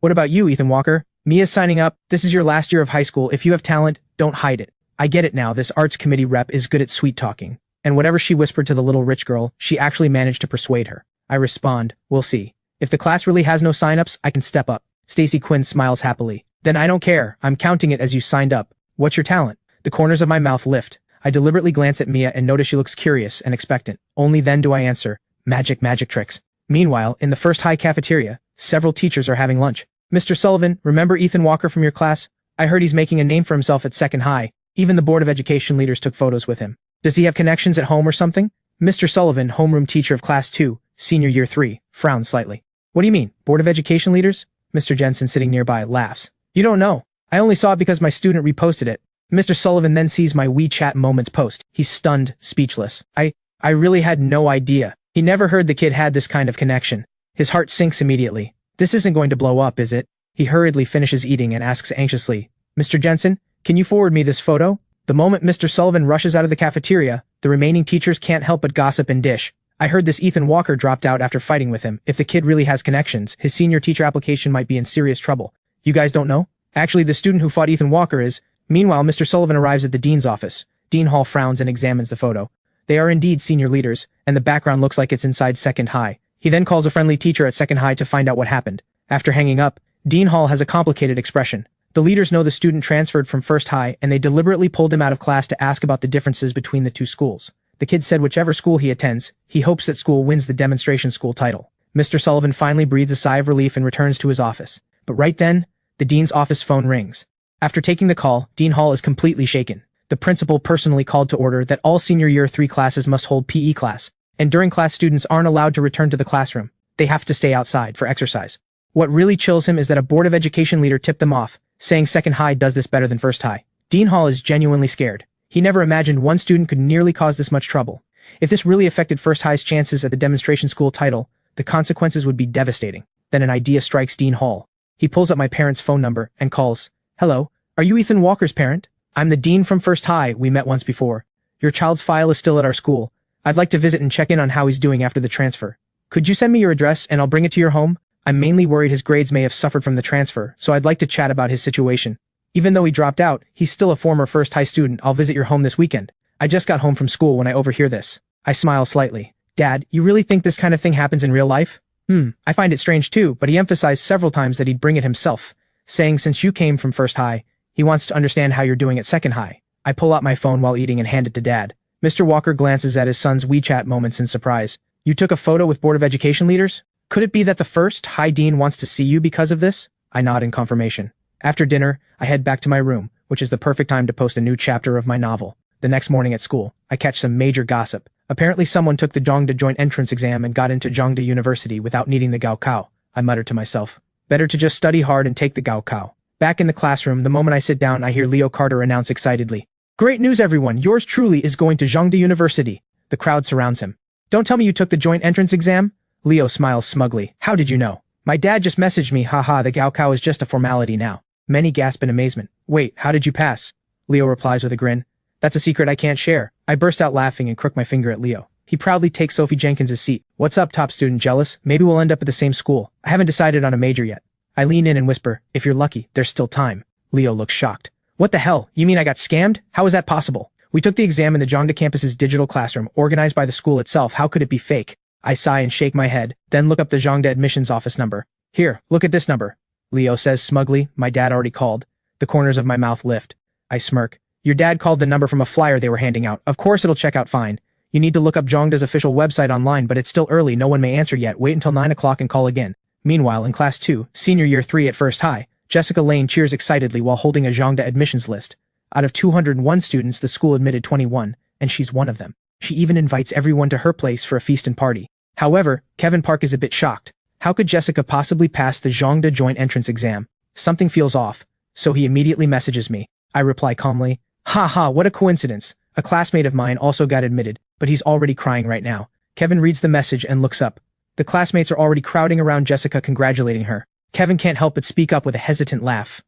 S1: What about you, Ethan Walker? Mia's signing up. This is your last year of high school. If you have talent, don't hide it. I get it now, this arts committee rep is good at sweet talking. And whatever she whispered to the little rich girl, she actually managed to persuade her. I respond, we'll see. If the class really has no sign-ups, I can step up. Stacy Quinn smiles happily. Then I don't care. I'm counting it as you signed up. What's your talent? The corners of my mouth lift. I deliberately glance at Mia and notice she looks curious and expectant. Only then do I answer, magic tricks. Meanwhile, in the First High cafeteria, several teachers are having lunch. Mr. Sullivan, remember Ethan Walker from your class? I heard he's making a name for himself at Second High. Even the Board of Education leaders took photos with him. Does he have connections at home or something? Mr. Sullivan, homeroom teacher of Class 2, Senior Year 3, frowns slightly. What do you mean, Board of Education leaders? Mr. Jensen, sitting nearby, laughs. You don't know. I only saw it because my student reposted it. Mr. Sullivan then sees my WeChat moments post. He's stunned, speechless. I really had no idea. He never heard the kid had this kind of connection. His heart sinks immediately. This isn't going to blow up, is it? He hurriedly finishes eating and asks anxiously, Mr. Jensen, can you forward me this photo? The moment Mr. Sullivan rushes out of the cafeteria, the remaining teachers can't help but gossip and dish. I heard this Ethan Walker dropped out after fighting with him. If the kid really has connections, his senior teacher application might be in serious trouble. You guys don't know? Actually, the student who fought Ethan Walker is. Meanwhile, Mr. Sullivan arrives at the dean's office. Dean Hall frowns and examines the photo. They are indeed senior leaders, and the background looks like it's inside Second High. He then calls a friendly teacher at Second High to find out what happened. After hanging up, Dean Hall has a complicated expression. The leaders know the student transferred from First High, and they deliberately pulled him out of class to ask about the differences between the two schools. The kid said whichever school he attends, he hopes that school wins the demonstration school title. Mr. Sullivan finally breathes a sigh of relief and returns to his office. But right then, the dean's office phone rings. After taking the call, Dean Hall is completely shaken. The principal personally called to order that all senior year 3 classes must hold PE class, and during class students aren't allowed to return to the classroom. They have to stay outside for exercise. What really chills him is that a Board of Education leader tipped them off, saying second high does this better than first high. Dean Hall is genuinely scared. He never imagined one student could nearly cause this much trouble. If this really affected first high's chances at the demonstration school title, the consequences would be devastating. Then an idea strikes Dean Hall. He pulls up my parents' phone number and calls. Hello, are you Ethan Walker's parent? I'm the dean from First High, we met once before. Your child's file is still at our school. I'd like to visit and check in on how he's doing after the transfer. Could you send me your address and I'll bring it to your home? I'm mainly worried his grades may have suffered from the transfer, so I'd like to chat about his situation. Even though he dropped out, he's still a former First High student. I'll visit your home this weekend. I just got home from school when I overhear this. I smile slightly. Dad, you really think this kind of thing happens in real life? I find it strange too, but he emphasized several times that he'd bring it himself, saying since you came from First High, he wants to understand how you're doing at Second High. I pull out my phone while eating and hand it to Dad. Mr. Walker glances at his son's WeChat moments in surprise. You took a photo with Board of Education leaders? Could it be that the First High Dean wants to see you because of this? I nod in confirmation. After dinner, I head back to my room, which is the perfect time to post a new chapter of my novel. The next morning at school, I catch some major gossip. Apparently someone took the Zhongda joint entrance exam and got into Zhongda University without needing the Gaokao. I muttered to myself. Better to just study hard and take the Gaokao. Back in the classroom, the moment I sit down, I hear Leo Carter announce excitedly. Great news everyone, yours truly is going to Zhongda University. The crowd surrounds him. Don't tell me you took the joint entrance exam? Leo smiles smugly. How did you know? My dad just messaged me, haha, the Gaokao is just a formality now. Many gasp in amazement. Wait, how did you pass? Leo replies with a grin. That's a secret I can't share. I burst out laughing and crook my finger at Leo. He proudly takes Sophie Jenkins' seat. What's up, top student, jealous? Maybe we'll end up at the same school. I haven't decided on a major yet. I lean in and whisper, if you're lucky, there's still time. Leo looks shocked. What the hell? You mean I got scammed? How is that possible? We took the exam in the Zhongda campus's digital classroom, organized by the school itself. How could it be fake? I sigh and shake my head, then look up the Zhongda admissions office number. Here, look at this number. Leo says smugly, my dad already called. The corners of my mouth lift. I smirk. Your dad called the number from a flyer they were handing out. Of course it'll check out fine. You need to look up Zhongda's official website online, but it's still early. No one may answer yet. Wait until 9 o'clock and call again. Meanwhile, in class 2, senior year 3 at First High, Jessica Lane cheers excitedly while holding a Zhongda admissions list. Out of 201 students, the school admitted 21, and she's one of them. She even invites everyone to her place for a feast and party. However, Kevin Park is a bit shocked. How could Jessica possibly pass the Zhongda joint entrance exam? Something feels off, so he immediately messages me. I reply calmly, haha, what a coincidence. A classmate of mine also got admitted, but he's already crying right now. Kevin reads the message and looks up. The classmates are already crowding around Jessica congratulating her. Kevin can't help but speak up with a hesitant laugh.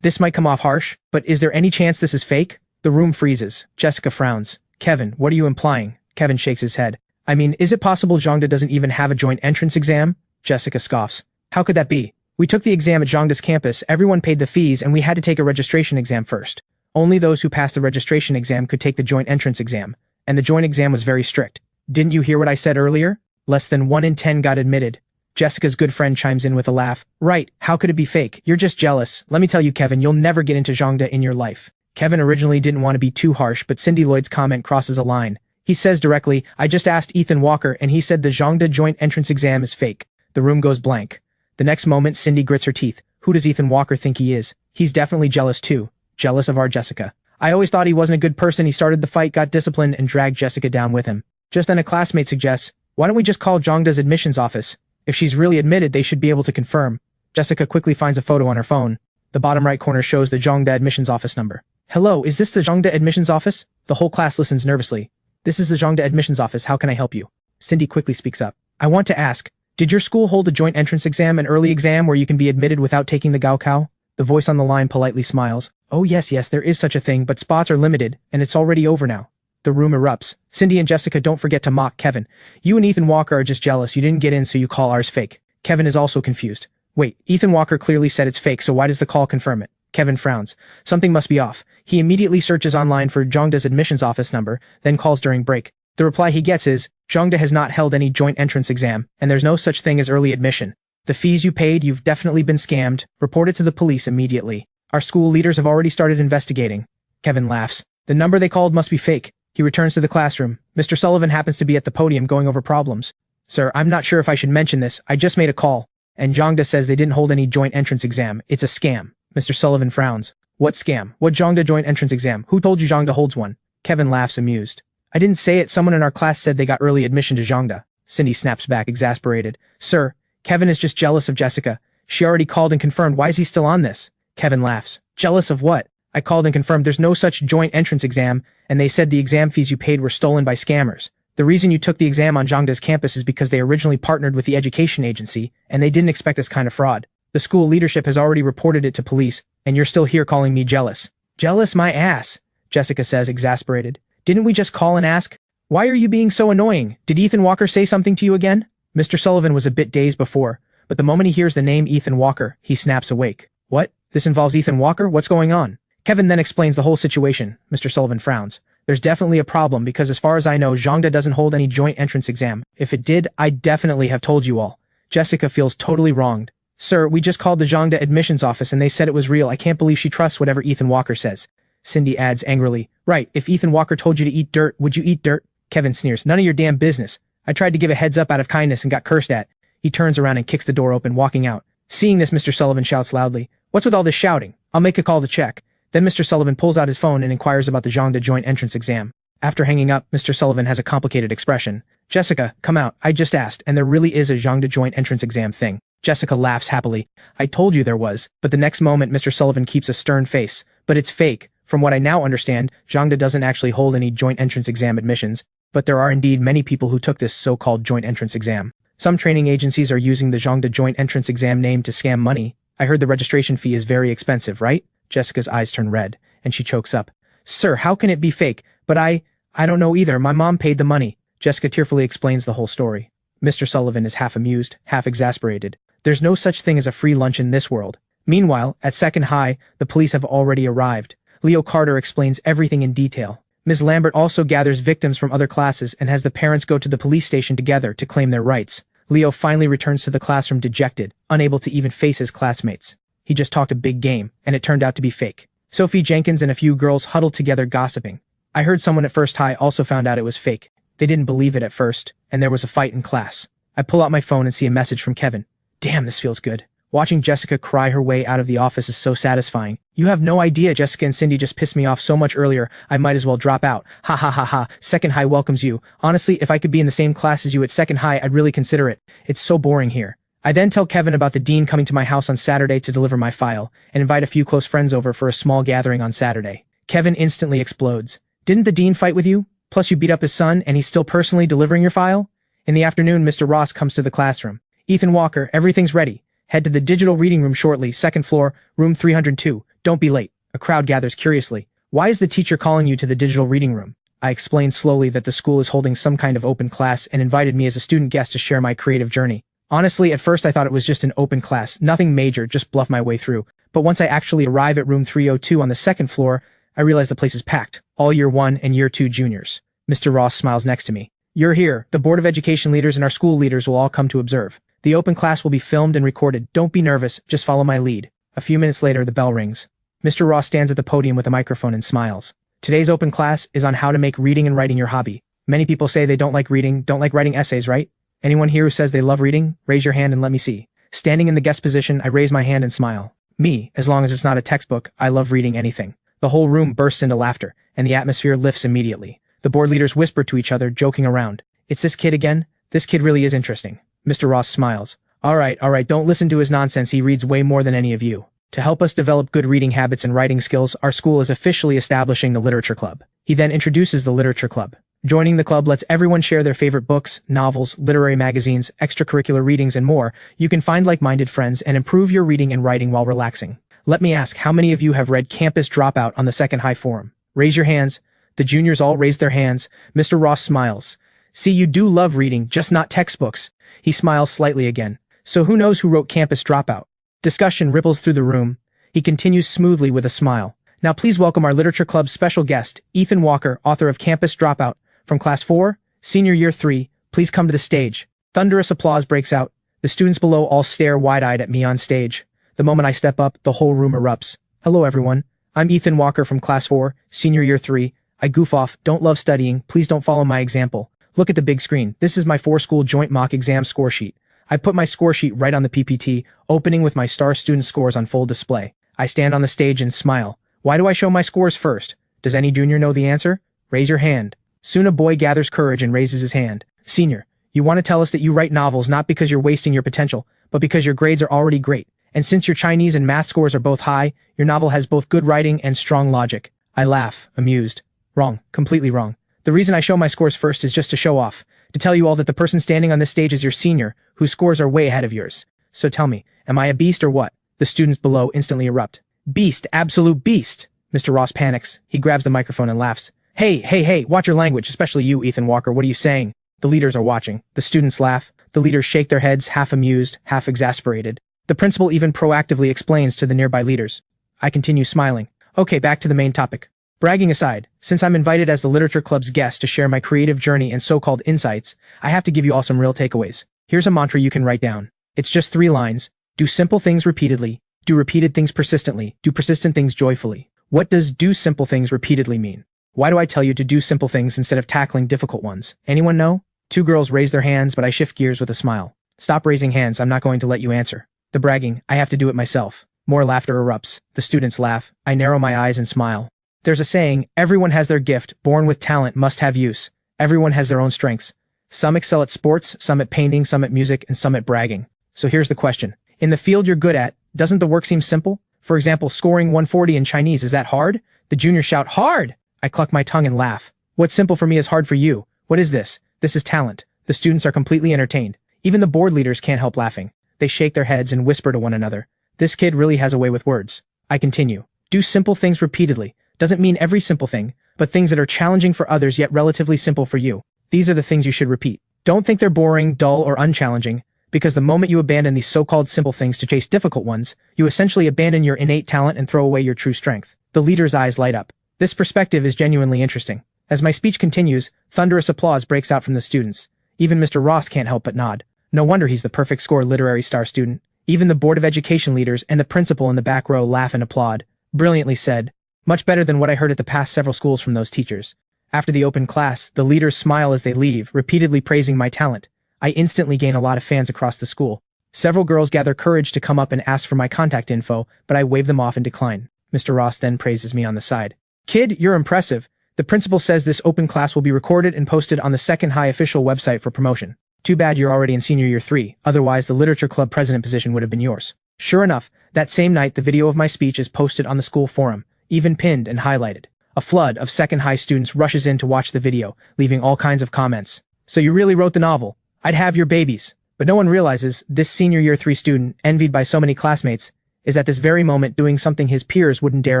S1: This might come off harsh, but is there any chance this is fake? The room freezes. Jessica frowns. Kevin, what are you implying? Kevin shakes his head. I mean, is it possible Zhongda doesn't even have a joint entrance exam? Jessica scoffs. How could that be? We took the exam at Zhongda's campus, everyone paid the fees, and we had to take a registration exam first. Only those who passed the registration exam could take the joint entrance exam, and the joint exam was very strict. Didn't you hear what I said earlier? Less than 1 in 10 got admitted. Jessica's good friend chimes in with a laugh. Right, how could it be fake? You're just jealous. Let me tell you, Kevin, you'll never get into Zhongda in your life. Kevin originally didn't want to be too harsh, but Cindy Lloyd's comment crosses a line. He says directly, I just asked Ethan Walker and he said the Zhongda joint entrance exam is fake. The room goes blank. The next moment, Cindy grits her teeth. Who does Ethan Walker think he is? He's definitely jealous too. Jealous of our Jessica. I always thought he wasn't a good person. He started the fight, got disciplined, and dragged Jessica down with him. Just then a classmate suggests, why don't we just call Zhongda's admissions office? If she's really admitted, they should be able to confirm. Jessica quickly finds a photo on her phone. The bottom right corner shows the Zhongda admissions office number. Hello, is this the Zhongda admissions office? The whole class listens nervously. This is the Zhongda admissions office. How can I help you? Cindy quickly speaks up. I want to ask, did your school hold a joint entrance exam, an early exam where you can be admitted without taking the Gaokao? The voice on the line politely smiles. Oh yes, there is such a thing, but spots are limited, and it's already over now. The room erupts. Cindy and Jessica don't forget to mock Kevin. You and Ethan Walker are just jealous. You didn't get in, so you call ours fake. Kevin is also confused. Wait, Ethan Walker clearly said it's fake, so why does the call confirm it? Kevin frowns. Something must be off. He immediately searches online for Zhongda's admissions office number, then calls during break. The reply he gets is, Zhongda has not held any joint entrance exam, and there's no such thing as early admission. The fees you paid, you've definitely been scammed. Report it to the police immediately. Our school leaders have already started investigating. Kevin laughs. The number they called must be fake. He returns to the classroom. Mr. Sullivan happens to be at the podium going over problems. Sir, I'm not sure if I should mention this, I just made a call. And Jongda says they didn't hold any joint entrance exam, it's a scam. Mr. Sullivan frowns. What scam? What Jongda joint entrance exam? Who told you Jongda holds one? Kevin laughs amused. I didn't say it, someone in our class said they got early admission to Jongda. Cindy snaps back exasperated. Sir, Kevin is just jealous of Jessica. She already called and confirmed, why is he still on this? Kevin laughs. Jealous of what? I called and confirmed there's no such joint entrance exam, and they said the exam fees you paid were stolen by scammers. The reason you took the exam on Jongda's campus is because they originally partnered with the education agency, and they didn't expect this kind of fraud. The school leadership has already reported it to police, and you're still here calling me jealous. Jealous my ass, Jessica says, exasperated. Didn't we just call and ask? Why are you being so annoying? Did Ethan Walker say something to you again? Mr. Sullivan was a bit dazed before, but the moment he hears the name Ethan Walker, he snaps awake. What? This involves Ethan Walker? What's going on? Kevin then explains the whole situation. Mr. Sullivan frowns. There's definitely a problem because as far as I know, Jongda doesn't hold any joint entrance exam. If it did, I'd definitely have told you all. Jessica feels totally wronged. Sir, we just called the Jongda admissions office and they said it was real. I can't believe she trusts whatever Ethan Walker says. Cindy adds angrily. Right, if Ethan Walker told you to eat dirt, would you eat dirt? Kevin sneers. None of your damn business. I tried to give a heads up out of kindness and got cursed at. He turns around and kicks the door open, walking out. Seeing this, Mr. Sullivan shouts loudly. What's with all this shouting? I'll make a call to check. Then Mr. Sullivan pulls out his phone and inquires about the Jongda joint entrance exam. After hanging up, Mr. Sullivan has a complicated expression. Jessica, come out. I just asked, and there really is a Jongda joint entrance exam thing. Jessica laughs happily. I told you there was, but the next moment Mr. Sullivan keeps a stern face. But it's fake. From what I now understand, Jongda doesn't actually hold any joint entrance exam admissions, but there are indeed many people who took this so-called joint entrance exam. Some training agencies are using the Jongda joint entrance exam name to scam money. I heard the registration fee is very expensive, right? Jessica's eyes turn red, and she chokes up. Sir, how can it be fake? But I don't know either. My mom paid the money. Jessica tearfully explains the whole story. Mr. Sullivan is half amused, half exasperated. There's no such thing as a free lunch in this world. Meanwhile, at Second High, the police have already arrived. Leo Carter explains everything in detail. Ms. Lambert also gathers victims from other classes and has the parents go to the police station together to claim their rights. Leo finally returns to the classroom dejected, unable to even face his classmates. He just talked a big game, and it turned out to be fake. Sophie Jenkins and a few girls huddled together gossiping. I heard someone at First High also found out it was fake. They didn't believe it at first, and there was a fight in class. I pull out my phone and see a message from Kevin. Damn, this feels good. Watching Jessica cry her way out of the office is so satisfying. You have no idea, Jessica and Cindy just pissed me off so much earlier, I might as well drop out. Ha ha ha ha, Second High welcomes you. Honestly, if I could be in the same class as you at Second High, I'd really consider it. It's so boring here. I then tell Kevin about the dean coming to my house on Saturday to deliver my file, and invite a few close friends over for a small gathering on Saturday. Kevin instantly explodes. Didn't the dean fight with you? Plus you beat up his son, and he's still personally delivering your file? In the afternoon, Mr. Ross comes to the classroom. Ethan Walker, everything's ready. Head to the digital reading room shortly, second floor, room 302. Don't be late. A crowd gathers curiously. Why is the teacher calling you to the digital reading room? I explained slowly that the school is holding some kind of open class and invited me as a student guest to share my creative journey. Honestly, at first I thought it was just an open class, nothing major, just bluff my way through. But once I actually arrive at room 302 on the second floor, I realize the place is packed. All year 1 and year 2 juniors. Mr. Ross smiles next to me. You're here. The Board of Education leaders and our school leaders will all come to observe. The open class will be filmed and recorded. Don't be nervous, just follow my lead. A few minutes later, the bell rings. Mr. Ross stands at the podium with a microphone and smiles. Today's open class is on how to make reading and writing your hobby. Many people say they don't like reading, don't like writing essays, right? Anyone here who says they love reading? Raise your hand and let me see. Standing in the guest position, I raise my hand and smile. Me, as long as it's not a textbook, I love reading anything. The whole room bursts into laughter, and the atmosphere lifts immediately. The board leaders whisper to each other, joking around. It's this kid again? This kid really is interesting. Mr. Ross smiles. All right, don't listen to his nonsense, he reads way more than any of you. To help us develop good reading habits and writing skills, our school is officially establishing the Literature Club. He then introduces the Literature Club. Joining the club lets everyone share their favorite books, novels, literary magazines, extracurricular readings, and more. You can find like-minded friends and improve your reading and writing while relaxing. Let me ask, how many of you have read Campus Dropout on the Second High Forum? Raise your hands. The juniors all raise their hands. Mr. Ross smiles. See, you do love reading, just not textbooks. He smiles slightly again. So who knows who wrote Campus Dropout? Discussion ripples through the room. He continues smoothly with a smile. Now please welcome our Literature Club's special guest, Ethan Walker, author of Campus Dropout. From Class 4, Senior Year 3, please come to the stage. Thunderous applause breaks out. The students below all stare wide-eyed at me on stage. The moment I step up, the whole room erupts. Hello everyone. I'm Ethan Walker from Class 4, Senior Year 3. I goof off, don't love studying, please don't follow my example. Look at the big screen. This is my 4-school joint mock exam score sheet. I put my score sheet right on the PPT, opening with my star student scores on full display. I stand on the stage and smile. Why do I show my scores first? Does any junior know the answer? Raise your hand. Soon a boy gathers courage and raises his hand. Senior, you want to tell us that you write novels not because you're wasting your potential, but because your grades are already great. And since your Chinese and math scores are both high, your novel has both good writing and strong logic. I laugh, amused. Wrong. Completely wrong. The reason I show my scores first is just to show off. To tell you all that the person standing on this stage is your senior, whose scores are way ahead of yours. So tell me, am I a beast or what? The students below instantly erupt. Beast, absolute beast! Mr. Ross panics. He grabs the microphone and laughs. Hey, watch your language, especially you, Ethan Walker, what are you saying? The leaders are watching. The students laugh. The leaders shake their heads, half amused, half exasperated. The principal even proactively explains to the nearby leaders. I continue smiling. Okay, back to the main topic. Bragging aside, since I'm invited as the Literature Club's guest to share my creative journey and so-called insights, I have to give you all some real takeaways. Here's a mantra you can write down. It's just 3 lines. Do simple things repeatedly. Do repeated things persistently. Do persistent things joyfully. What does do simple things repeatedly mean? Why do I tell you to do simple things instead of tackling difficult ones? Anyone know? 2 girls raise their hands, but I shift gears with a smile. Stop raising hands, I'm not going to let you answer. The bragging, I have to do it myself. More laughter erupts. The students laugh. I narrow my eyes and smile. There's a saying, everyone has their gift, born with talent, must have use. Everyone has their own strengths. Some excel at sports, some at painting, some at music, and some at bragging. So here's the question. In the field you're good at, doesn't the work seem simple? For example, scoring 140 in Chinese, is that hard? The juniors shout, hard! I cluck my tongue and laugh. What's simple for me is hard for you. What is this? This is talent. The students are completely entertained. Even the board leaders can't help laughing. They shake their heads and whisper to one another. This kid really has a way with words. I continue. Do simple things repeatedly. Doesn't mean every simple thing, but things that are challenging for others yet relatively simple for you. These are the things you should repeat. Don't think they're boring, dull, or unchallenging, because the moment you abandon these so-called simple things to chase difficult ones, you essentially abandon your innate talent and throw away your true strength. The leader's eyes light up. This perspective is genuinely interesting. As my speech continues, thunderous applause breaks out from the students. Even Mr. Ross can't help but nod. No wonder he's the perfect score literary star student. Even the Board of Education leaders and the principal in the back row laugh and applaud. Brilliantly said. Much better than what I heard at the past several schools from those teachers. After the open class, the leaders smile as they leave, repeatedly praising my talent. I instantly gain a lot of fans across the school. Several girls gather courage to come up and ask for my contact info, but I wave them off and decline. Mr. Ross then praises me on the side. Kid, you're impressive. The principal says this open class will be recorded and posted on the Second High official website for promotion. Too bad you're already in senior year 3, otherwise the Literature Club president position would have been yours. Sure enough, that same night the video of my speech is posted on the school forum, even pinned and highlighted. A flood of Second High students rushes in to watch the video, leaving all kinds of comments. So you really wrote the novel? I'd have your babies. But no one realizes this senior year 3 student, envied by so many classmates, is at this very moment doing something his peers wouldn't dare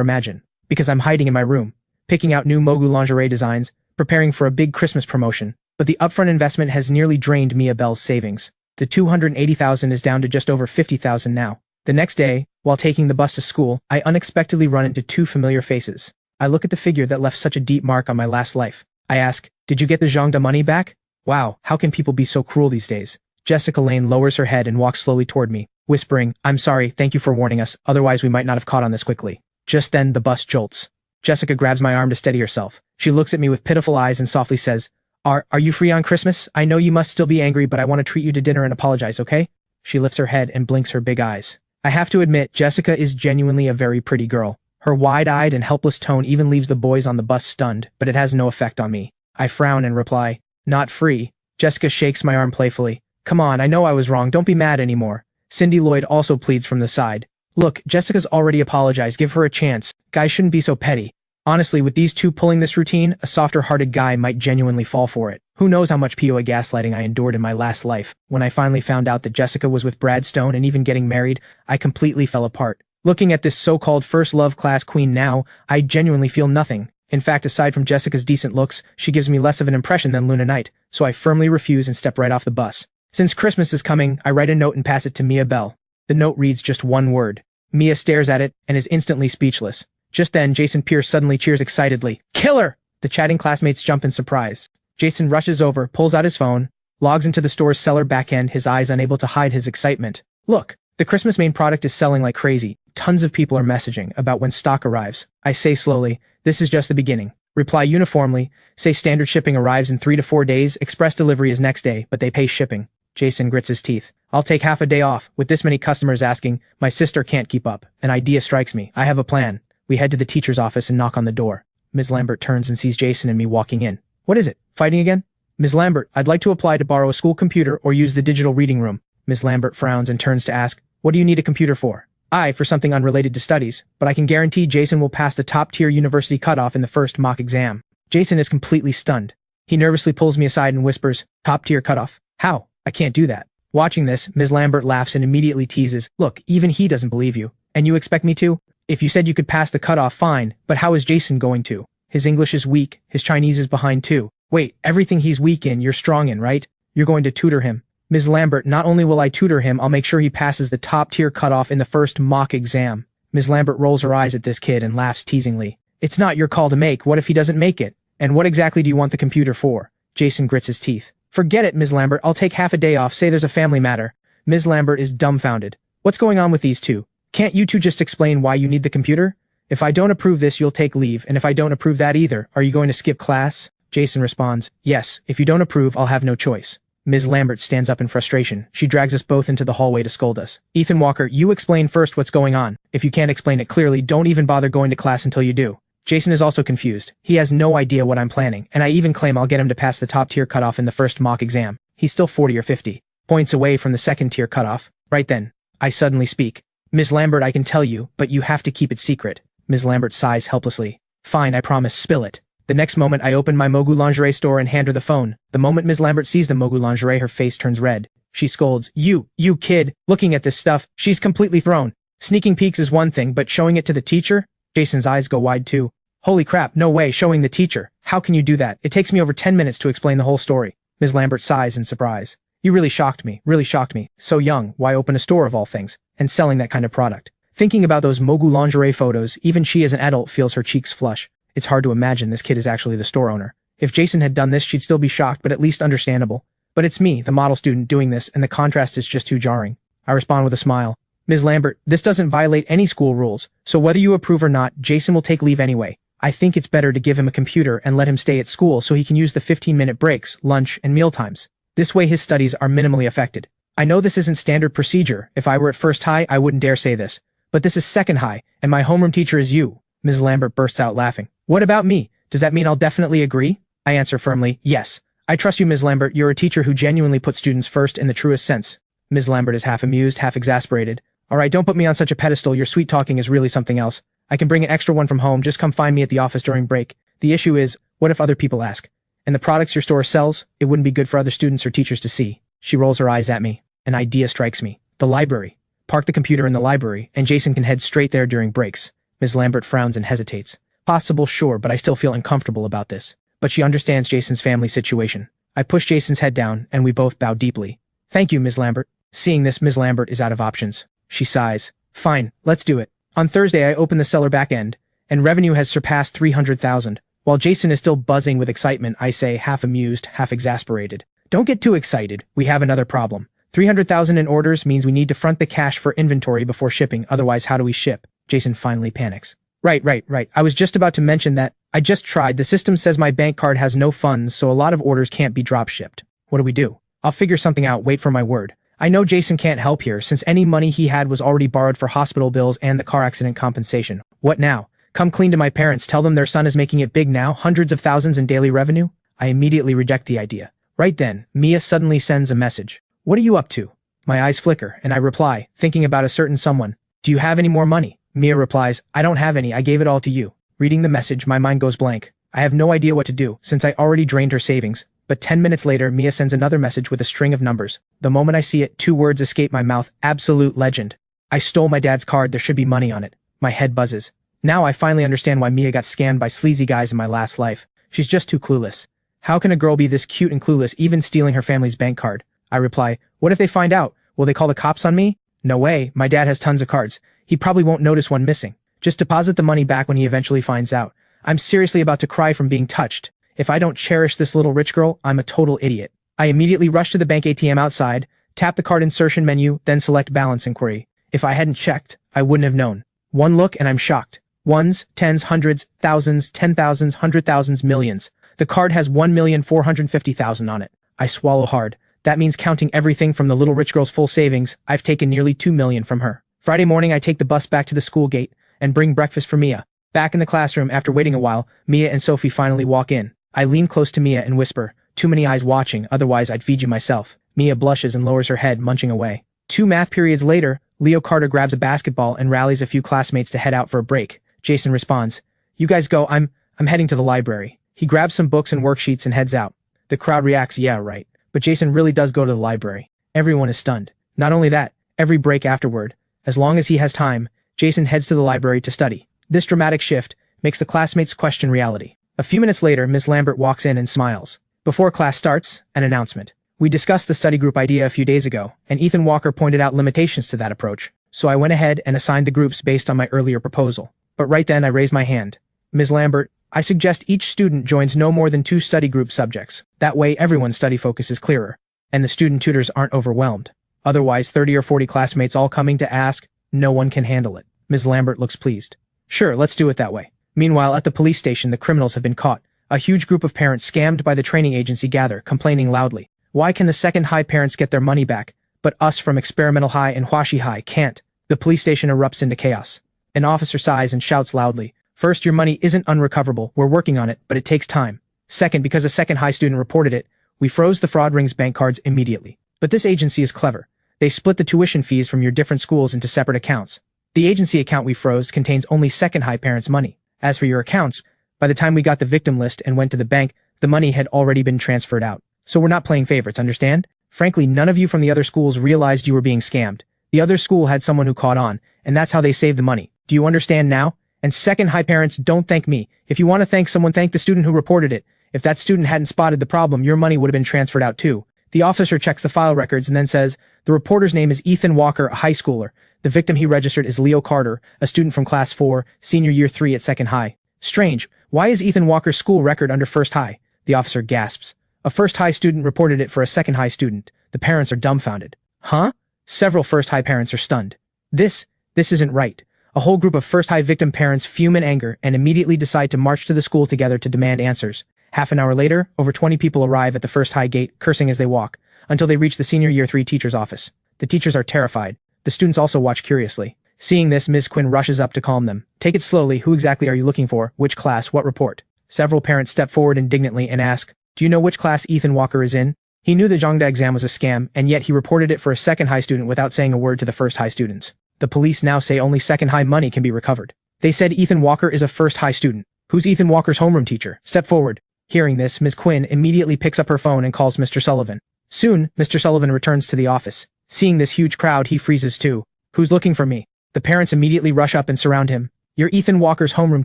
S1: imagine. Because I'm hiding in my room, picking out new Mogu lingerie designs, preparing for a big Christmas promotion. But the upfront investment has nearly drained Mia Bell's savings. The $280,000 is down to just over $50,000 now. The next day, while taking the bus to school, I unexpectedly run into 2 familiar faces. I look at the figure that left such a deep mark on my last life. I ask, did you get the Zhangda money back? Wow, how can people be so cruel these days? Jessica Lane lowers her head and walks slowly toward me, whispering, I'm sorry, thank you for warning us, otherwise we might not have caught on this quickly. Just then, the bus jolts. Jessica grabs my arm to steady herself. She looks at me with pitiful eyes and softly says, Are you free on Christmas? I know you must still be angry, but I want to treat you to dinner and apologize, okay? She lifts her head and blinks her big eyes. I have to admit, Jessica is genuinely a very pretty girl. Her wide-eyed and helpless tone even leaves the boys on the bus stunned, but it has no effect on me. I frown and reply, not free. Jessica shakes my arm playfully. Come on, I know I was wrong, don't be mad anymore. Cindy Lloyd also pleads from the side. Look, Jessica's already apologized, give her a chance. Guys shouldn't be so petty. Honestly, with these 2 pulling this routine, a softer-hearted guy might genuinely fall for it. Who knows how much POA gaslighting I endured in my last life. When I finally found out that Jessica was with Brad Stone and even getting married, I completely fell apart. Looking at this so-called first love class queen now, I genuinely feel nothing. In fact, aside from Jessica's decent looks, she gives me less of an impression than Luna Knight, so I firmly refuse and step right off the bus. Since Christmas is coming, I write a note and pass it to Mia Bell. The note reads just 1 word. Mia stares at it and is instantly speechless. Just then, Jason Pierce suddenly cheers excitedly. Killer! The chatting classmates jump in surprise. Jason rushes over, pulls out his phone, logs into the store's seller backend, his eyes unable to hide his excitement. Look, the Christmas main product is selling like crazy. Tons of people are messaging about when stock arrives. I say slowly, this is just the beginning. Reply uniformly, say standard shipping arrives in 3 to 4 days, express delivery is next day, but they pay shipping. Jason grits his teeth. I'll take half a day off. With this many customers asking, my sister can't keep up. An idea strikes me. I have a plan. We head to the teacher's office and knock on the door. Ms. Lambert turns and sees Jason and me walking in. What is it? Fighting again? Ms. Lambert, I'd like to apply to borrow a school computer or use the digital reading room. Ms. Lambert frowns and turns to ask, what do you need a computer for? For something unrelated to studies, but I can guarantee Jason will pass the top-tier university cutoff in the first mock exam. Jason is completely stunned. He nervously pulls me aside and whispers, top-tier cutoff? How? I can't do that. Watching this, Ms. Lambert laughs and immediately teases, look, even he doesn't believe you. And you expect me to? If you said you could pass the cutoff, fine, but how is Jason going to? His English is weak, his Chinese is behind too. Wait, everything he's weak in, you're strong in, right? You're going to tutor him. Ms. Lambert, not only will I tutor him, I'll make sure he passes the top-tier cutoff in the first mock exam. Ms. Lambert rolls her eyes at this kid and laughs teasingly. It's not your call to make, what if he doesn't make it? And what exactly do you want the computer for? Jason grits his teeth. Forget it, Ms. Lambert, I'll take half a day off, say there's a family matter. Ms. Lambert is dumbfounded. What's going on with these two? Can't you two just explain why you need the computer? If I don't approve this, you'll take leave, and if I don't approve that either, are you going to skip class? Jason responds, yes, if you don't approve, I'll have no choice. Ms. Lambert stands up in frustration. She drags us both into the hallway to scold us. Ethan Walker, you explain first what's going on. If you can't explain it clearly, don't even bother going to class until you do. Jason is also confused. He has no idea what I'm planning, and I even claim I'll get him to pass the top-tier cutoff in the first mock exam. He's still 40 or 50 points away from the second-tier cutoff. Right then, I suddenly speak. Ms. Lambert, I can tell you, but you have to keep it secret. Ms. Lambert sighs helplessly. Fine, I promise, spill it. The next moment, I open my Mogu lingerie store and hand her the phone. The moment Ms. Lambert sees the Mogu lingerie, her face turns red. She scolds, you kid, looking at this stuff, she's completely thrown. Sneaking peeks is one thing, but showing it to the teacher? Jason's eyes go wide too. Holy crap, no way, showing the teacher. How can you do that? It takes me over 10 minutes to explain the whole story. Ms. Lambert sighs in surprise. You really shocked me. So young, why open a store of all things? And selling that kind of product. Thinking about those Mogu lingerie photos, even she as an adult feels her cheeks flush. It's hard to imagine this kid is actually the store owner. If Jason had done this, she'd still be shocked, but at least understandable. But it's me, the model student, doing this, and the contrast is just too jarring. I respond with a smile. Ms. Lambert, this doesn't violate any school rules, so whether you approve or not, Jason will take leave anyway. I think it's better to give him a computer and let him stay at school so he can use the 15-minute breaks, lunch, and meal times. This way his studies are minimally affected. I know this isn't standard procedure. If I were at first high, I wouldn't dare say this. But this is second high, and my homeroom teacher is you. Ms. Lambert bursts out laughing. What about me? Does that mean I'll definitely agree? I answer firmly, yes. I trust you, Ms. Lambert. You're a teacher who genuinely puts students first in the truest sense. Ms. Lambert is half amused, half exasperated. All right, don't put me on such a pedestal. Your sweet talking is really something else. I can bring an extra one from home. Just come find me at the office during break. The issue is, what if other people ask? And the products your store sells, it wouldn't be good for other students or teachers to see. She rolls her eyes at me. An idea strikes me. The library. Park the computer in the library, and Jason can head straight there during breaks. Ms. Lambert frowns and hesitates. Possible, sure, but I still feel uncomfortable about this. But she understands Jason's family situation. I push Jason's head down, and we both bow deeply. Thank you, Ms. Lambert. Seeing this, Ms. Lambert is out of options. She sighs. Fine, let's do it. On Thursday, I open the seller back end, and revenue has surpassed 300,000. While Jason is still buzzing with excitement, I say, half amused, half exasperated. Don't get too excited. We have another problem. 300,000 in orders means we need to front the cash for inventory before shipping, otherwise how do we ship? Jason finally panics. Right. I was just about to mention that. I just tried. The system says my bank card has no funds, so a lot of orders can't be drop shipped. What do we do? I'll figure something out. Wait for my word. I know Jason can't help here, since any money he had was already borrowed for hospital bills and the car accident compensation. What now? Come clean to my parents, tell them their son is making it big now, hundreds of thousands in daily revenue? I immediately reject the idea. Right then, Mia suddenly sends a message. What are you up to? My eyes flicker, and I reply, thinking about a certain someone. Do you have any more money? Mia replies, I don't have any, I gave it all to you. Reading the message, my mind goes blank. I have no idea what to do, since I already drained her savings. But 10 minutes later, Mia sends another message with a string of numbers. The moment I see it, 2 words escape my mouth, absolute legend. I stole my dad's card, there should be money on it. My head buzzes. Now I finally understand why Mia got scammed by sleazy guys in my last life. She's just too clueless. How can a girl be this cute and clueless, even stealing her family's bank card? I reply, what if they find out? Will they call the cops on me? No way, my dad has tons of cards. He probably won't notice one missing. Just deposit the money back when he eventually finds out. I'm seriously about to cry from being touched. If I don't cherish this little rich girl, I'm a total idiot. I immediately rush to the bank ATM outside, tap the card insertion menu, then select balance inquiry. If I hadn't checked, I wouldn't have known. One look and I'm shocked. Ones, tens, hundreds, thousands, 10,000s, 100,000s, millions. The card has 1,450,000 on it. I swallow hard. That means counting everything from the little rich girl's full savings, I've taken nearly 2 million from her. Friday morning I take the bus back to the school gate and bring breakfast for Mia. Back in the classroom after waiting a while, Mia and Sophie finally walk in. I lean close to Mia and whisper, "Too many eyes watching, otherwise I'd feed you myself." Mia blushes and lowers her head, munching away. 2 math periods later, Leo Carter grabs a basketball and rallies a few classmates to head out for a break. Jason responds, "You guys go, I'm heading to the library." He grabs some books and worksheets and heads out. The crowd reacts, "Yeah, right." But Jason really does go to the library. Everyone is stunned. Not only that, every break afterward, as long as he has time, Jason heads to the library to study. This dramatic shift makes the classmates question reality. A few minutes later, Miss Lambert walks in and smiles. Before class starts, an announcement. We discussed the study group idea a few days ago, and Ethan Walker pointed out limitations to that approach, so I went ahead and assigned the groups based on my earlier proposal. But right then I raised my hand. Ms. Lambert, I suggest each student joins no more than 2 study group subjects. That way everyone's study focus is clearer, and the student tutors aren't overwhelmed. Otherwise 30 or 40 classmates all coming to ask, no one can handle it. Ms. Lambert looks pleased. Sure, let's do it that way. Meanwhile, at the police station, the criminals have been caught. A huge group of parents scammed by the training agency gather, complaining loudly. Why can the second high parents get their money back, but us from experimental high and Huashi high can't? The police station erupts into chaos. An officer sighs and shouts loudly, "First, your money isn't unrecoverable, we're working on it, but it takes time. Second, because a second high student reported it, we froze the fraud ring's bank cards immediately. But this agency is clever. They split the tuition fees from your different schools into separate accounts. The agency account we froze contains only second high parents' money. As for your accounts, by the time we got the victim list and went to the bank, the money had already been transferred out. So we're not playing favorites, understand? Frankly, none of you from the other schools realized you were being scammed. The other school had someone who caught on, and that's how they saved the money. Do you understand now? And second high parents, don't thank me. If you want to thank someone, thank the student who reported it. If that student hadn't spotted the problem, your money would have been transferred out too." The officer checks the file records and then says, "The reporter's name is Ethan Walker, a high schooler. The victim he registered is Leo Carter, a student from class 4, senior year 3 at second high." Strange. Why is Ethan Walker's school record under first high? The officer gasps. A first high student reported it for a second high student. The parents are dumbfounded. Huh? Several first high parents are stunned. This isn't right. A whole group of first high victim parents fume in anger and immediately decide to march to the school together to demand answers. Half an hour later, over 20 people arrive at the first high gate, cursing as they walk, until they reach the senior year 3 teacher's office. The teachers are terrified. The students also watch curiously. Seeing this, Ms. Quinn rushes up to calm them. "Take it slowly. Who exactly are you looking for? Which class? What report?" Several parents step forward indignantly and ask, "Do you know which class Ethan Walker is in?" He knew the Zhangda exam was a scam, and yet he reported it for a second high student without saying a word to the first high students. The police now say only second high money can be recovered. They said Ethan Walker is a first high student. Who's Ethan Walker's homeroom teacher? Step forward. Hearing this, Ms. Quinn immediately picks up her phone and calls Mr. Sullivan. Soon, Mr. Sullivan returns to the office. Seeing this huge crowd, he freezes too. "Who's looking for me?" The parents immediately rush up and surround him. "You're Ethan Walker's homeroom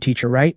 S1: teacher, right?